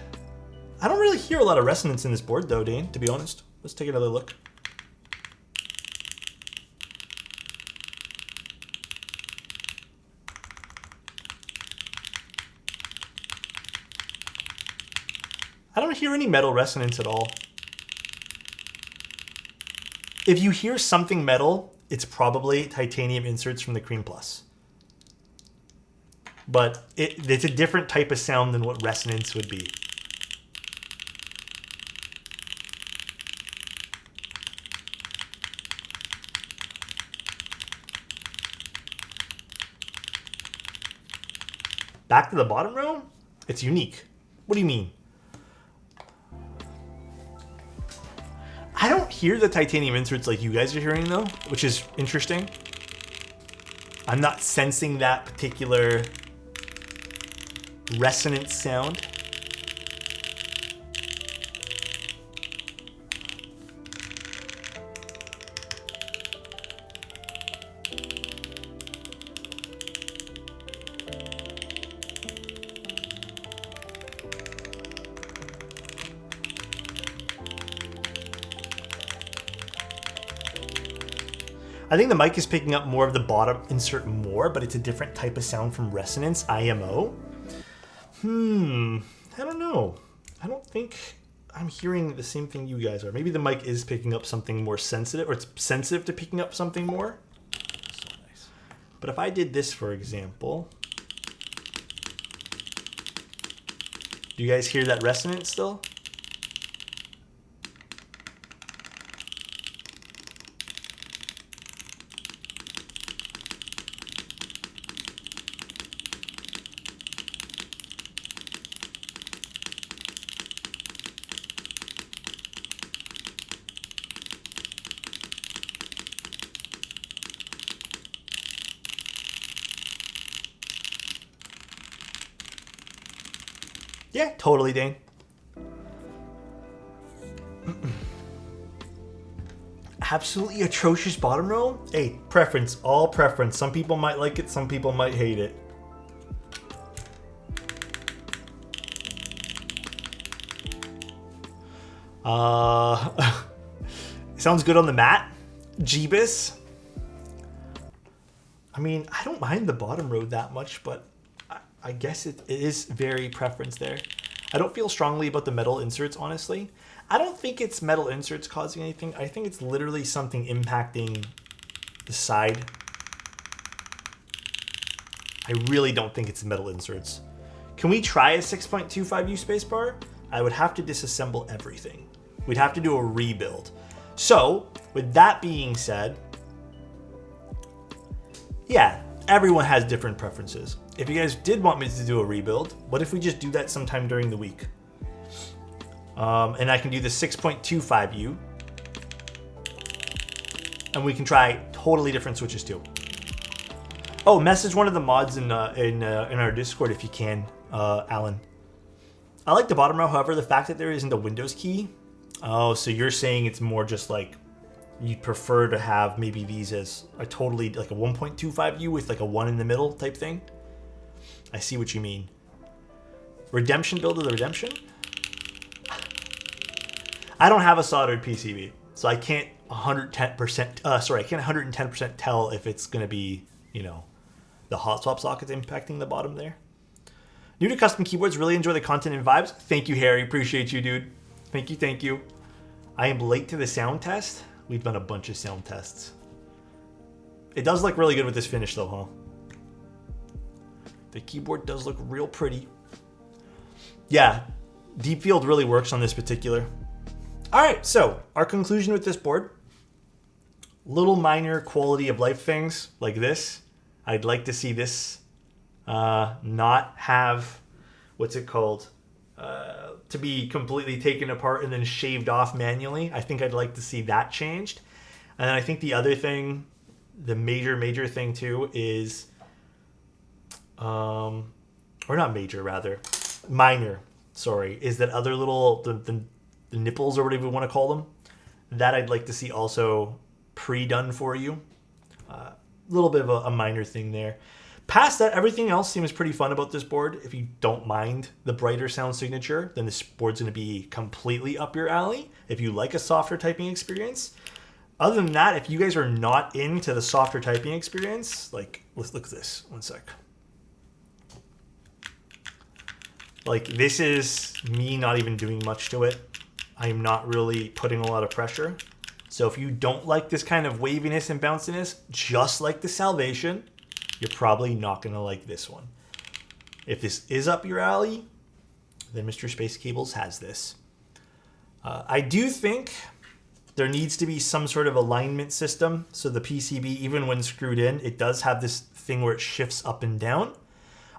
I don't really hear a lot of Resonance in this board though, Dane, to be honest. Let's take another look. I don't hear any metal resonance at all. If you hear something metal, it's probably titanium inserts from the Cream Plus. But it's a different type of sound than what resonance would be. Back to the bottom row? It's unique. What do you mean? I don't hear the titanium inserts like you guys are hearing though, which is interesting. I'm not sensing that particular resonance sound. I think the mic is picking up more of the bottom insert more, but it's a different type of sound from resonance, IMO. I don't know. I don't think I'm hearing the same thing you guys are. Maybe the mic is picking up something more sensitive, or it's sensitive to picking up something more. So nice. But if I did this, for example, do you guys hear that resonance still? Yeah, totally, Dane. Absolutely atrocious bottom row? Hey, preference, all preference. Some people might like it, some people might hate it. Sounds good on the mat. Jeebus. I mean, I don't mind the bottom row that much, but I guess it is very preference there. I don't feel strongly about the metal inserts, honestly. I don't think it's metal inserts causing anything. I think it's literally something impacting the side. I really don't think it's metal inserts. Can we try a 6.25U spacebar? I would have to disassemble everything. We'd have to do a rebuild. So, with that being said, yeah, everyone has different preferences. If you guys did want me to do a rebuild, what if we just do that sometime during the week? And I can do the 6.25U. And we can try totally different switches too. Oh, message one of the mods in our Discord if you can, Alan. I like the bottom row, however, the fact that there isn't a Windows key. Oh, so you're saying it's more just like you'd prefer to have maybe these as a totally like a 1.25U with like a 1 in the middle type thing? I see what you mean. Redemption build of the Redemption? I don't have a soldered PCB, so I can't 110%, I can't 110% tell if it's going to be, you know, the hot swap sockets impacting the bottom there. New to custom keyboards, really enjoy the content and vibes. Thank you, Harry. Appreciate you, dude. Thank you, thank you. I am late to the sound test. We've done a bunch of sound tests. It does look really good with this finish though, huh? The keyboard does look real pretty. Yeah, Deep Field really works on this particular. All right, so our conclusion with this board, little minor quality of life things like this. I'd like to see this not have, what's it called, to be completely taken apart and then shaved off manually. I think I'd like to see that changed. And I think the other thing, the major thing too, is or not major, rather, minor, sorry, is that other little, the nipples or whatever you want to call them, that I'd like to see also pre-done for you. A little bit of a minor thing there. Past that, everything else seems pretty fun about this board. If you don't mind the brighter sound signature, then this board's going to be completely up your alley. If you like a softer typing experience. Other than that, if you guys are not into the softer typing experience, like, let's look at this. One sec. Like, this is me not even doing much to it. I am not really putting a lot of pressure. So if you don't like this kind of waviness and bounciness, just like the Salvation, you're probably not going to like this one. If this is up your alley, then Mr. Space Cables has this. I do think there needs to be some sort of alignment system. So the PCB, even when screwed in, it does have this thing where it shifts up and down.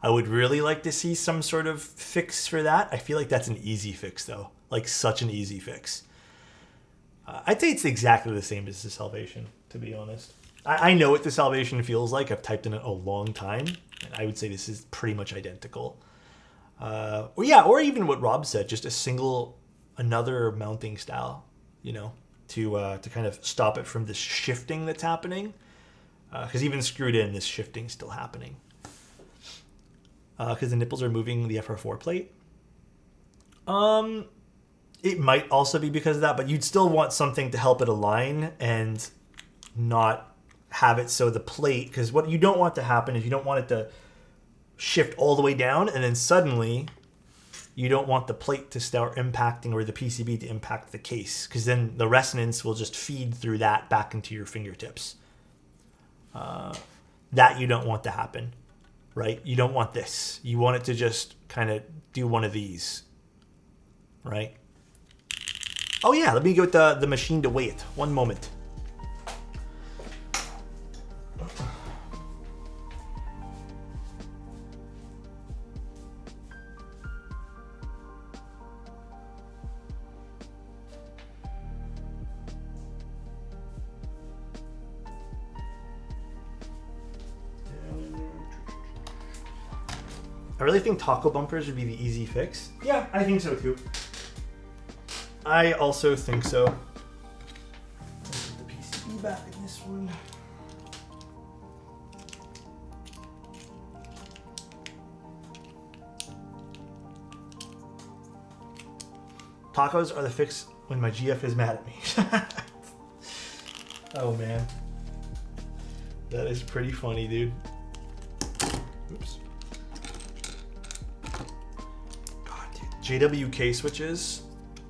I would really like to see some sort of fix for that. I feel like that's an easy fix, though. Like, such an easy fix. I'd say it's exactly the same as the Salvation, to be honest. I know what the Salvation feels like. I've typed in it a long time. And I would say this is pretty much identical. Or even what Rob said, just another mounting style, you know, to kind of stop it from this shifting that's happening. Because even screwed in, this shifting's still happening. Because the nipples are moving the FR4 plate. It might also be because of that, but you'd still want something to help it align and not have it so the plate, because what you don't want to happen is you don't want it to shift all the way down and then suddenly you don't want the plate to start impacting or the PCB to impact the case, because then the resonance will just feed through that back into your fingertips. That you don't want to happen, right? You don't want this. You want it to just kind of do one of these, right? Oh yeah, let me get the machine to weigh it. One moment. I really think taco bumpers would be the easy fix. Yeah, I think so too. I also think so. Let's put the PCB back in this one. Tacos are the fix when my GF is mad at me. Oh man. That is pretty funny, dude. Oops. God, dude. JWK switches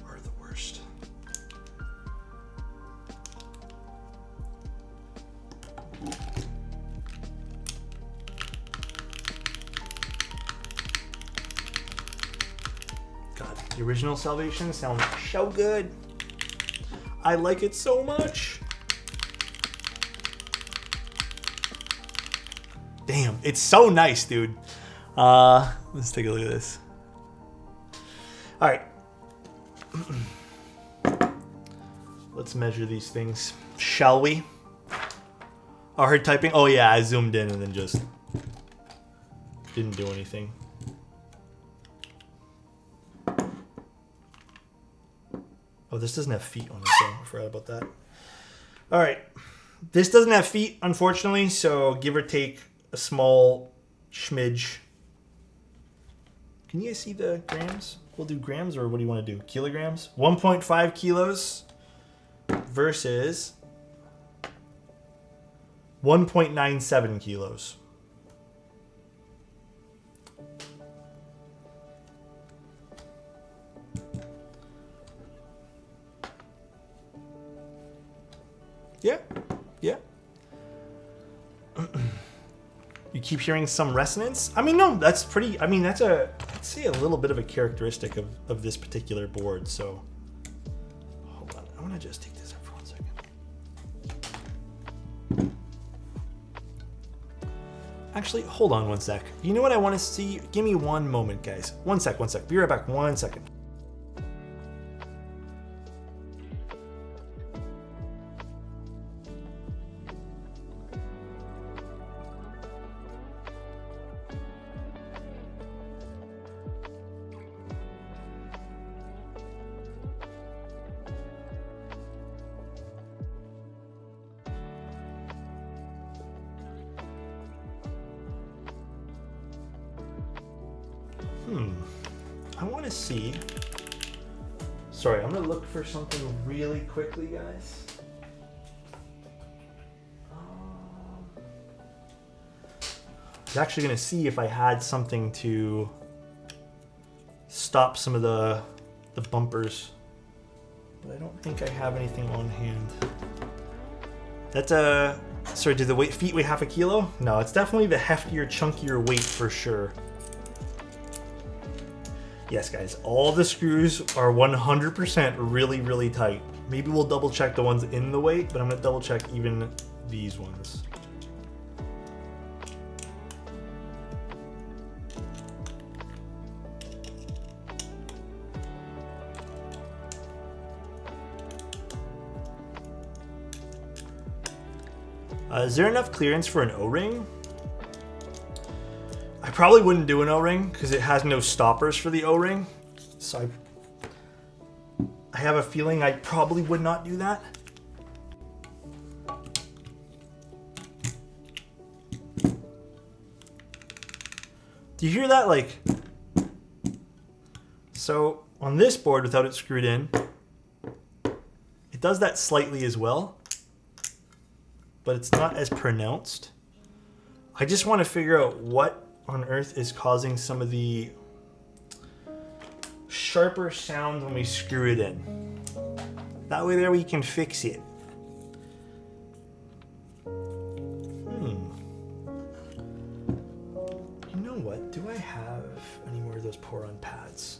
are the worst. God, the original Salvation sounds so good. I like it so much. Damn, it's so nice, dude. Let's take a look at this. All right. Let's measure these things, shall we? Oh, her typing. Oh yeah, I zoomed in and then just didn't do anything. Oh, this doesn't have feet on it, so I forgot about that. All right. This doesn't have feet, unfortunately, so give or take a small schmidge. Can you guys see the grams? We'll do grams, or what do you want to do? Kilograms? 1.5 kilos versus 1.97 kilos. Yeah, yeah. You keep hearing some resonance. I mean, no, that's pretty. I mean, that's I'd say a little bit of a characteristic of this particular board. So, hold on. I want to just take this up for 1 second. Actually, hold on 1 sec. You know what I want to see? Give me one moment, guys. 1 sec, 1 sec. Be right back. 1 second. I want to see. Sorry, I'm gonna look for something really quickly, guys. I was actually gonna see if I had something to stop some of the bumpers, but I don't think I have anything on hand. That's a. Sorry, did the feet weigh half a kilo? No, it's definitely the heftier, chunkier weight for sure. Yes, guys, all the screws are 100% really, really tight. Maybe we'll double check the ones in the weight, but I'm gonna double check even these ones. Is there enough clearance for an O-ring? I probably wouldn't do an O-ring because it has no stoppers for the O-ring. So I have a feeling I probably would not do that. Do you hear that? Like, so on this board without it screwed in, it does that slightly as well, but it's not as pronounced. I just want to figure out what on earth is causing some of the sharper sound when we screw it in. That way there we can fix it. You know what? Do I have any more of those pour-on pads?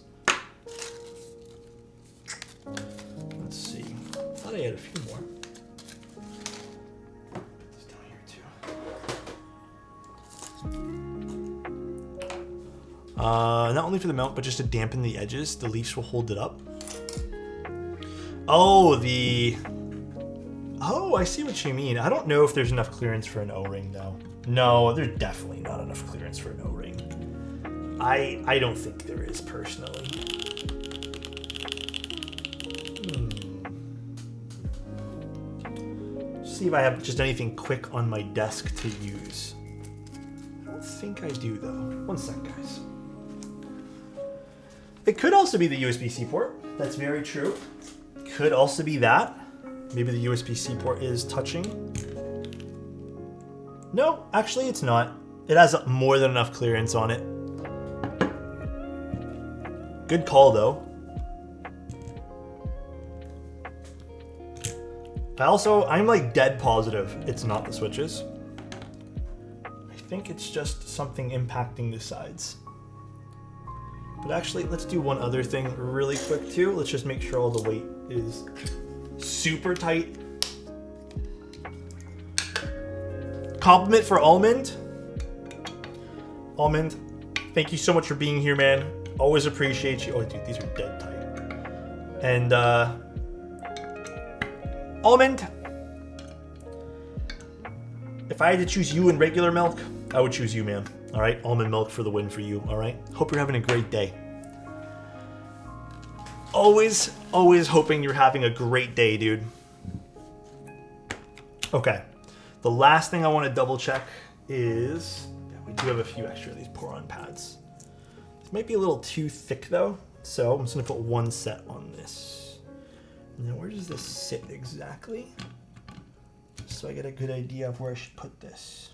Let's see. I thought I had a few more. It's down here too. Not only for the mount, but just to dampen the edges. The leaves will hold it up. Oh, Oh, I see what you mean. I don't know if there's enough clearance for an O-ring, though. No, there's definitely not enough clearance for an O-ring. I don't think there is, personally. See if I have just anything quick on my desk to use. I don't think I do, though. One sec, guys. It could also be the USB-C port. That's very true. Could also be that. Maybe the USB-C port is touching. No, actually it's not. It has more than enough clearance on it. Good call, though. I'm like dead positive it's not the switches. I think it's just something impacting the sides. But actually, let's do one other thing really quick too. Let's just make sure all the weight is super tight. Compliment for Almond. Almond, thank you so much for being here, man. Always appreciate you. Oh, dude, these are dead tight. And Almond, if I had to choose you in regular milk, I would choose you, man. All right, almond milk for the win for you. All right, hope you're having a great day. Always hoping you're having a great day, dude. Okay, the last thing I want to double check is we do have a few extra of these pour-on pads. This might be a little too thick though, so I'm just gonna put one set on this. Now, where does this sit exactly? So I get a good idea of where I should put this.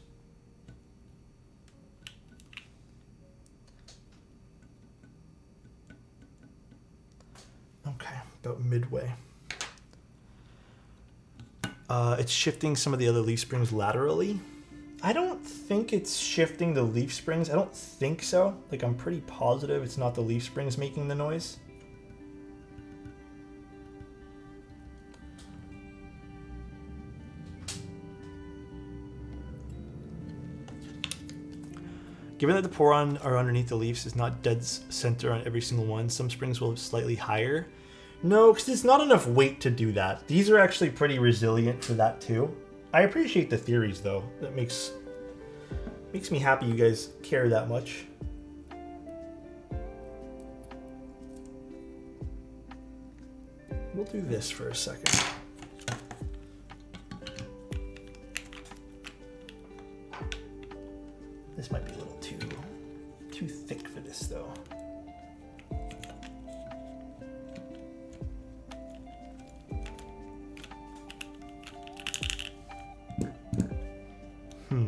Okay, about midway. It's shifting some of the other leaf springs laterally. I don't think it's shifting the leaf springs. I don't think so. Like, I'm pretty positive it's not the leaf springs making the noise. Given that the pour-on are underneath the leaves is not dead center on every single one, some springs will have slightly higher. No, because it's not enough weight to do that. These are actually pretty resilient for that too. I appreciate the theories though. That makes me happy you guys care that much. We'll do this for a second. This might be a little too thick for this though.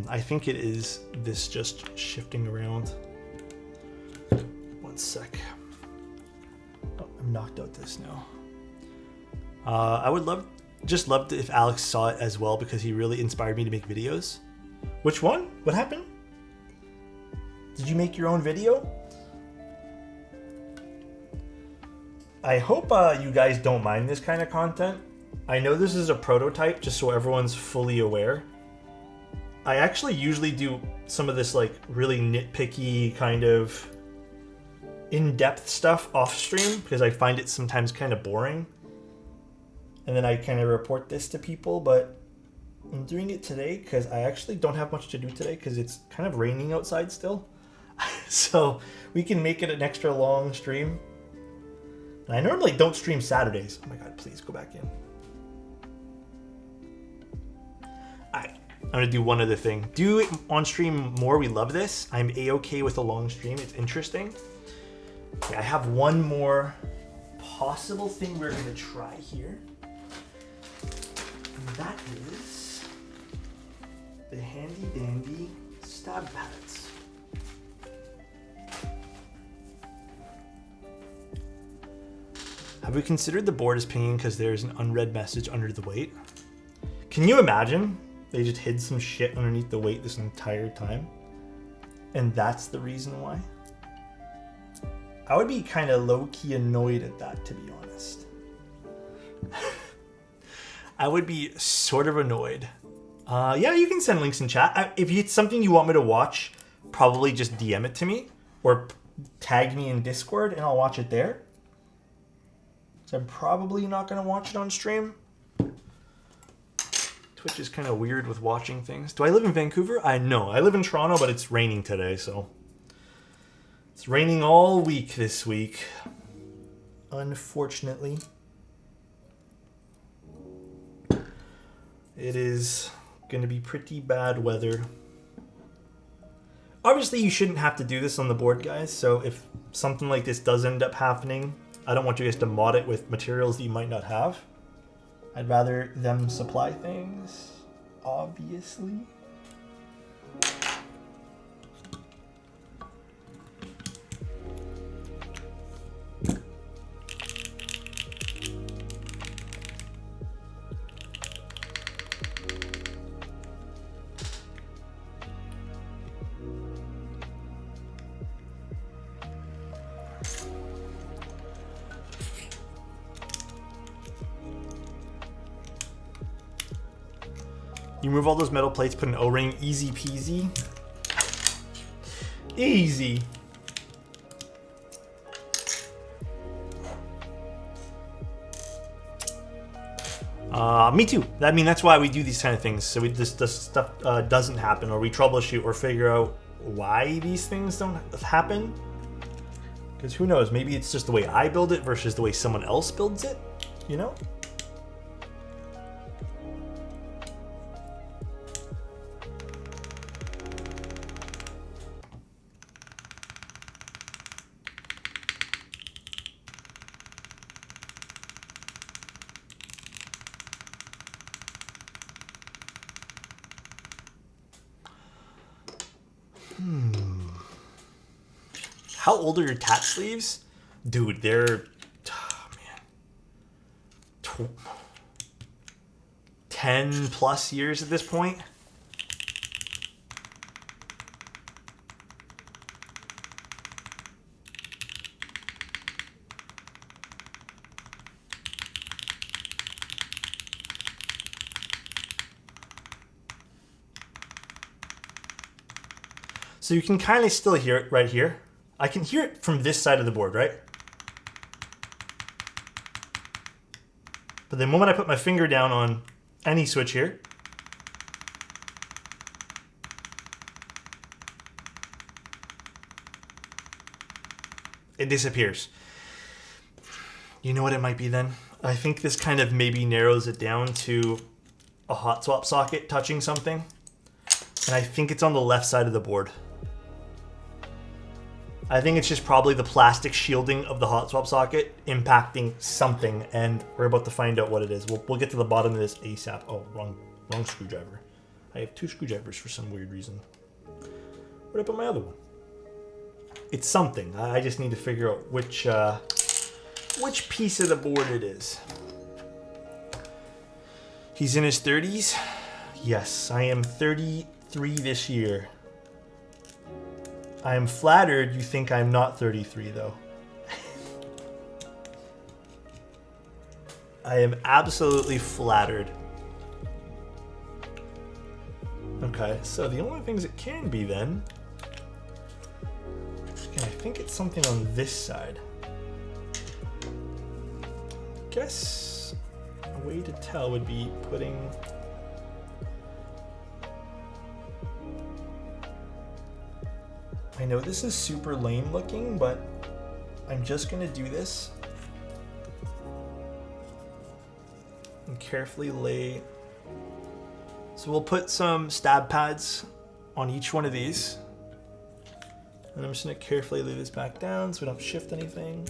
I think it is this just shifting around. One sec. Oh, I'm knocked out this now. I would love if Alex saw it as well, because he really inspired me to make videos. Which one? What happened? Did you make your own video? I hope you guys don't mind this kind of content. I know this is a prototype, just so everyone's fully aware. I actually usually do some of this like really nitpicky kind of in-depth stuff off stream, because I find it sometimes kind of boring. And then I kind of report this to people, but I'm doing it today because I actually don't have much to do today because it's kind of raining outside still. So we can make it an extra long stream. And I normally don't stream Saturdays. Oh my God, please go back in. Alright, I'm gonna do one other thing. Do it on stream more, we love this. I'm a-okay with a long stream, it's interesting. Okay, I have one more possible thing we're gonna try here. And that is the handy dandy stab pads. Have we considered the board is pinging because there's an unread message under the weight? Can you imagine? They just hid some shit underneath the weight this entire time. And that's the reason why? I would be kind of low-key annoyed at that, to be honest. I would be sort of annoyed. Yeah, you can send links in chat. If it's something you want me to watch, probably just DM it to me. Or tag me in Discord and I'll watch it there. So I'm probably not going to watch it on stream. Twitch is kind of weird with watching things. Do I live in Vancouver? I know. I live in Toronto, but it's raining today, so... It's raining all week this week. Unfortunately. It is going to be pretty bad weather. Obviously, you shouldn't have to do this on the board, guys. So if something like this does end up happening, I don't want you guys to mod it with materials that you might not have. I'd rather them supply things, obviously. You remove all those metal plates, put an O-ring, easy peasy. Easy. Me too. I mean, that's why we do these kind of things. So this stuff doesn't happen, or we troubleshoot or figure out why these things don't happen. Because who knows, maybe it's just the way I build it versus the way someone else builds it, you know? How old are your tat sleeves? Dude, they're... Oh, man. 10 plus years at this point. So you can kind of still hear it right here. I can hear it from this side of the board, right? But the moment I put my finger down on any switch here, it disappears. You know what it might be then? I think this kind of maybe narrows it down to a hot swap socket touching something. And I think it's on the left side of the board. I think it's just probably the plastic shielding of the hot swap socket impacting something, and we're about to find out what it is. We'll get to the bottom of this ASAP. Oh, wrong screwdriver. I have 2 screwdrivers for some weird reason. Where'd I put my other one? It's something. I just need to figure out which piece of the board it is. He's in his 30s. Yes, I am 33 this year. I am flattered you think I'm not 33, though. I am absolutely flattered. Okay, so the only things it can be then... I think it's something on this side. Guess a way to tell would be putting... I know this is super lame looking, but I'm just gonna do this and carefully lay. So we'll put some stab pads on each one of these. And I'm just gonna carefully lay this back down so we don't shift anything.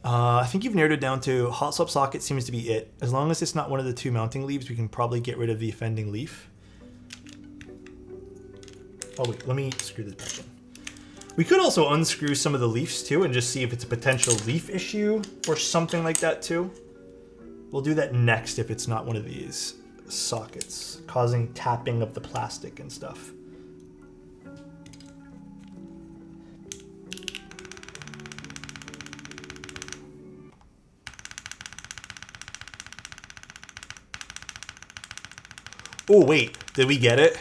I think you've narrowed it down to hot swap socket seems to be it. As long as it's not one of the 2 mounting leaves, we can probably get rid of the offending leaf. Oh wait, let me screw this back in. We could also unscrew some of the leaves too and just see if it's a potential leaf issue or something like that too. We'll do that next if it's not one of these sockets, causing tapping of the plastic and stuff. Oh, wait, did we get it?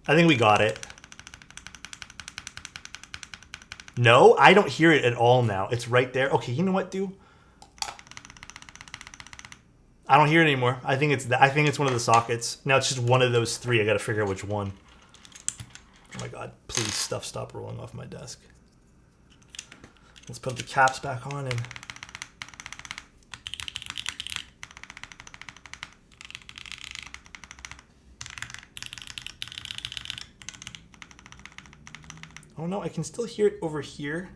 I think we got it. No, I don't hear it at all now. It's right there. Okay, you know what, dude? I don't hear it anymore. I think it's one of the sockets. Now it's just one of those 3. I gotta figure out which one. Oh my god, please stuff stop rolling off my desk. Let's put the caps back on and... Oh no, I can still hear it over here,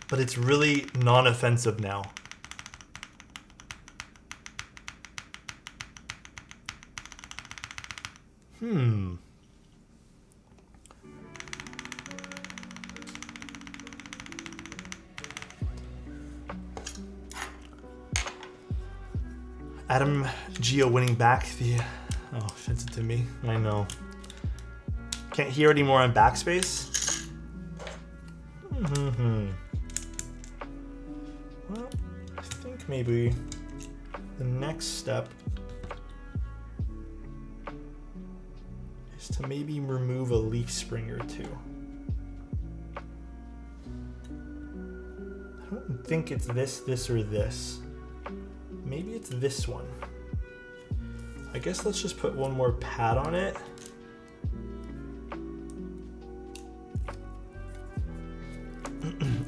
but it's really non-offensive now. Adam Geo winning back the... Oh, sends it to me. I know. Can't hear anymore on backspace. Well, I think maybe the next step is to maybe remove a leaf spring or 2. I don't think it's this, or this. Maybe it's this one. I guess let's just put one more pad on it.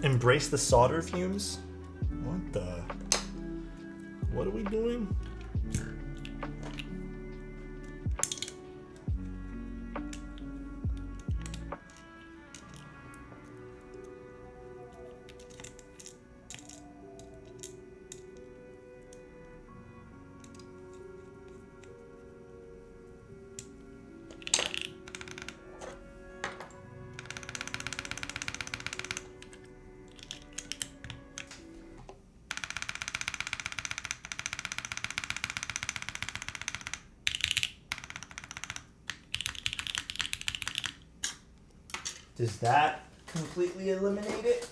Embrace the solder fumes? What the? What are we doing? Does that completely eliminate it?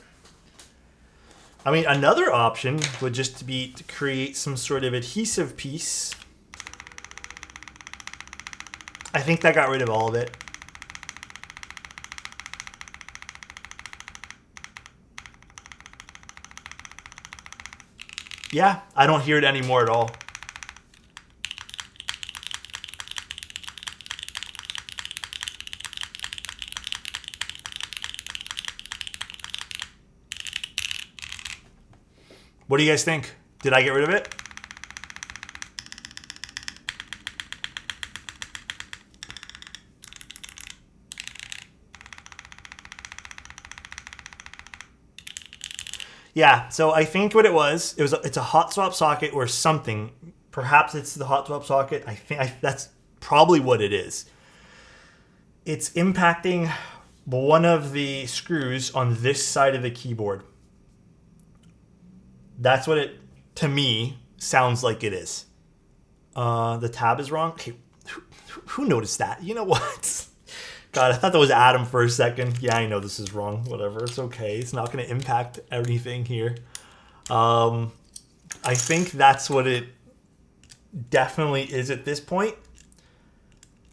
I mean, another option would just be to create some sort of adhesive piece. I think that got rid of all of it. Yeah, I don't hear it anymore at all. What do you guys think? Did I get rid of it? Yeah, so I think what it's a hot swap socket or something. Perhaps it's the hot swap socket. I think that's probably what it is. It's impacting one of the screws on this side of the keyboard. That's what it, to me, sounds like it is. The tab is wrong. Okay, who noticed that? You know what? God, I thought that was Adam for a second. Yeah, I know this is wrong. Whatever, it's okay. It's not going to impact anything here. I think that's what it definitely is at this point.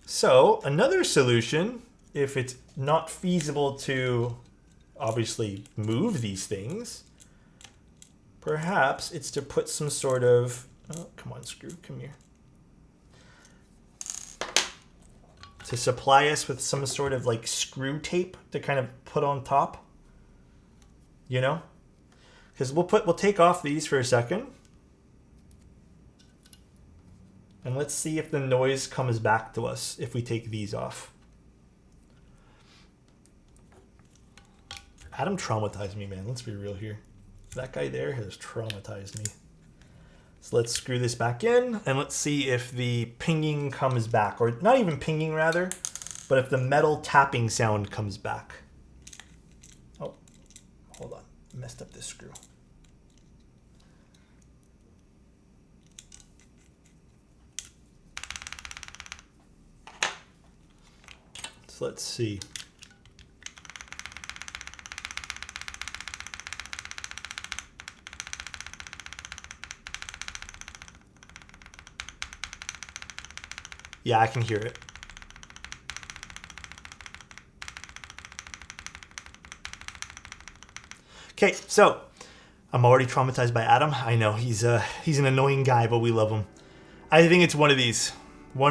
So another solution, if it's not feasible to obviously move these things, perhaps it's to put some sort of, oh, come on, screw, come here. To supply us with some sort of like screw tape to kind of put on top, you know, because we'll take off these for a second, and let's see if the noise comes back to us if we take these off. Adam traumatized me, man. Let's be real here. That guy there has traumatized me. So let's screw this back in, and let's see if the pinging comes back, or not even pinging rather, but if the metal tapping sound comes back. Oh, hold on, messed up this screw. So let's see. Yeah, I can hear it. Okay, so I'm already traumatized by Adam. I know he's an annoying guy, but we love him. I think it's one of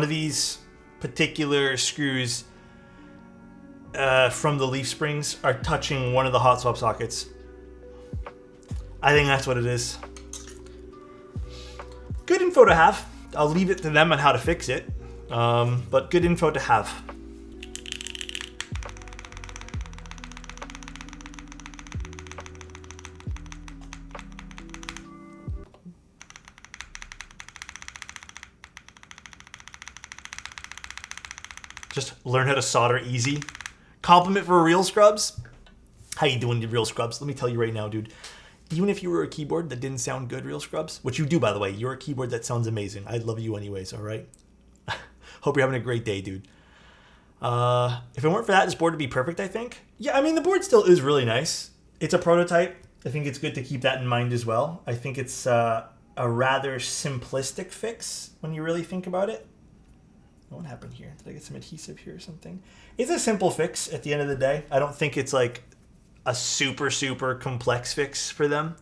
these particular screws from the leaf springs are touching one of the hot swap sockets. I think that's what it is. Good info to have. I'll leave it to them on how to fix it. But good info to have. Just learn how to solder easy. Compliment for Real Scrubs. How you doing, Real Scrubs? Let me tell you right now, dude. Even if you were a keyboard that didn't sound good, Real Scrubs, which you do, by the way, you're a keyboard that sounds amazing. I love you anyways, all right? Hope you're having a great day, dude. If it weren't for that, this board would be perfect, I think. Yeah, I mean, the board still is really nice. It's a prototype. I think it's good to keep that in mind as well. I think it's a rather simplistic fix when you really think about it. What happened here? Did I get some adhesive here or something? It's a simple fix at the end of the day. I don't think it's like a super, super complex fix for them.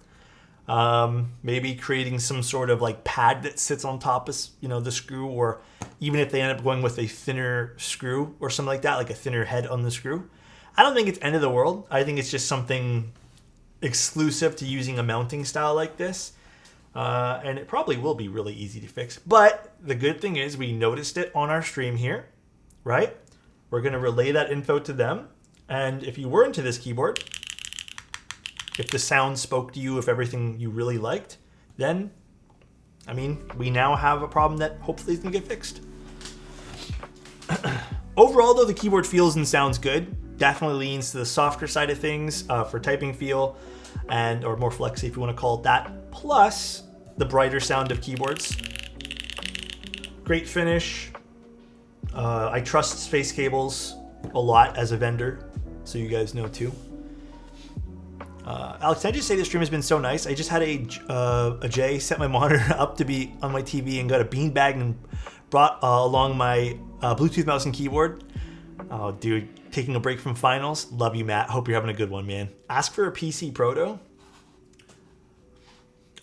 Maybe creating some sort of like pad that sits on top of, the screw, or even if they end up going with a thinner screw or something like that, like a thinner head on the screw. I don't think it's end of the world. I think it's just something exclusive to using a mounting style like this. And it probably will be really easy to fix. But the good thing is we noticed it on our stream here, right? We're going to relay that info to them. And if you were into this keyboard, if the sound spoke to you, if everything you really liked, then, I mean, we now have a problem that hopefully is going to get fixed. Overall, though, the keyboard feels and sounds good. Definitely leans to the softer side of things for typing feel, or more flexy if you want to call it that. Plus, the brighter sound of keyboards. Great finish. I trust Space Cables a lot as a vendor, so you guys know too. Alex, can I just say the stream has been so nice? I just had a Jay set my monitor up to be on my TV and got a beanbag and brought along my Bluetooth mouse and keyboard. Oh, dude, taking a break from finals. Love you, Matt. Hope you're having a good one, man. Ask for a PC Proto.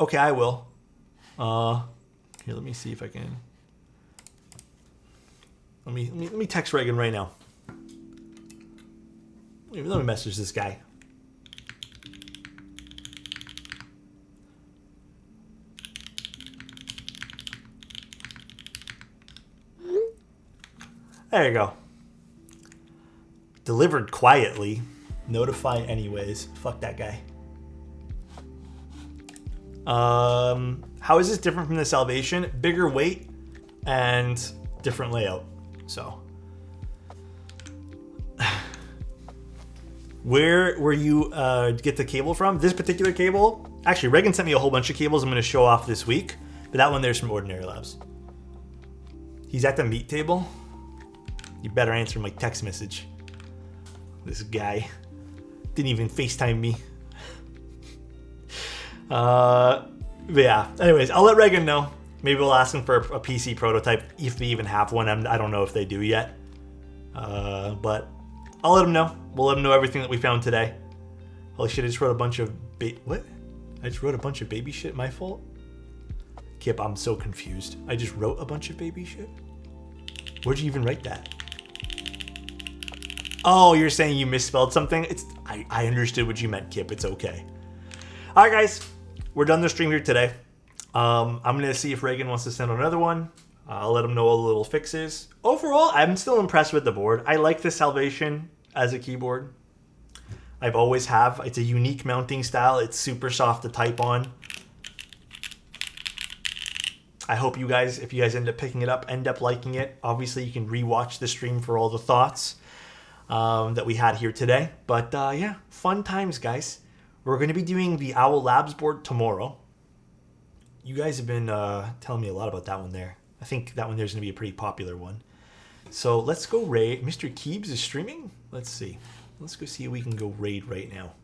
Okay, I will. Here, let me see if I can. Let me text Reagan right now. Let me message this guy. There you go. Delivered quietly. Notify anyways. Fuck that guy. How is this different from the Salvation? Bigger weight and different layout. So, where were you get the cable from? This particular cable, actually, Reagan sent me a whole bunch of cables I'm going to show off this week, but that one there's from Ordinary Labs. He's at the meat table. You better answer my text message. This guy didn't even FaceTime me. But yeah, anyways, I'll let Reagan know. Maybe we'll ask him for a PC prototype if they even have one. I don't know if they do yet. But I'll let him know. We'll let him know everything that we found today. Holy shit, I just wrote a bunch of what? I just wrote a bunch of baby shit. My fault? Kip, I'm so confused. I just wrote a bunch of baby shit? Where'd you even write that? Oh, you're saying you misspelled something? I understood what you meant, Kip. It's okay. All right, guys. We're done the stream here today. I'm going to see if Reagan wants to send another one. I'll let him know all the little fixes. Overall, I'm still impressed with the board. I like the Salvation as a keyboard. I've always have. It's a unique mounting style. It's super soft to type on. I hope you guys, if you guys end up picking it up, end up liking it. Obviously, you can rewatch the stream for all the thoughts that we had here today. But yeah, fun times, guys. We're going to be doing the Owl Labs board tomorrow. You guys have been telling me a lot about that one there. I think that one there's going to be a pretty popular one. So let's go raid. Mr. Keebs is streaming? Let's see. Let's go see if we can go raid right now.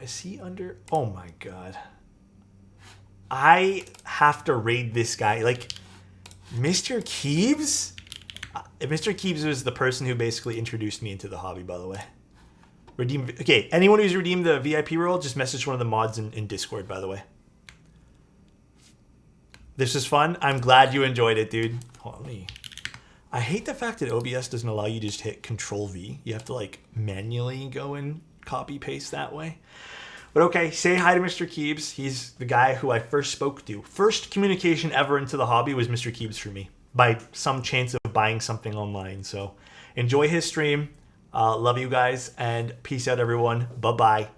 Is he under? Oh my god. I have to raid this guy. Like, Mr. Keebs? Mr. Keebs was the person who basically introduced me into the hobby, by the way. Okay, anyone who's redeemed the VIP role, just message one of the mods in Discord, by the way. This was fun. I'm glad you enjoyed it, dude. Hold on, I hate the fact that OBS doesn't allow you to just hit Control-V. You have to, like, manually go and copy-paste that way. But okay, say hi to Mr. Keebs. He's the guy who I first spoke to. First communication ever into the hobby was Mr. Keebs for me, by some chance of buying something online. So enjoy his stream. Love you guys, and peace out, everyone. Bye-bye.